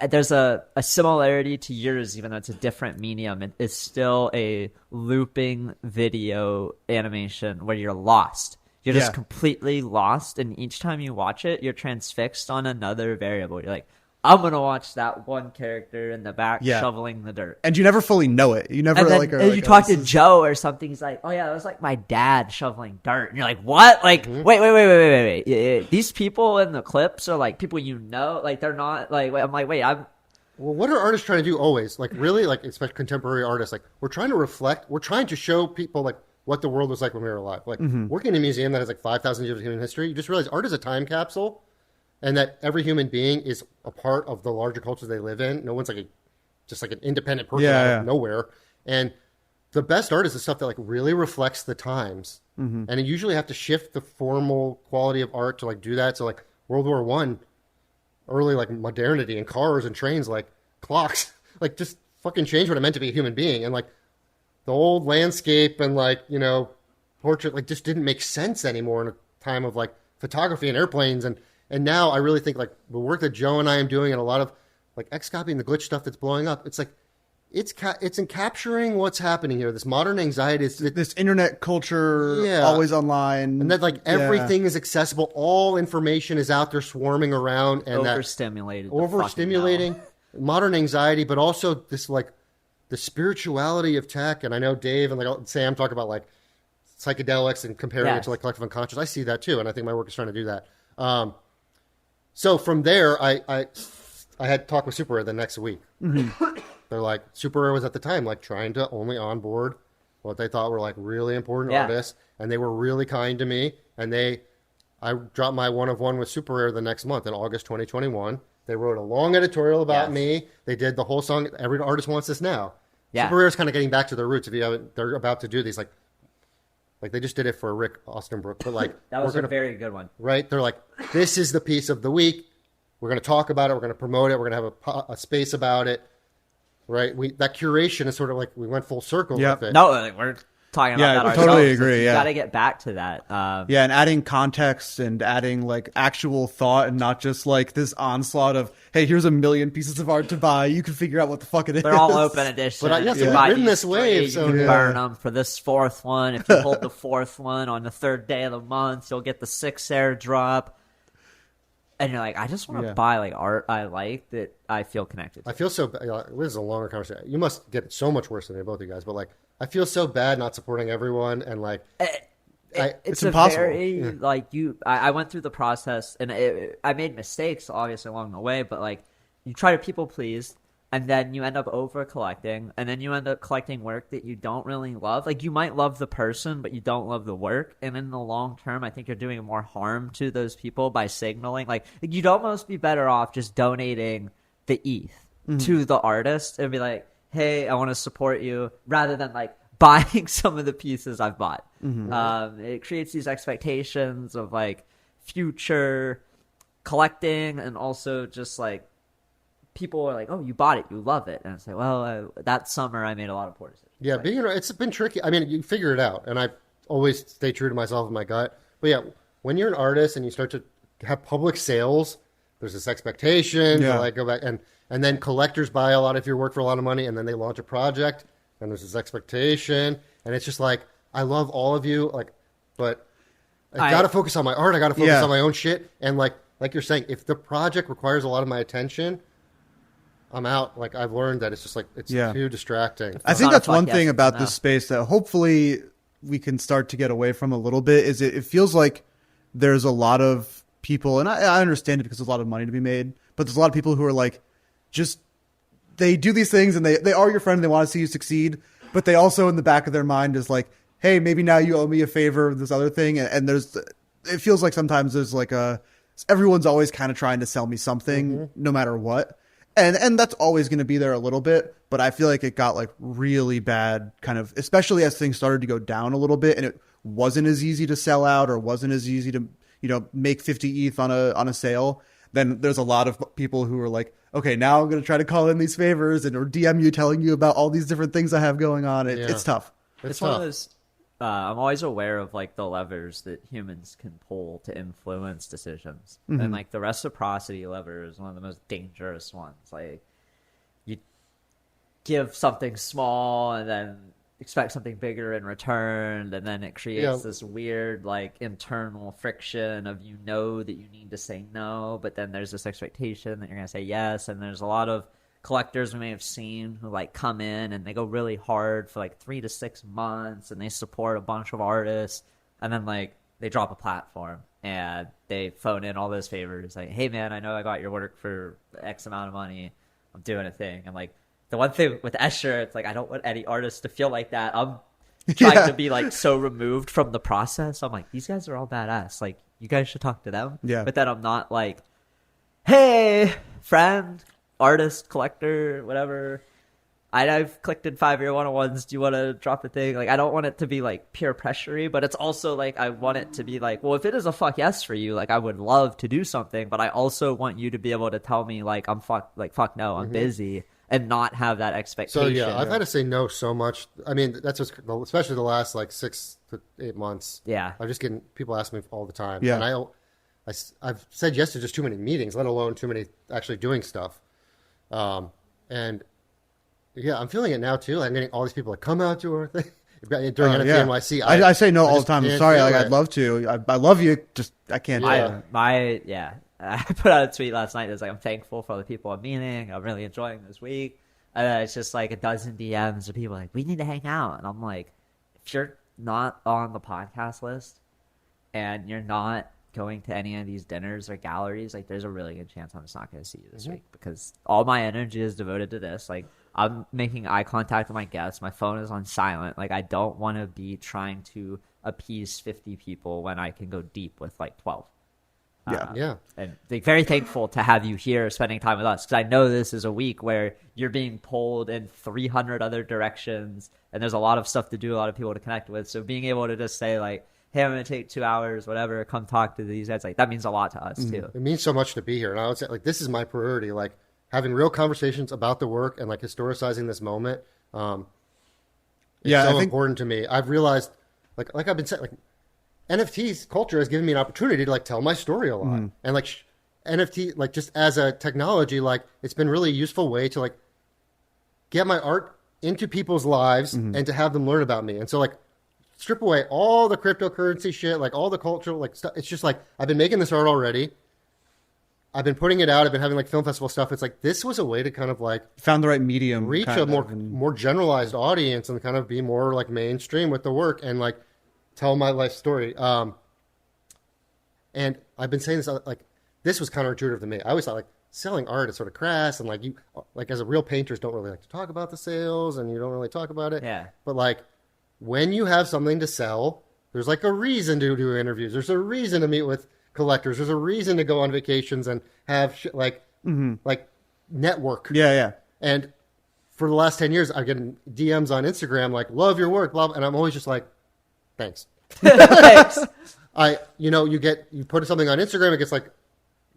there's a similarity to yours, even though it's a different medium. It's still a looping video animation where you're lost. You're just Yeah. completely lost, and each time you watch it, you're transfixed on another variable. You're like, I'm gonna watch that one character in the back Yeah. shoveling the dirt. And you never fully know it. You never And then like are and like, you oh, talk this to is- Joe or something. He's like, "Oh yeah, that was like my dad shoveling dirt." And you're like, "What? Like, wait. Yeah, these people in the clips are like people you know. Like they're not like." I'm like, "Wait, I'm." Well, what are artists trying to do always? Like, really, like, especially contemporary artists, like, we're trying to reflect, we're trying to show people, like, what the world was like when we were alive. Like, working in a museum that has, like, 5,000 years of human history, you just realize art is a time capsule. and that every human being is a part of the larger culture they live in. No one's like just like an independent person out of nowhere. And the best art is the stuff that like really reflects the times. And you usually have to shift the formal quality of art to like do that. So like World War I, early like modernity and cars and trains, like clocks, like just fucking changed what it meant to be a human being. And like the old landscape and like, you know, portrait like just didn't make sense anymore in a time of like photography and airplanes. And now I really think like the work that Joe and I am doing and a lot of like X-copying the glitch stuff that's blowing up, it's like, it's in capturing what's happening here. This modern anxiety is this internet culture, always online, and that like everything is accessible. All information is out there swarming around, and overstimulating modern anxiety, but also this like the spirituality of tech. And I know Dave and like Sam talk about like psychedelics and comparing it to like collective unconscious. I see that too, and I think my work is trying to do that. So from there, I had talked with Super Rare the next week. They're like, Super Rare was at the time like trying to only onboard what they thought were like really important artists, and they were really kind to me. And I dropped my 1 of 1 with Super Rare the next month in August 2021. They wrote a long editorial about me. They did the whole song. Every artist wants this now. Super Rare is kind of getting back to their roots. If you haven't, they're about to do these like they just did it for Rick Ostenbrook, but like that was a very good one, right? They're like, this is the piece of the week. We're going to talk about it. We're going to promote it. We're going to have a space about it. Right, that curation is sort of like we went full circle with it. No, we're talking about that ourselves. Totally agree. You got to get back to that. And adding context and adding like actual thought and not just like this onslaught of, hey, here's a million pieces of art to buy. You can figure out what the fuck it is. They're all open edition. But yes, we've ridden this wave. So you can burn them for this 4th one. If you hold the 4th one on the 3rd day of the month, you'll get the 6th airdrop. And you're like, I just want to buy like art I like that I feel connected to. I feel so bad. This is a longer conversation. You must get so much worse than both of you guys. But like, I feel so bad not supporting everyone. And like, it's impossible. I went through the process and I made mistakes obviously along the way. But like, you try to people please. And then you end up over collecting, and then you end up collecting work that you don't really love. Like, you might love the person, but you don't love the work. And in the long term, I think you're doing more harm to those people by signaling. Like you'd almost be better off just donating the ETH to the artist and be like, hey, I want to support you, rather than like buying some of the pieces I've bought. It creates these expectations of like future collecting, and also just like, people are like, oh, you bought it, you love it. And it's like, well, that summer I made a lot of poor decisions. Yeah, it's been tricky. I mean, you figure it out. And I always stay true to myself and my gut. But yeah, when you're an artist and you start to have public sales, there's this expectation to like go back. And then collectors buy a lot of your work for a lot of money, and then they launch a project, and there's this expectation. And it's just like, I love all of you, like, but I got to focus on my art. I got to focus on my own shit. And like you're saying, if the project requires a lot of my attention, I'm out. Like, I've learned that it's just like, it's too distracting. I think that's one thing about this space that hopefully we can start to get away from a little bit, is it feels like there's a lot of people, and I understand it because there's a lot of money to be made, but there's a lot of people who are like, just, they do these things and they are your friend and they want to see you succeed, but they also in the back of their mind is like, hey, maybe now you owe me a favor of this other thing. And it feels like sometimes there's like everyone's always kind of trying to sell me something no matter what. And that's always going to be there a little bit, but I feel like it got like really bad, kind of, especially as things started to go down a little bit, and it wasn't as easy to sell out, or wasn't as easy to, make 50 ETH on a sale. Then there's a lot of people who are like, okay, now I'm going to try to call in these favors or DM you, telling you about all these different things I have going on. It's tough. It's one of those. I'm always aware of like the levers that humans can pull to influence decisions, and like the reciprocity lever is one of the most dangerous ones. Like, you give something small and then expect something bigger in return, and then it creates this weird like internal friction of that you need to say no, but then there's this expectation that you're gonna say yes. And there's a lot of collectors we may have seen who like come in and they go really hard for like 3 to 6 months and they support a bunch of artists, and then like they drop a platform and they phone in all those favors like, hey man, I know I got your work for X amount of money, I'm doing a thing. And like, the one thing with Escher, it's like, I don't want any artist to feel like that. I'm trying to be like so removed from the process. I'm like, these guys are all badass, like you guys should talk to them. But then I'm not like hey, friend, artist, collector, whatever. I've clicked in 5-year 101s. Do you want to drop a thing? Like, I don't want it to be like peer pressury, but it's also like I want it to be like, well, if it is a fuck yes for you, like I would love to do something, but I also want you to be able to tell me like fuck no, I'm busy, and not have that expectation. So yeah, I've had to say no so much. I mean, that's just, especially the last like 6 to 8 months. Yeah, I'm just getting people ask me all the time. Yeah, and I've said yes to just too many meetings, let alone too many actually doing stuff. And yeah, I'm feeling it now too. I'm getting all these people that come out to our thing during NFT NYC. I say no all the time. I'm sorry. Like, it. I'd love to. I love you. Just I can't. Yeah. I put out a tweet last night that's like, I'm thankful for the people I'm meeting. I'm really enjoying this week. And then it's just like a dozen DMs of people like, we need to hang out. And I'm like, if you're not on the podcast list and you're not going to any of these dinners or galleries, like there's a really good chance I'm just not going to see you this week, because all my energy is devoted to this. Like, I'm making eye contact with my guests. My phone is on silent. Like, I don't want to be trying to appease 50 people when I can go deep with like 12. Yeah. And like, very thankful to have you here spending time with us, because I know this is a week where you're being pulled in 300 other directions, and there's a lot of stuff to do, a lot of people to connect with. So being able to just say like, hey, I'm going to take 2 hours, whatever, come talk to these guys, like that means a lot to us too. It means so much to be here. And I would say like, this is my priority. Like, having real conversations about the work and like historicizing this moment. It's important to me. I've realized, like I've been saying, like NFTs culture has given me an opportunity to like tell my story a lot. And like NFT, like just as a technology, like it's been really a useful way to like get my art into people's lives and to have them learn about me. And so like strip away all the cryptocurrency shit, like all the cultural like stuff. It's just like, I've been making this art already. I've been putting it out. I've been having like film festival stuff. It's like, this was a way to kind of like found the right medium, reach a more generalized audience and kind of be more like mainstream with the work and like tell my life story. And I've been saying this, like, this was counterintuitive to me. I always thought like selling art is sort of crass, and like you, like as a real painters don't really like to talk about the sales, and you don't really talk about it. Yeah. But like when you have something to sell, there's like a reason to do interviews. There's a reason to meet with collectors. There's a reason to go on vacations and have like network. Yeah. And for the last 10 years, I get DMs on Instagram like, love your work, blah, blah, and I'm always just like, thanks. Thanks. You put something on Instagram, it gets like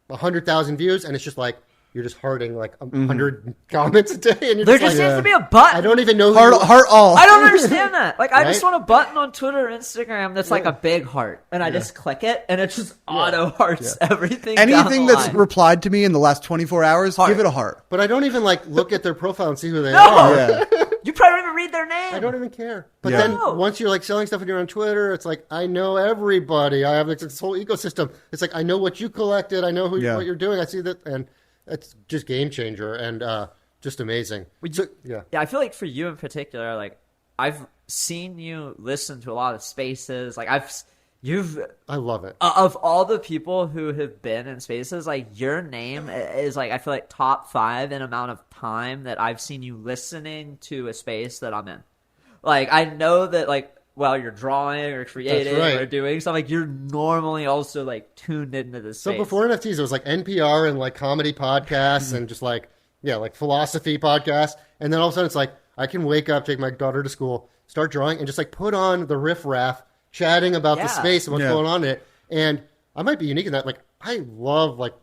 100,000 views, and it's just like, you're just hearting like 100 comments a day, and you're There just just like, seems to be a button. I don't even know Heart all. I don't understand that. Like, I just Right? want a button on Twitter or Instagram that's like a big heart, and I just click it, and it just auto hearts everything. down Anything the that's line. replied to me in the last 24 hours, Heart. give it a heart. But I don't even like look at their profile and see who they No! are. Yeah. You probably don't even read their name. I don't even care. But Yeah. then No. once you're like selling stuff and you're on Twitter, it's like, I know everybody. I have like this whole ecosystem. It's like, I know what you collected. I know what you're doing. I see that. And it's just game changer and just amazing. Yeah, I feel like for you in particular, like I've seen you listen to a lot of spaces. Like I love it. of all the people who have been in spaces, like your name is like, I feel like top 5 in amount of time that I've seen you listening to a space that I'm in. Like, I know that like while you're drawing or creating or doing something, like you're normally also like tuned into the space. So before NFTs, it was like NPR and like comedy podcasts and just like, like philosophy podcasts. And then all of a sudden it's like, I can wake up, take my daughter to school, start drawing, and just like put on the riff-raff, chatting about the space and what's going on in it. And I might be unique in that. Like, I love like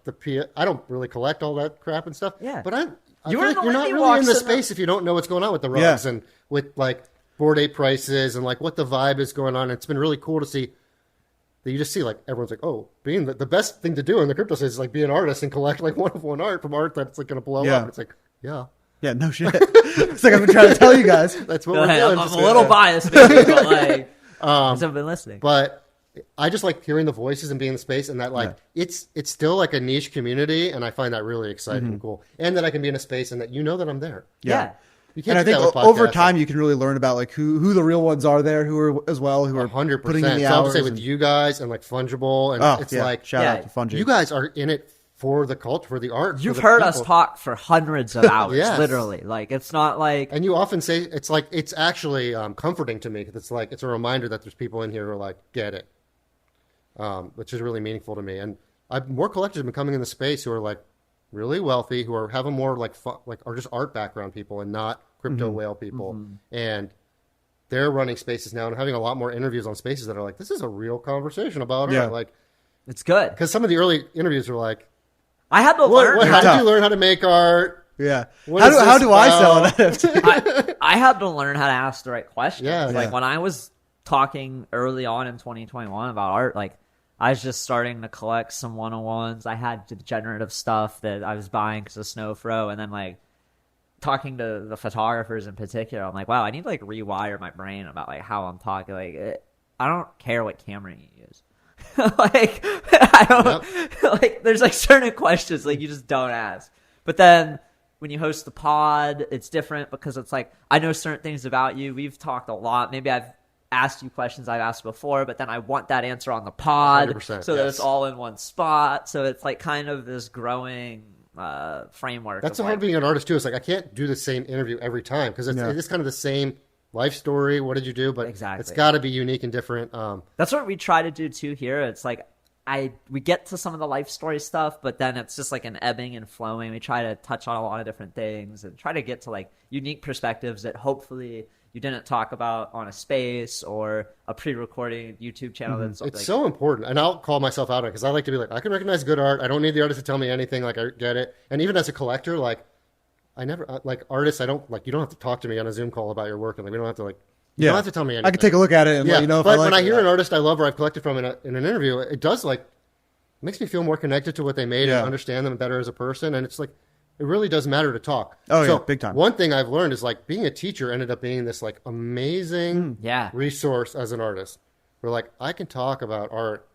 I don't really collect all that crap and stuff. Yeah. But I You're feel in like the you're not Lindy really walks in the and space if you don't know what's going on with the rugs and with like Bored Ape prices and like what the vibe is going on. It's been really cool to see that you just see like everyone's like, oh, being the best thing to do in the crypto space is like be an artist and collect like one of one art from art that's like going to blow up. It's like, yeah, no shit. It's like I've been trying to tell you guys. that's what we're doing. I'm a little biased, maybe, but like, because I've been listening. But I just like hearing the voices and being in the space, and that like it's still like a niche community, and I find that really exciting and cool. And that I can be in a space and that you know that I'm there. Yeah. You can't And I do that think with over podcasts. time you can really learn about like who the real ones are there, who are 100%. putting in the So I'll hours. say with you guys and like Fungible, and it's like shout out to Fungi. you guys are in it for the culture, for the art. You've for the heard us people. talk for hundreds of hours, Yes. literally. Like, it's not like... And you often say it's like it's actually comforting to me because it's like it's a reminder that there's people in here who are like get it, which is really meaningful to me. And more collectors have been coming in the space who are like really wealthy who have a more like fun, like are just art background people and not crypto whale people, and they're running spaces now and having a lot more interviews on spaces that are like, this is a real conversation about art. Like, it's good because some of the early interviews are like, I had to learn. How did you learn how to make art? Yeah. How do I sell an NFT? I had to learn how to ask the right questions. Yeah. Like when I was talking early on in 2021 about art, like I was just starting to collect some 101s. I had degenerative stuff that I was buying because of Snowfro, and then like talking to the photographers in particular, I'm like, wow, I need to like rewire my brain about like how I'm talking. Like I don't care what camera you use. Like I don't like. There's like certain questions like you just don't ask. But then when you host the pod, it's different because it's like I know certain things about you. We've talked a lot. Maybe I've asked you questions I've asked before, but then I want that answer on the pod so that it's all in one spot. So it's like kind of this growing framework. That's the hard being an artist too. It's like I can't do the same interview every time because it is kind of the same life story. What did you do? But it's got to be unique and different. That's what we try to do too here. It's like we get to some of the life story stuff, but then it's just like an ebbing and flowing. We try to touch on a lot of different things and try to get to like unique perspectives that hopefully you didn't talk about on a space or a pre-recording YouTube channel. That's it's like, so important. And I'll call myself out on it because I like to be like, I can recognize good art. I don't need the artist to tell me anything. Like I get it. And even as a collector, like I never like artists. I don't like, you don't have to talk to me on a Zoom call about your work. And like, we don't have to like, you don't have to tell me anything. I can take a look at it and let you know if I like it. But when I hear an artist I love or I've collected from in an interview, it does like, makes me feel more connected to what they made and understand them better as a person. And it's like, it really does matter to talk. Oh, big time. One thing I've learned is like being a teacher ended up being this like amazing resource as an artist. Where like I can talk about art.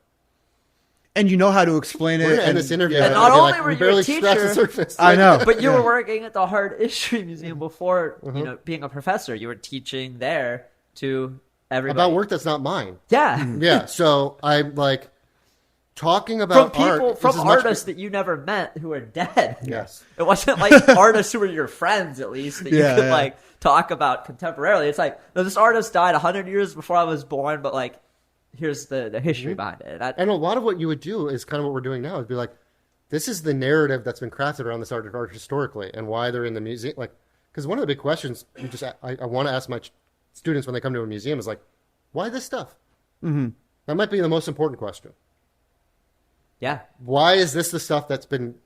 And you know how to explain it. We're gonna end this interview. And not only like, were you barely a teacher, scratched the surface. I know. But you were working at the Art History Museum before, you know, being a professor. You were teaching there to everybody. About work that's not mine. Yeah. Yeah. So I'm like talking about from people, art. from artists that you never met who are dead. Yes. It wasn't like artists who were your friends, at least, that you could like talk about contemporarily. It's like, no, this artist died 100 years before I was born, but like, here's the history behind it. And a lot of what you would do is kind of what we're doing now is be like, this is the narrative that's been crafted around this art historically and why they're in the museum. Like, because one of the big questions I want to ask my students when they come to a museum is like, why this stuff? That might be the most important question. Yeah. Why is this the stuff that's been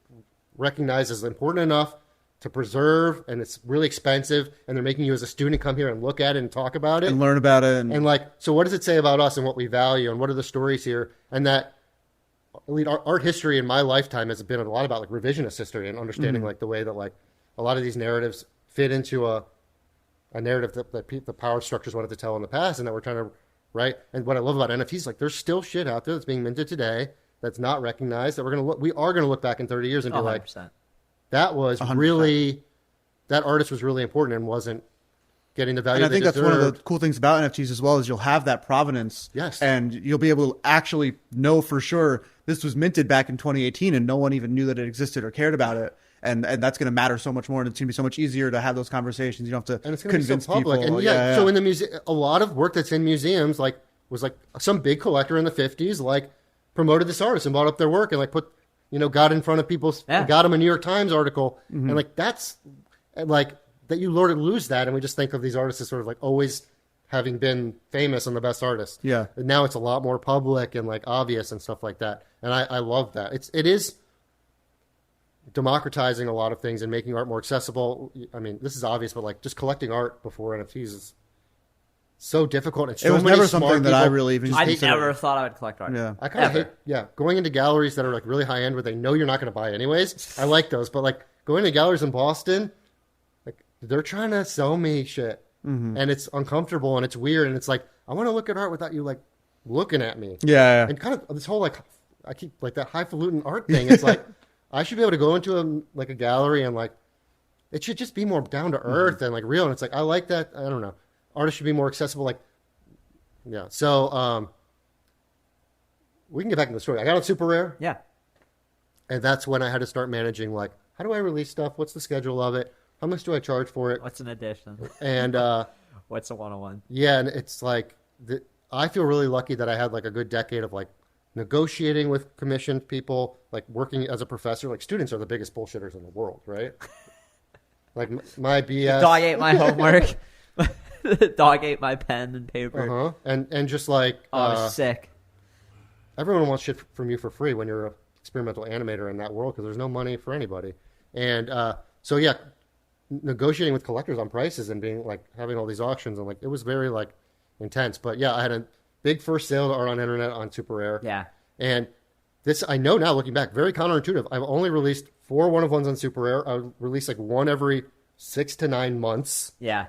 recognized as important enough to preserve, and it's really expensive, and they're making you as a student come here and look at it and talk about it and learn about it, and like, so what does it say about us and what we value, and what are the stories here? And that art history in my lifetime has been a lot about like revisionist history and understanding like the way that like a lot of these narratives fit into a narrative that the power structures wanted to tell in the past, and that we're trying to write. And what I love about NFTs, like there's still shit out there that's being minted today that's not recognized, that we are going to look back in 30 years and be 100%. Like, that was 100%. Really, that artist was really important and wasn't getting the value. And I think that's one of the cool things about NFTs as well, is you'll have that provenance. Yes. And you'll be able to actually know for sure this was minted back in 2018 and no one even knew that it existed or cared about it. And that's going to matter so much more, and it's going to be so much easier to have those conversations. You don't have to convince people. And so in the museum, a lot of work that's in museums was like some big collector in the 50s like promoted this artist and bought up their work and like got in front of people, got them a New York Times article, and like that's like that you lose that, and we just think of these artists as sort of like always having been famous and the best artist. Yeah. And now it's a lot more public and like obvious and stuff like that, and I love that. It is democratizing a lot of things and making art more accessible. I mean, this is obvious, but like just collecting art before NFTs is so difficult. It was never something that I really even. I never thought I would collect art. Yeah, I kind of hate. Yeah, going into galleries that are like really high end, where they know you're not going to buy anyways. I like those, but like going to galleries in Boston, like they're trying to sell me shit, and it's uncomfortable and it's weird, and it's like I want to look at art without you like looking at me. Yeah. And kind of this whole like I keep like that highfalutin art thing. It's like I should be able to go into a gallery and like it should just be more down to earth and like real. And it's like I like that. I don't know. Artists should be more accessible. Like, yeah. So we can get back to the story. I got on Super Rare. Yeah. And that's when I had to start managing, like, how do I release stuff? What's the schedule of it? How much do I charge for it? What's an edition? And what's a 101? Yeah, and it's like I feel really lucky that I had like a good decade of like negotiating with commissioned people, like working as a professor. Like students are the biggest bullshitters in the world, right? Like my BS. Dog ate my homework. Dog ate my pen and paper. And just like sick. Everyone wants shit from you for free when you're an experimental animator in that world because there's no money for anybody. And so yeah, negotiating with collectors on prices and being like having all these auctions and like it was very like intense. But yeah, I had a big first sale to art on internet on Super Rare. Yeah. And this I know now looking back, very counterintuitive. I've only released 4 one-of-ones on Super Rare. I would release like one every 6 to 9 months. Yeah.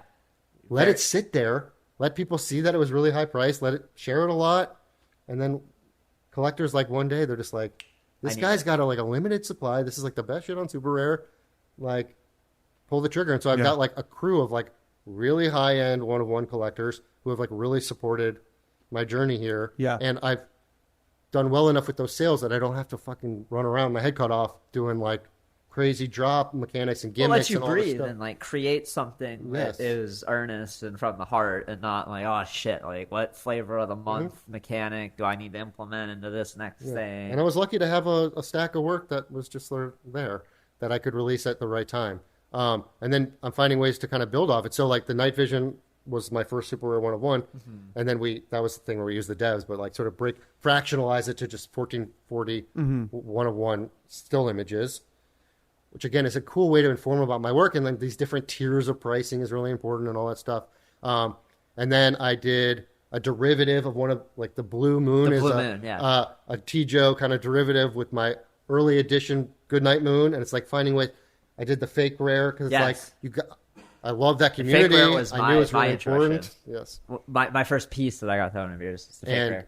Let it sit there. Let people see that it was really high price. Let it share it a lot. And then collectors like one day they're just like, this guy's got a limited supply. This is like the best shit on Super Rare. Like, pull the trigger. And so I've got like a crew of like really high end one-of-one collectors who have like really supported my journey here. Yeah. And I've done well enough with those sales that I don't have to fucking run around my head cut off doing like crazy drop mechanics and gimmicks. Well, let you and all this breathe stuff. and like create something that is earnest and from the heart and not like, oh shit, like what flavor of the month mechanic do I need to implement into this next thing? And I was lucky to have a stack of work that was just sort of there that I could release at the right time. And then I'm finding ways to kind of build off it. So like the Night Vision was my first Super Rare one-of-one. And then that was the thing where we used the devs, but like sort of fractionalize it to just 1440 one-of-one still images, which again is a cool way to inform about my work. And then these different tiers of pricing is really important and all that stuff. And then I did a derivative of one of like the Blue Moon a T-Joe kind of derivative with my early edition Goodnight Moon. And it's like finding ways. I did the fake rare because it's like I love that community. The fake rare was I knew it was really important. Yes. My first piece that I got thrown of yours is the fake rare.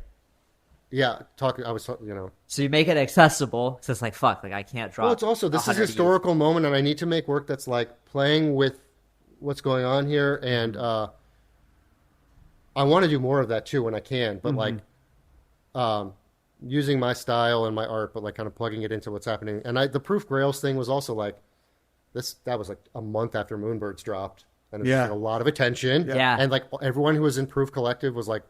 Yeah, I was, you know. So you make it accessible, because it's like, fuck, like I can't drop. Well, it's also, this is a historical moment, and I need to make work that's like playing with what's going on here, and I want to do more of that too when I can, but like using my style and my art, but like kind of plugging it into what's happening. And the Proof Grails thing was also like, that was like a month after Moonbirds dropped, and it was like a lot of attention. Yeah. And like everyone who was in Proof Collective was like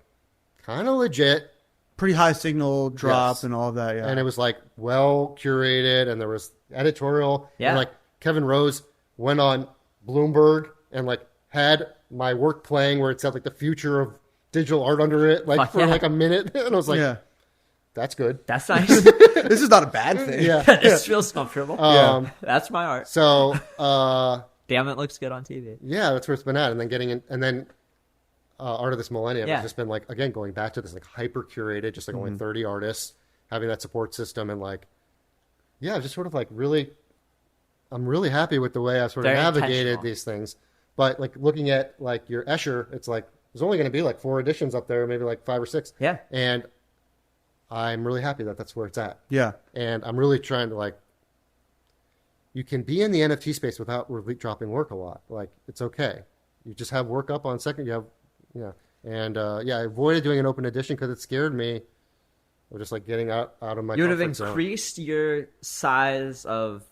kind of legit. Pretty high signal drop and all of that, And it was like well curated, and there was editorial. Yeah. And like Kevin Rose went on Bloomberg and like had my work playing where it said like the future of digital art under it, like like a minute. And I was like, that's good. That's nice. This is not a bad thing. This feels comfortable. That's my art. So, damn, it looks good on TV. Yeah, that's where it's been at. And then getting in, and then Art of this Millennium has just been like, again, going back to this like hyper curated, just like only 30 artists, having that support system, and like, just sort of like really, I'm really happy with the way I've sort of navigated these things. But like looking at like your Escher, it's like there's only going to be like 4 editions up there, maybe like 5 or 6. Yeah. And I'm really happy that that's where it's at. Yeah. And I'm really trying to like, you can be in the NFT space without dropping work a lot. Like it's okay. You just have work up on second. You have, and I avoided doing an open edition because it scared me. Or just like getting out of my. You would have comfort increased zone. your size of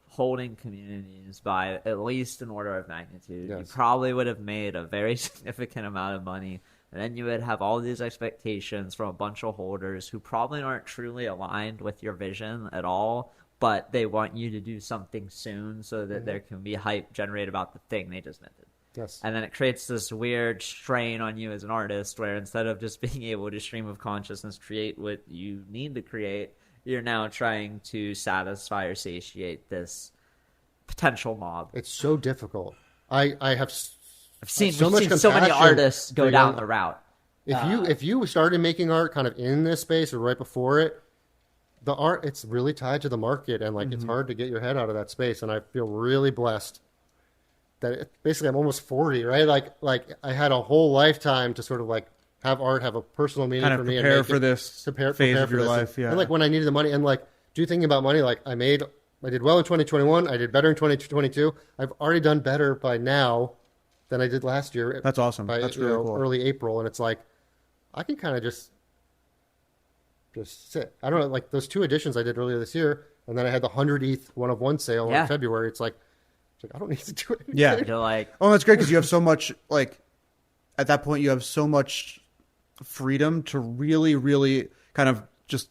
holding communities by at least an order of magnitude. Yes. You probably would have made a very significant amount of money. And then you would have all these expectations from a bunch of holders who probably aren't truly aligned with your vision at all, but they want you to do something soon so that there can be hype generated about the thing they just minted. Yes. And then it creates this weird strain on you as an artist where instead of just being able to stream of consciousness create what you need to create, you're now trying to satisfy or satiate this potential mob. It's so difficult. I've seen so many artists go down the route. If you started making art kind of in this space or right before it, the art, it's really tied to the market, and like it's hard to get your head out of that space. And I feel really blessed that basically I'm almost 40, right? Like I had a whole lifetime to sort of like have art have a personal meaning kind of for me, prepare and for this phase of your life. And like when I needed the money, and like thinking about money, like I did well in 2021. I did better in 2022. I've already done better by now than I did last year. That's awesome. That's really cool. Early April, and it's like I can kind of just sit. I don't know, like those 2 editions I did earlier this year, and then I had the 100 ETH one-of-one sale in February. It's like I don't need to do anything. Yeah, you're like, oh, that's great because you have so much. Like at that point, you have so much freedom to really, really kind of just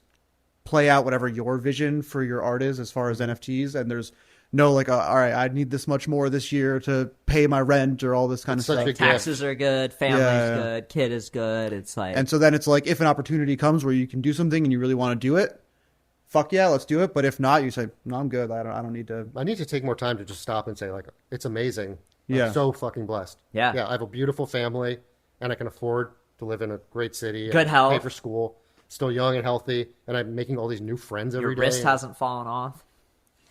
play out whatever your vision for your art is as far as NFTs, and there's no like, all right, I need this much more this year to pay my rent or all this kind of such stuff. a Taxes are good, family's Yeah. good, kid is good. It's like, And so then it's like, if an opportunity comes where you can do something and you really want to do it, fuck yeah, let's do it. But if not, you say, no, I'm good. I don't need to. I need to take more time to just stop and say, like, it's amazing. Yeah. I'm so fucking blessed. Yeah. Yeah. I have a beautiful family, and I can afford to live in a great city. Good and health. Pay for school. Still young and healthy, and I'm making all these new friends every your day. wrist hasn't fallen off.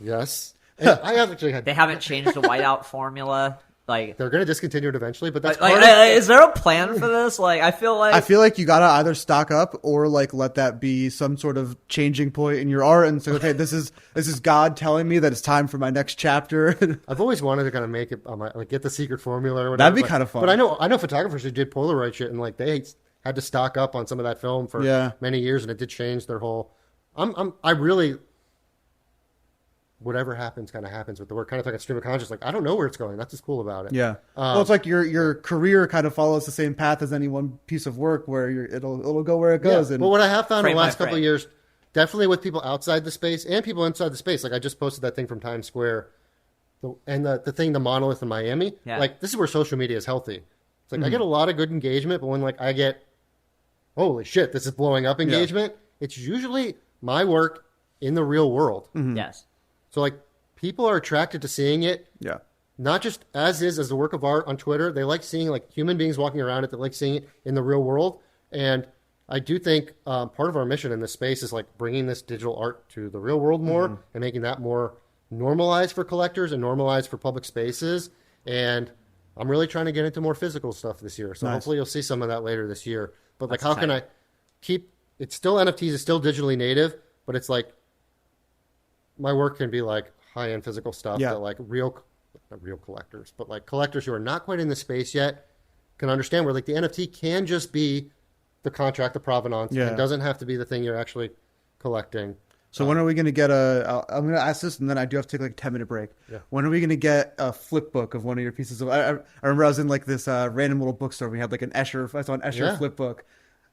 Yes. And I have actually had. They haven't changed the whiteout formula. Like, They're going to discontinue it eventually, but that's like, part of is there a plan for this? Like, I feel like you gotta either stock up or like let that be some sort of changing point in your art and say, okay, this is God telling me that it's time for my next chapter. I've always wanted to kind of make it on my, like, get the secret formula or whatever. That'd be but- kind of fun. But I know photographers who did Polaroid shit, and like they had to stock up on some of that film for Yeah. many years, and it did change their whole. I really. Whatever happens, kind of happens with the work. Kind of like a stream of consciousness. Like, I don't know where it's going. That's what's cool about it. Yeah. Well, it's like your career kind of follows the same path as any one piece of work where it'll go where it goes. Yeah. And But what I have found in Frame the by last couple of frame. years, definitely with people outside the space and people inside the space. Like, I just posted that thing from Times Square, the monolith in Miami. Yeah. Like, this is where social media is healthy. It's like I get a lot of good engagement, but when like I get, holy shit, this is blowing up engagement. It's usually my work in the real world. yes. So like people are attracted to seeing it. yeah. Not just as the work of art on Twitter. They like seeing like human beings walking around it. They like seeing it in the real world. And I do think part of our mission in this space is like bringing this digital art to the real world more and making that more normalized for collectors and normalized for public spaces. And I'm really trying to get into more physical stuff this year. So Nice. hopefully you'll see some of that later this year. But like, That's how can I exciting. keep, it's still NFTs, it's still digitally native, but it's like my work can be like high-end physical stuff Yeah. that like not real collectors, but like collectors who are not quite in the space yet can understand where like the NFT can just be the contract, the provenance. Yeah. It doesn't have to be the thing you're actually collecting. So when are we going to get I'm going to ask this, and then I do have to take like a 10-minute break. Yeah. When are we going to get a flip book of one of your pieces of? I remember I was in like this random little bookstore. We had like I saw an Escher Yeah. flip book.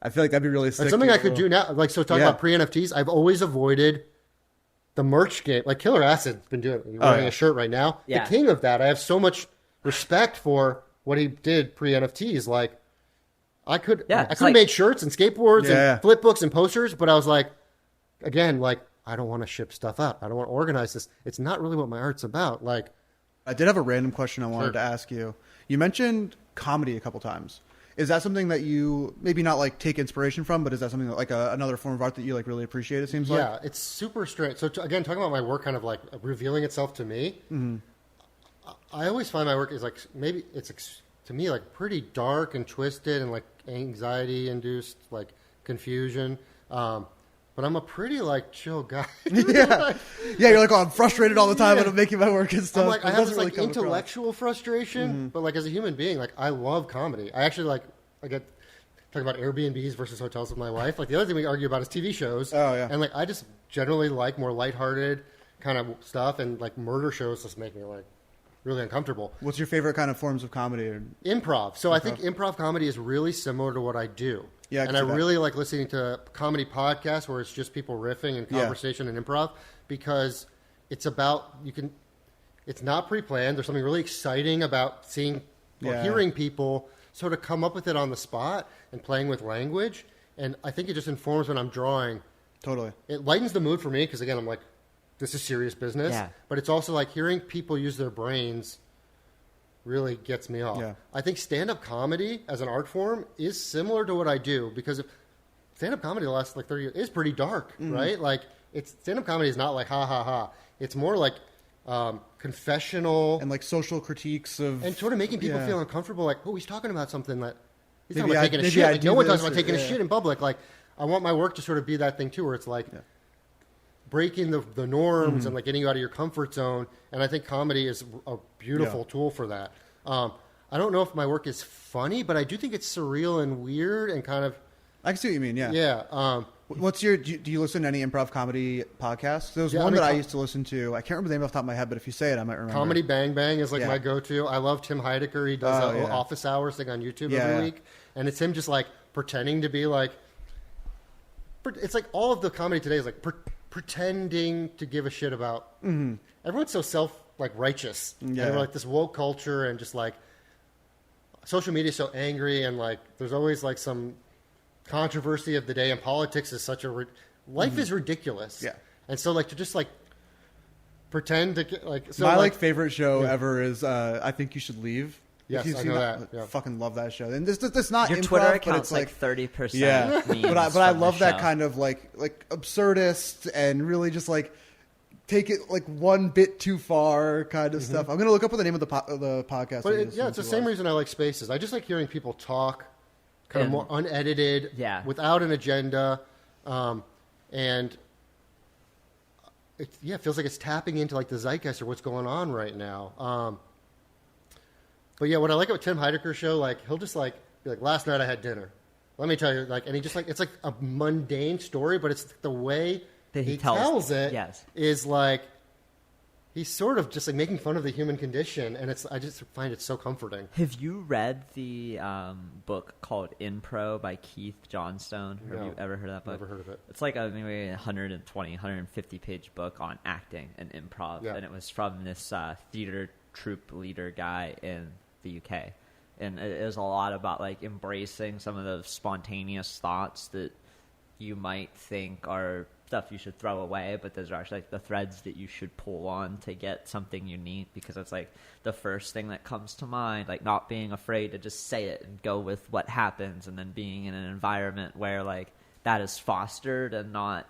I feel like that'd be really sick. It's something I could do now. Like, so talking Yeah. about pre-NFTs, I've always avoided the merch game. Like Killer Acid's been doing it. He's wearing yeah. a shirt right now. Yeah. The king of that. I have so much respect for what he did pre-NFTs. Like, I could Yeah, I it's could have like- made shirts and skateboards Yeah. and flip books and posters, but I was like, again, like, I don't want to ship stuff out. I don't want to organize this. It's not really what my art's about. Like, I did have a random question I wanted Sure. to ask you. You mentioned comedy a couple times. Is that something that you maybe not like take inspiration from, but is that something that like another form of art that you like really appreciate? It seems like. yeah, it's super strange. So again, talking about my work kind of like revealing itself to me, I always find my work is like, maybe it's to me like pretty dark and twisted and like anxiety induced, like confusion. But I'm a pretty like chill guy. yeah, you're like, oh, I'm frustrated all the time, Yeah. and I'm making my work and stuff. I'm like, It I have doesn't this really like come across. intellectual frustration, but like as a human being, like I love comedy. I actually like, I get talking about Airbnbs versus hotels with my wife. Like the other thing we argue about is TV shows. Oh, yeah. And like I just generally like more lighthearted kind of stuff, and like murder shows just make me like really uncomfortable. What's your favorite kind of forms of comedy? Or... Improv. So I think improv comedy is really similar to what I do. Yeah, I and can I see that. really like listening to comedy podcasts where it's just people riffing and Yeah. conversation and improv, because it's about it's not pre-planned. There's something really exciting about seeing or Yeah. hearing people sort of come up with it on the spot and playing with language. And I think it just informs when I'm drawing. Totally. It lightens the mood for me because, again, I'm like, this is serious business. Yeah. But it's also like hearing people use their brains really gets me off. Yeah. I think stand-up comedy as an art form is similar to what I do, because stand-up comedy the last like 30 years is pretty dark, right? Like stand-up comedy is not like ha ha ha. It's more like confessional And like social critiques of and sort of making people Yeah. feel uncomfortable. Like, oh, he's talking about something that he's Maybe talking about I- taking a maybe shit. I Like, do no one this talks about or- taking a yeah. shit in public. Like, I want my work to sort of be that thing too, where it's like breaking the norms and like getting you out of your comfort zone. And I think comedy is a beautiful Yeah. tool for that. I don't know if my work is funny, but I do think it's surreal and weird and kind of I can see what you mean. Yeah. yeah. What's your? Do you listen to any improv comedy podcasts? There was Yeah, I one mean, that I used to listen to. I can't remember the name off the top of my head, but if you say it, I might remember. Comedy Bang Bang is like Yeah. my go-to. I love Tim Heidecker. He does Oh, a yeah. office hours thing on YouTube Yeah, every yeah. week, and it's him just like pretending to be like it's like all of the comedy today is like pretending to give a shit about. Everyone's so righteous. Yeah. And we're like this woke culture, and just like social media is so angry, and like there's always like some controversy of the day, and politics is such a life is ridiculous. Yeah. And so like to just like pretend to get, like so my like favorite show ever is I Think You Should Leave. Yes, If you've I seen know that. Yeah. Fucking love that show. And this not Your improv, Twitter but account's it's like 30%. yeah. memes but I from the love that show. kind of like absurdist and really just like take it like one bit too far kind of stuff. I'm gonna look up what the name of the podcast. But is. it's the same reason I like Spaces. I just like hearing people talk, kind of And- more unedited, without an agenda, and it feels like it's tapping into like the zeitgeist or what's going on right now. But yeah, what I like about Tim Heidecker's show, like he'll just like be like, last night I had dinner. Let me tell you, like, and he just like it's like a mundane story, but it's the way That he tells it yes. is like he's sort of just like making fun of the human condition, and I just find it so comforting. Have you read the book called Impro by Keith Johnstone? No. Have you ever heard of that book? Never heard of it. It's like a maybe 150 page book on acting and improv, Yeah. and it was from this theater troupe leader guy in the UK, and it is a lot about like embracing some of those spontaneous thoughts that you might think are stuff you should throw away, but those are actually like the threads that you should pull on to get something unique, because it's like the first thing that comes to mind, like not being afraid to just say it and go with what happens, and then being in an environment where like that is fostered and not,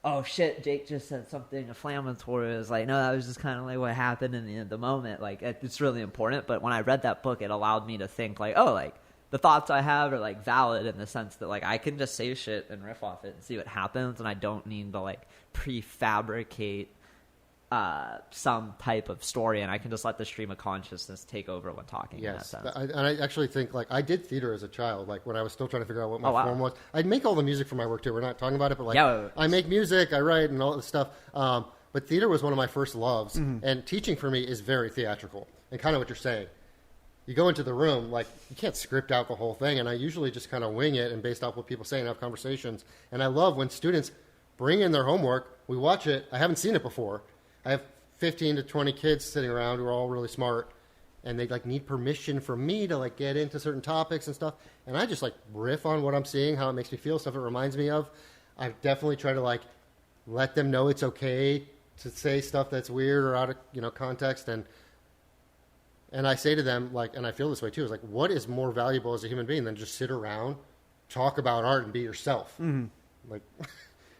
oh shit, Jake just said something inflammatory. It's like, no, that was just kind of like what happened in the moment. Like it's really important. But when I read that book, it allowed me to think like, oh, like the thoughts I have are like valid in the sense that like I can just say shit and riff off it and see what happens, and I don't need to like prefabricate some type of story, and I can just let the stream of consciousness take over when talking. Yes, in that sense. and I actually think like I did theater as a child, like when I was still trying to figure out what my Oh, wow. form was. I'd make all the music for my work too. We're not talking about it, but like Yeah. I make music, I write, and all this stuff. But theater was one of my first loves, and teaching for me is very theatrical, and kind of what you're saying. You go into the room, like you can't script out the whole thing, and I usually just kind of wing it and based off what people say and have conversations. And I love when students bring in their homework, we watch it. I haven't seen it before. I have 15 to 20 kids sitting around who are all really smart, and they like need permission from me to like get into certain topics and stuff. And I just like riff on what I'm seeing, how it makes me feel, stuff it reminds me of. I definitely try to like let them know it's okay to say stuff that's weird or out of context. And I say to them, like, and I feel this way too, is like, what is more valuable as a human being than just sit around, talk about art, and be yourself? Like,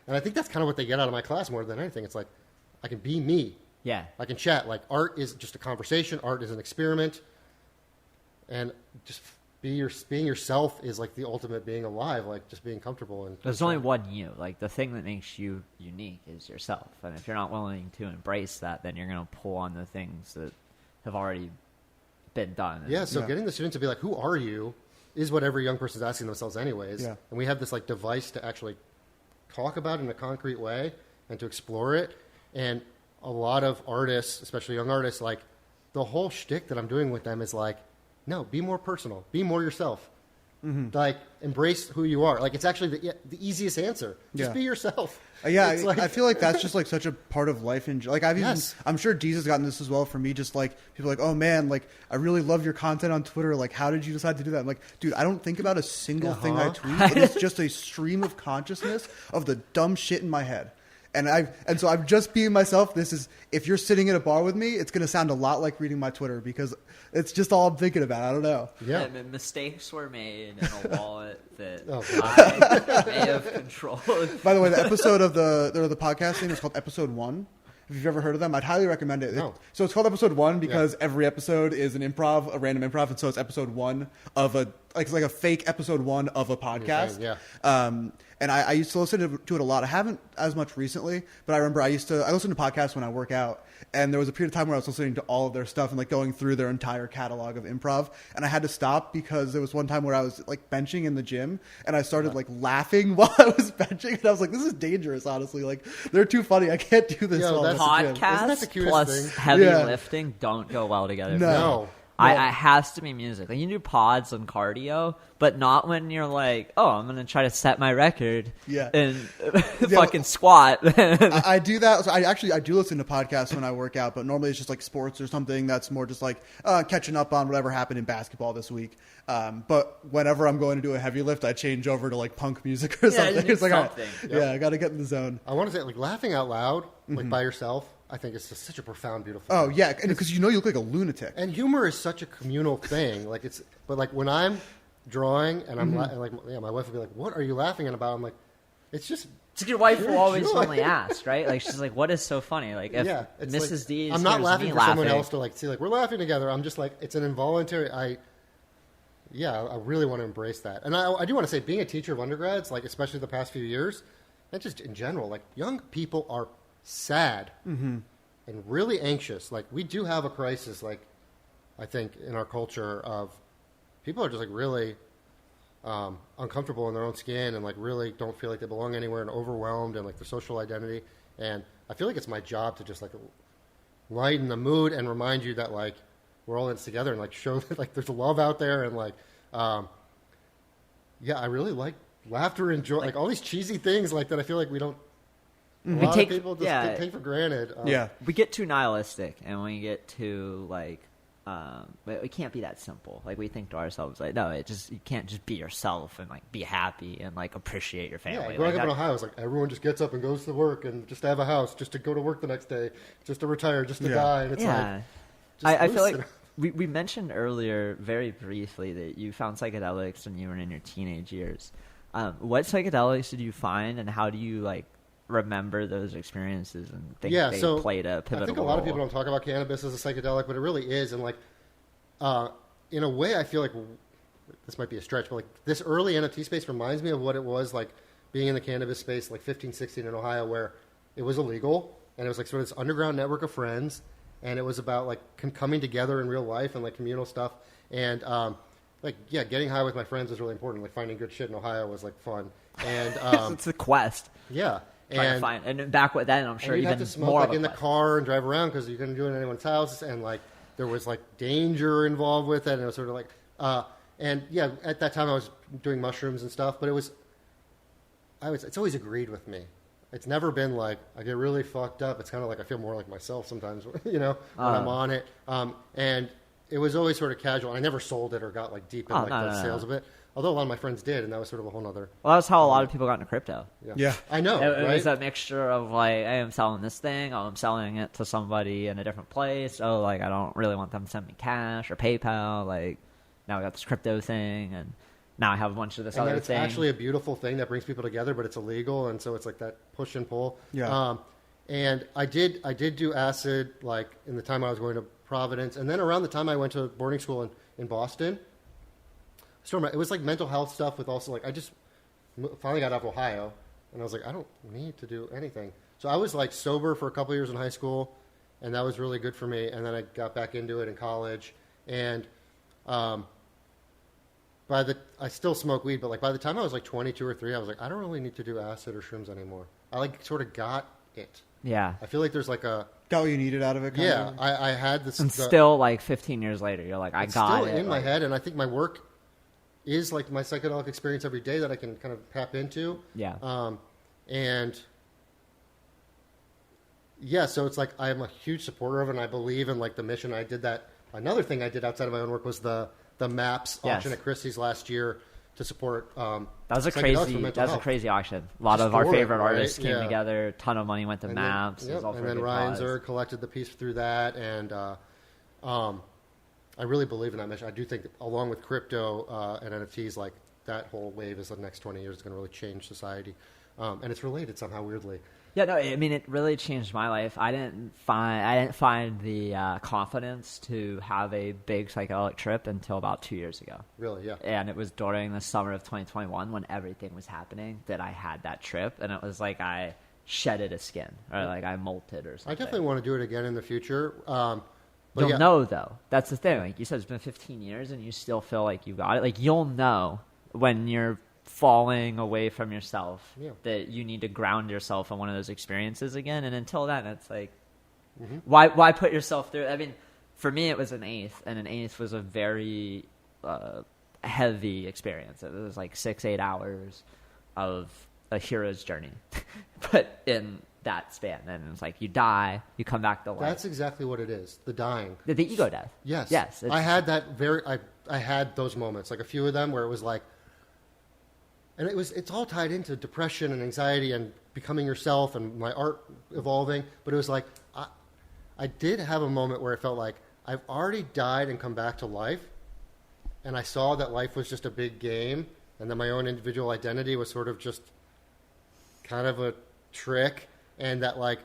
and I think that's kind of what they get out of my class more than anything. It's like, I can be me. Yeah. I can chat. Like, art is just a conversation. Art is an experiment. And just being yourself is like the ultimate being alive, like just being comfortable. And There's only one you. Like the thing that makes you unique is yourself. And if you're not willing to embrace that, then you're going to pull on the things that have already been done. Yeah, so getting the students to be like, who are you, is what every young person's asking themselves anyways. Yeah. And we have this like device to actually talk about it in a concrete way and to explore it. And a lot of artists, especially young artists, like the whole shtick that I'm doing with them is like, no, be more personal, be more yourself. Like embrace who you are. Like it's actually the easiest answer. Just be yourself. It's like, I feel like that's just like such a part of life. Like Yes. I'm sure Deez has gotten this as well for me. Just like people are like, oh man, like I really love your content on Twitter. Like, how did you decide to do that? I'm like, dude, I don't think about a single thing I tweet. It is just a stream of consciousness of the dumb shit in my head. And so I'm just being myself. If you're sitting at a bar with me, it's going to sound a lot like reading my Twitter because it's just all I'm thinking about. I don't know. Yeah. And mistakes were made in a wallet that Oh, I may have controlled. By the way, the episode of the podcast name is called Episode 1. If you've ever heard of them, I'd highly recommend it. No. So it's called Episode 1 because every episode is an improv, a random improv, and so it's Episode 1 of it's like a fake Episode 1 of a podcast. And I used to listen to it a lot. I haven't as much recently, but I remember I listen to podcasts when I work out, and there was a period of time where I was listening to all of their stuff and like going through their entire catalog of improv, and I had to stop because there was one time where I was like benching in the gym, and I started like laughing while I was benching, and I was like, this is dangerous, honestly. Like, they're too funny. I can't do this while I'm at the gym. Isn't that the Podcasts cutest plus thing? heavy Yeah. lifting don't go well together. No. I has to be music. Like you do pods and cardio, but not when you're like, oh, I'm gonna try to set my record. And fucking squat. I do that. So I do listen to podcasts when I work out, but normally it's just like sports or something that's more just like catching up on whatever happened in basketball this week. But whenever I'm going to do a heavy lift, I change over to like punk music or something. It's like, I got to get in the zone. I want to say, like, laughing out loud, like by yourself, I think it's just such a profound, beautiful Oh, thing. yeah, because you look like a lunatic. And humor is such a communal thing. But like when I'm drawing and I'm my wife will be like, "What are you laughing at about?" I'm like, "It's just." It's like your wife will always only ask, right? Like she's like, "What is so funny?" Like if Mrs. Like, D, I'm not laughing for someone else to like see like we're laughing together. I'm just like it's an involuntary. I really want to embrace that, and I do want to say, being a teacher of undergrads, like especially the past few years, and just in general, like young people are sad and really anxious. Like we do have a crisis, like I think in our culture of people are just like really uncomfortable in their own skin and like really don't feel like they belong anywhere and overwhelmed and like their social identity. And I feel like it's my job to just like lighten the mood and remind you that like we're all in this together and like show that like there's love out there and like I really like laughter and joy, like all these cheesy things like that. I feel like we don't. A lot of people just take for granted. We get too nihilistic and we get too like. But it can't be that simple. Like we think to ourselves, like, no, you can't just be yourself and like be happy and like appreciate your family. Yeah, growing up in Ohio, it's like everyone just gets up and goes to work and just to have a house, just to go to work the next day, just to retire, just to die. And it's like, I feel like we mentioned earlier very briefly that you found psychedelics when you were in your teenage years. What psychedelics did you find, and how do you like remember those experiences and think they played a pivotal role? I think a lot of people don't talk about cannabis as a psychedelic, but it really is. And like, in a way, I feel like this might be a stretch, but like this early NFT space reminds me of what it was like being in the cannabis space, like 15, 16 in Ohio, where it was illegal and it was like sort of this underground network of friends. And it was about like coming together in real life and like communal stuff. And getting high with my friends was really important. Like finding good shit in Ohio was like fun. And it's a quest. Yeah. And back then, I'm sure you'd even have to smoke more like in the car and drive around because you couldn't do it in anyone's house, and like there was like danger involved with it, and it was sort of like, at that time I was doing mushrooms and stuff, but it's always agreed with me. It's never been like I get really fucked up. It's kind of like I feel more like myself sometimes, when I'm on it. And it was always sort of casual. I never sold it or got like deep in the sales of it. Although a lot of my friends did, and that was sort of a whole other. Well, that's how a lot of people got into crypto. Yeah. I know. It right? was a mixture of like, hey, I'm selling this thing. Oh, I'm selling it to somebody in a different place. Oh, like I don't really want them to send me cash or PayPal. Like now I got this crypto thing, and now I have a bunch of this other it's thing. It's actually a beautiful thing that brings people together, but it's illegal, and so it's like that push and pull. Yeah. And I did do acid like in the time I was going to Providence, and then around the time I went to boarding school in Boston. It was like mental health stuff with also like I just finally got out of Ohio and I was like I don't need to do anything. So I was like sober for a couple of years in high school, and that was really good for me. And then I got back into it in college, and I still smoke weed, but like by the time I was like 22 or 3, I was like I don't really need to do acid or shrooms anymore. I like sort of got it. Yeah. I feel like there's like got what you needed out of it. I had this. And still like 15 years later, you're like I got it. Still in my head, and I think my work is like my psychedelic experience every day that I can kind of tap into. Yeah. So it's like I'm a huge supporter of it, and I believe in like the mission. I did that. Another thing I did outside of my own work was the maps auction at Christies last year to support. That was a crazy auction. A lot of our favorite artists came together. A ton of money went to maps. And then Ryan Zerg collected the piece through that, and I really believe in that mission. I do think, along with crypto and NFTs, like that whole wave is the next 20 years is going to really change society, and it's related somehow weirdly. Yeah, no, I mean it really changed my life. I didn't find the confidence to have a big psychedelic trip until about 2 years ago. Really, yeah. And it was during the summer of 2021 when everything was happening that I had that trip, and it was like I shedded a skin or like I molted or something. I definitely want to do it again in the future. You'll know, though. That's the thing. Like you said, it's been 15 years, and you still feel like you got it. Like you'll know when you're falling away from yourself that you need to ground yourself in one of those experiences again. And until then, it's like, why put yourself through? I mean, for me, it was an eighth, and an eighth was a very heavy experience. It was like 6-8 hours of a hero's journey, but in that span. And it's like you die, you come back to life. That's exactly what it is. The dying. The ego death. Yes. Yes. I had that I had those moments, like a few of them where it was like, and it's all tied into depression and anxiety and becoming yourself and my art evolving. But it was like, I did have a moment where it felt like I've already died and come back to life. And I saw that life was just a big game. And that my own individual identity was sort of just kind of a trick. And that, like,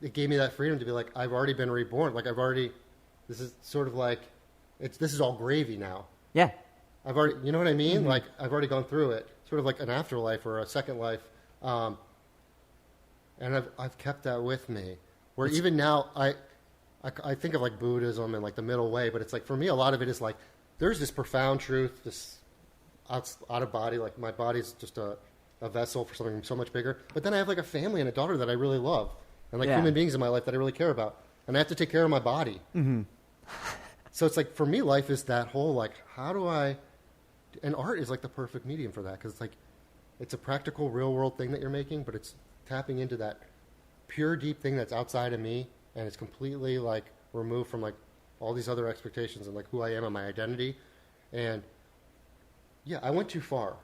it gave me that freedom to be like, I've already been reborn. Like, this is sort of like, this is all gravy now. Yeah. I've already, you know what I mean? Mm-hmm. Like, I've already gone through it. Sort of like an afterlife or a second life. And I've kept that with me. Where even now, I think of like Buddhism and like the middle way, but it's like, for me, a lot of it is like, there's this profound truth, this out of body, like my body's just a vessel for something so much bigger. But then I have like a family and a daughter that I really love. And like human beings in my life that I really care about. And I have to take care of my body. Mm-hmm. So it's like, for me, life is that whole, like, how do I, and art is like the perfect medium for that. Because it's like, it's a practical, real world thing that you're making, but it's tapping into that pure, deep thing that's outside of me. And it's completely like removed from like all these other expectations and like who I am and my identity. And yeah, I went too far.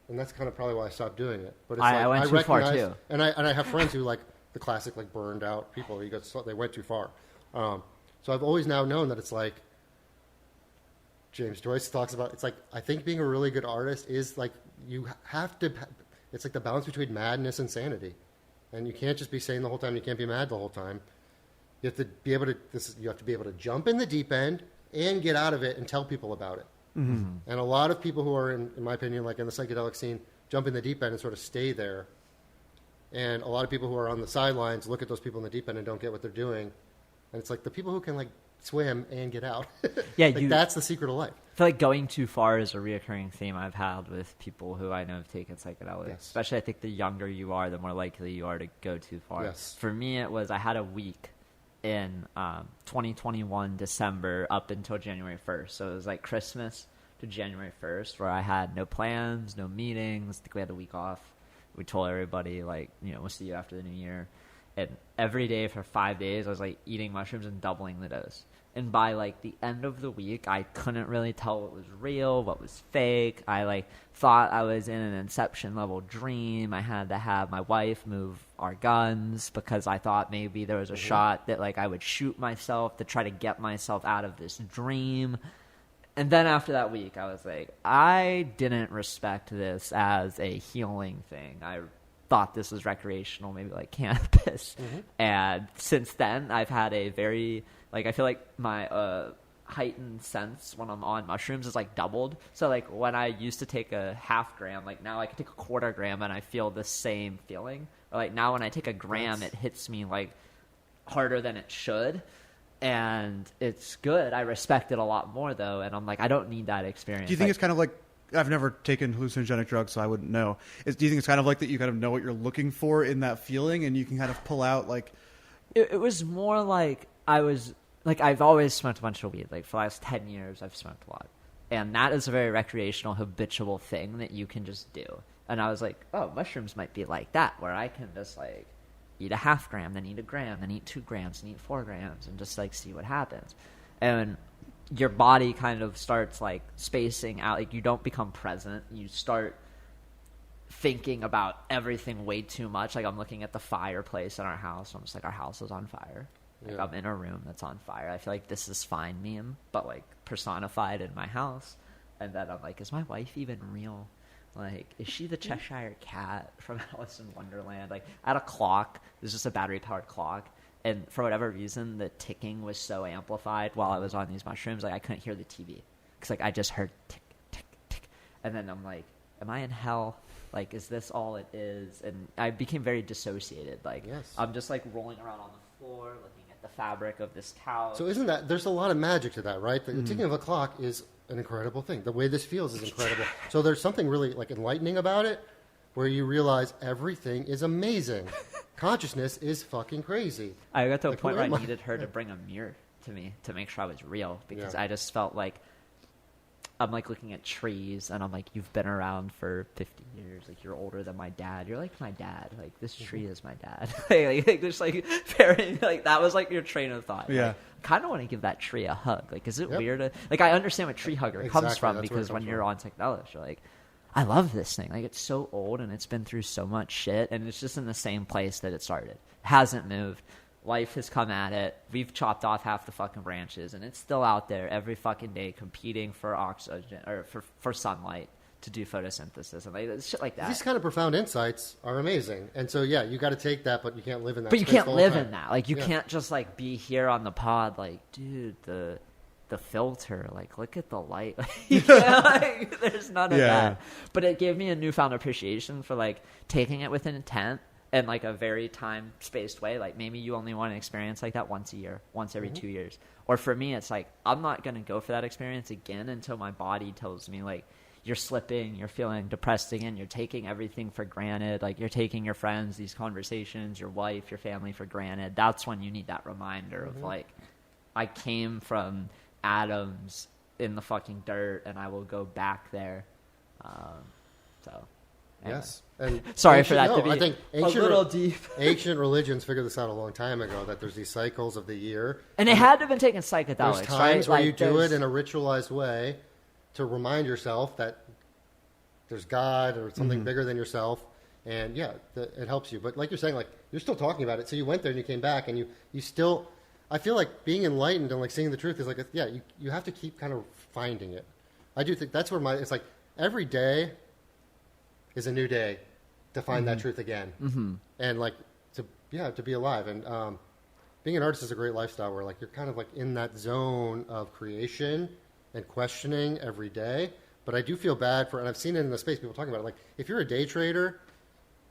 And that's kind of probably why I stopped doing it. But it's I went too far too. And I have friends who like the classic like burned out people. They went too far. So I've always now known that it's like James Joyce talks about. It's like, I think being a really good artist is like you have to. It's like the balance between madness and sanity, and you can't just be sane the whole time. You can't be mad the whole time. You have to be able to. You have to be able to jump in the deep end and get out of it and tell people about it. Mm-hmm. And a lot of people who are, in my opinion, like in the psychedelic scene, jump in the deep end and sort of stay there. And a lot of people who are on the sidelines look at those people in the deep end and don't get what they're doing. And it's like the people who can like swim and get out. Yeah, like that's the secret of life. I feel like going too far is a reoccurring theme I've had with people who I know have taken psychedelics. Yes. Especially, I think the younger you are, the more likely you are to go too far. Yes. For me, it was I had a week in 2021 December up until January 1st. So it was like Christmas to January 1st where I had no plans, no meetings. I think we had a week off. We told everybody, like, you know, we'll see you after the new year. And every day for 5 days, I was like eating mushrooms and doubling the dose. And by like the end of the week, I couldn't really tell what was real, what was fake. I like thought I was in an Inception level dream. I had to have my wife move our guns because I thought maybe there was a shot that like I would shoot myself to try to get myself out of this dream. And then after that week, I was like, I didn't respect this as a healing thing. I thought this was recreational, maybe like cannabis. Mm-hmm. And since then, I've had a very, like, I feel like my heightened sense when I'm on mushrooms is like doubled. So like when I used to take a half gram, like now I can take a quarter gram and I feel the same feeling. Or like now when I take a gram, it hits me like harder than it should. And it's good. I respect it a lot more, though. And I'm like, I don't need that experience. Do you think it's kind of like, I've never taken hallucinogenic drugs, so I wouldn't know. Do you think it's kind of like that you kind of know what you're looking for in that feeling and you can kind of pull out like... It was more like I was, like I've always smoked a bunch of weed. Like for the last 10 years, I've smoked a lot. And that is a very recreational, habitual thing that you can just do. And I was like, oh, mushrooms might be like that, where I can just like... eat a half gram, then eat a gram, then eat 2 grams, and eat 4 grams, and just like see what happens. And your body kind of starts like spacing out. Like you don't become present. You start thinking about everything way too much. Like I'm looking at the fireplace in our house. I'm just like, our house is on fire. Like I'm in a room that's on fire. I feel like This Is Fine meme, but like personified in my house. And then I'm like, is my wife even real? Like, is she the Cheshire Cat from Alice in Wonderland? Like, I had a clock. It was just a battery-powered clock. And for whatever reason, the ticking was so amplified while I was on these mushrooms. Like, I couldn't hear the TV. Because, like, I just heard tick, tick, tick. And then I'm like, am I in hell? Like, is this all it is? And I became very dissociated. Like, I'm just, like, rolling around on the floor, looking at the fabric of this couch. So isn't that... There's a lot of magic to that, right? The ticking of a clock is... an incredible thing. The way this feels is incredible. So there's something really like enlightening about it where you realize everything is amazing. Consciousness is fucking crazy. I got to a point where I needed her to bring a mirror to me to make sure I was real, because Yeah. I just felt like I'm like looking at trees and I'm like, you've been around for 50 years. Like, you're older than my dad. You're like my dad. Like, this tree is my dad. like just like pairing, like that was like your train of thought. Yeah. Like, kind of want to give that tree a hug. Like, is it Yep. weird? Like, I understand what tree hugger comes Exactly, from, that's where it because comes when you're from. on psychedelics, you're like, I love this thing. Like, it's so old and it's been through so much shit, and it's just in the same place that it started. Hasn't moved. Life has come at it. We've chopped off half the fucking branches, and it's still out there every fucking day competing for oxygen or for sunlight to do photosynthesis and like shit like that. These kind of profound insights are amazing. And so, yeah, you got to take that, but you can't live in that But you space can't the whole live time. in that. Like, you Yeah. can't just like be here on the pod like, dude, the filter, like, look at the light. You can't, like, there's none of Yeah. that. But it gave me a newfound appreciation for like taking it with an intent and like a very time spaced way. Like, maybe you only want an experience like that once a year, once every 2 years. Or for me, it's like, I'm not going to go for that experience again until my body tells me like, you're slipping, you're feeling depressed again, you're taking everything for granted, like you're taking your friends, these conversations, your wife, your family for granted. That's when you need that reminder of like, I came from atoms in the fucking dirt and I will go back there. So anyway. Yes. And Sorry for that to no, be I think a little deep. ancient religions figured this out a long time ago, that there's these cycles of the year. And it had to have been taking psychedelics, There's times right? where Like, you do there's- it in a ritualized way to remind yourself that there's God or something bigger than yourself. And yeah, it helps you. But like you're saying, like, you're still talking about it. So you went there and you came back and you still, I feel like being enlightened and like seeing the truth is like, you have to keep kind of finding it. I do think that's where it's like every day is a new day to find that truth again. Mm-hmm. And like, to be alive. And being an artist is a great lifestyle where like you're kind of like in that zone of creation and questioning every day. But I do feel bad and I've seen it in the space, people talking about it, like if you're a day trader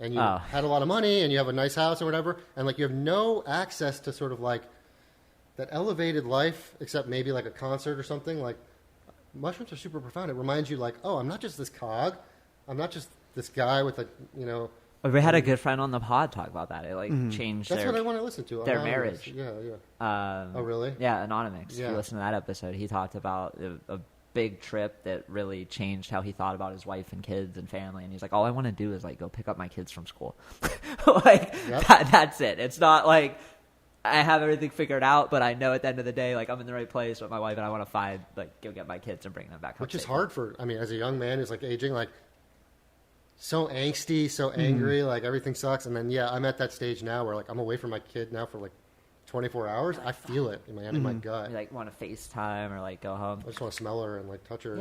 and you had a lot of money and you have a nice house or whatever, and like you have no access to sort of like that elevated life, except maybe like a concert or something, like mushrooms are super profound. It reminds you like, oh, I'm not just this cog. I'm not just this guy with a, We had a good friend on the pod talk about that. It like changed that's their what I want to listen to. their Anonymous. marriage. Yeah. Oh, really? Yeah, Anonymous. Yeah. You listen to that episode. He talked about a big trip that really changed how he thought about his wife and kids and family. And he's like, all I want to do is like go pick up my kids from school. Like that's it. It's not like I have everything figured out, but I know at the end of the day, like I'm in the right place with my wife and I want to go get my kids and bring them back home. Which is safely. hard as a young man who's like aging, like so angsty, so angry, like everything sucks. And then, I'm at that stage now where like I'm away from my kid now for like 24 hours. I feel it in my gut. You like want to FaceTime or like go home. I just want to smell her and like touch her.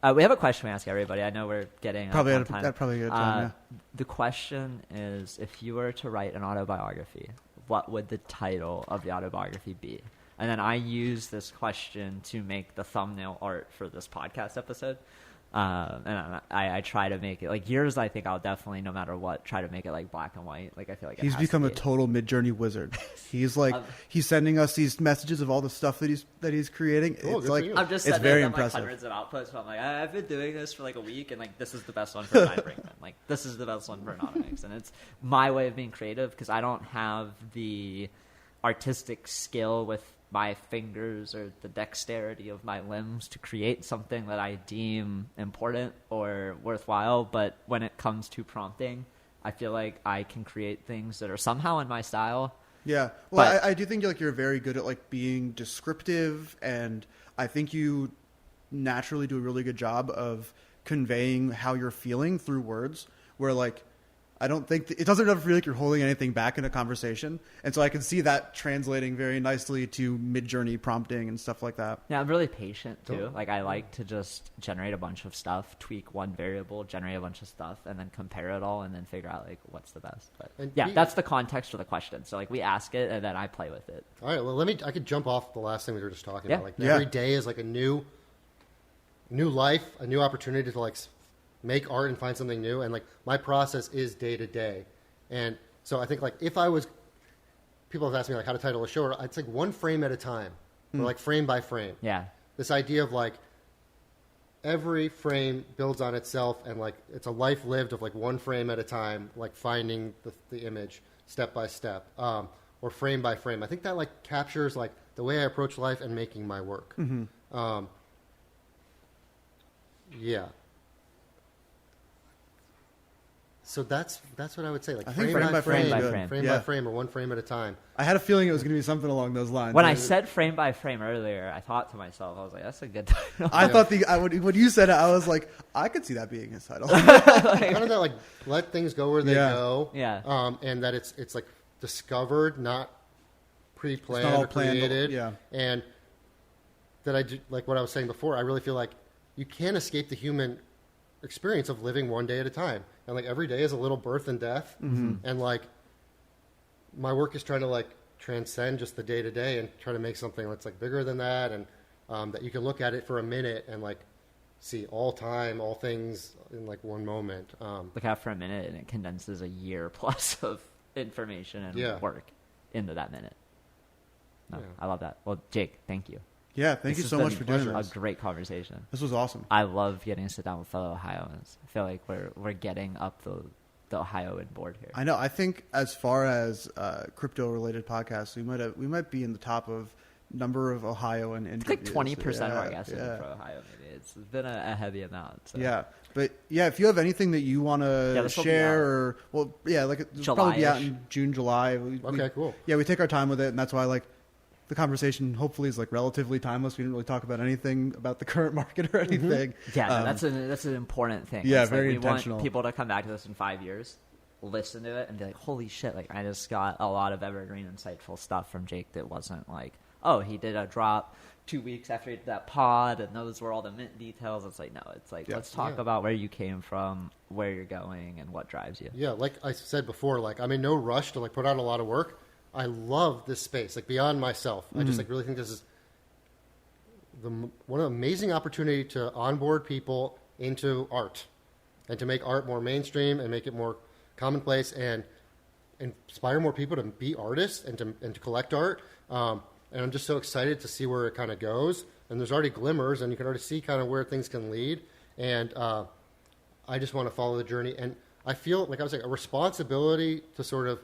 Yeah. We have a question we ask everybody. I know we're getting Probably on at time. that probably a good time. The question is, if you were to write an autobiography, what would the title of the autobiography be? And then I use this question to make the thumbnail art for this podcast episode. And I try to make it like yours. I think I'll definitely, no matter what, try to make it like black and white. Like I feel like He's become a total Mid-Journey wizard. He's like he's sending us these messages of all the stuff that he's creating. Cool, It's good like for you. I'm just it's sending very them like impressive. hundreds of outputs. So I'm like, I've been doing this for like a week, and like this is the best one for Ryan Brinkman. Like this is the best one for Anonymous, and it's my way of being creative because I don't have the artistic skill with my fingers or the dexterity of my limbs to create something that I deem important or worthwhile. But when it comes to prompting, I feel like I can create things that are somehow in my style. Yeah. Well, But- I do think you're very good at like being descriptive, and I think you naturally do a really good job of conveying how you're feeling through words, where like I don't think it doesn't ever feel like you're holding anything back in a conversation. And so I can see that translating very nicely to Mid-Journey prompting and stuff like that. Yeah, I'm really patient too. Like I like to just generate a bunch of stuff, tweak one variable, generate a bunch of stuff, and then compare it all and then figure out like what's the best. But And yeah, that's the context for the question. So like we ask it and then I play with it. All right, well, I could jump off the last thing we were just talking Yeah. about. Like Yeah. every day is like a new life, a new opportunity to like make art and find something new. And like my process is day to day. And so I think like if I was, people have asked me like how to title a show, it's like one frame at a time, or like frame by frame. Yeah. This idea of like every frame builds on itself, and like it's a life lived of like one frame at a time, like finding the image step by step, or frame by frame. I think that like captures like the way I approach life and making my work. Yeah. So that's what I would say. Like I think frame by frame, frame by frame, or one frame at a time. I had a feeling it was going to be something along those lines. When I said frame by frame earlier, I thought to myself, I was like, "That's a good title." I thought when you said it, I was like, I could see that being his title. Kind of that, like, let things go where they go. Yeah. And that it's like discovered, not pre-planned It's not all or planned, created. yeah. And that like what I was saying before, I really feel like you can't escape the human experience of living one day at a time. And like every day is a little birth and death. And like my work is trying to like transcend just the day to day and try to make something that's like bigger than that. And that you can look at it for a minute and like see all time, all things in like one moment. Look out for a minute, and it condenses a year plus of information and work into that minute. No, I love that. Well, Jake, thank you. Yeah, thank you so much for doing A this. great conversation. This was awesome. I love getting to sit down with fellow Ohioans. I feel like we're getting up the Ohioan board here. I know. I think as far as crypto related podcasts, we might be in the top of number of Ohioan interviews. Like 20% of our guests are from Ohio. Maybe it's been a heavy amount. So. Yeah, but yeah, if you have anything that you want to share, or like it'll probably be out in June, July. Okay, cool. Yeah, we take our time with it, and that's why like the conversation hopefully is like relatively timeless. We didn't really talk about anything about the current market or anything. Yeah, that's an important thing. Yeah, it's very we intentional. Want people to come back to this in 5 years, listen to it, and be like, "Holy shit!" Like I just got a lot of evergreen, insightful stuff from Jake that wasn't like, "Oh, he did a drop 2 weeks after he did that pod, and those were all the mint details." It's like, no, it's like let's talk about where you came from, where you're going, and what drives you. Yeah, like I said before, like I'm in no rush to like put out a lot of work. I love this space, like beyond myself. I just like really think this is one amazing opportunity to onboard people into art and to make art more mainstream and make it more commonplace and inspire more people to be artists and to collect art. And I'm just so excited to see where it kind of goes. And there's already glimmers, and you can already see kind of where things can lead. And I just want to follow the journey. And I feel, like I was saying, a responsibility to sort of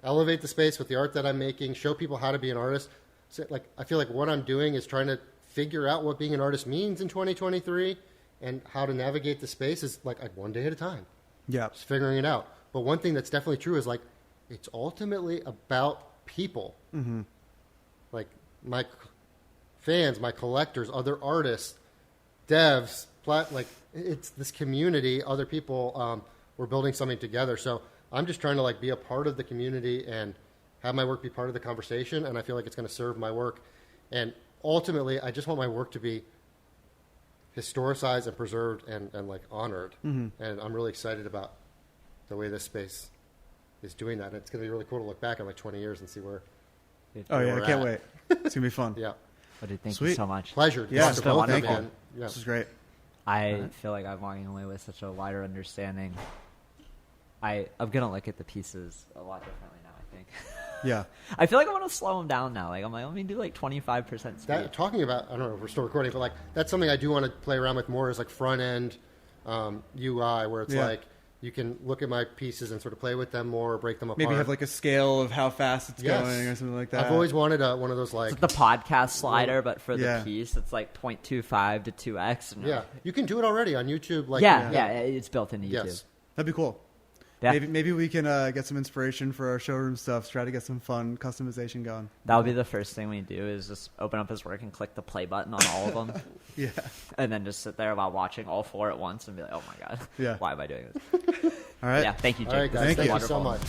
elevate the space with the art that I'm making, show people how to be an artist. So, like, I feel like what I'm doing is trying to figure out what being an artist means in 2023 and how to navigate the space is like one day at a time. Yeah. Just figuring it out. But one thing that's definitely true is like it's ultimately about people. Like my fans, my collectors, other artists, devs, like it's this community, other people, we're building something together. So I'm just trying to like be a part of the community and have my work be part of the conversation. And I feel like it's going to serve my work. And ultimately, I just want my work to be historicized and preserved and like honored. And I'm really excited about the way this space is doing that. And it's going to be really cool to look back in like 20 years and see where. Oh yeah, I can't wait. It's gonna be fun. Yeah. But dude, thank you Sweet. so much. Pleasure. Yeah, Talk to both of you, thank you. man. Yeah. This is great. I feel like I'm walking away with such a wider understanding. I'm gonna look at the pieces a lot differently now, I think. Yeah. I feel like I want to slow them down now. Like I'm like, let me do like 25% speed. That, talking about, I don't know if we're still recording, but like that's something I do want to play around with more is like front end UI where it's like you can look at my pieces and sort of play with them more, or break them apart. Maybe have like a scale of how fast it's going or something like that. I've always wanted one of those like it's like the podcast slider, but for the piece, it's like 0.25 to 2x. Yeah, you can do it already on YouTube. Like it's built into YouTube. Yes. That'd be cool. Yeah. Maybe we can get some inspiration for our showroom stuff. Try to get some fun customization going. That would be the first thing we do is just open up his work and click the play button on all of them. Yeah. And then just sit there while watching all 4 at once and be like, oh my God, why am I doing this? All right. Yeah, thank you, Jake. All right, guys. Thank you. Thank you so much.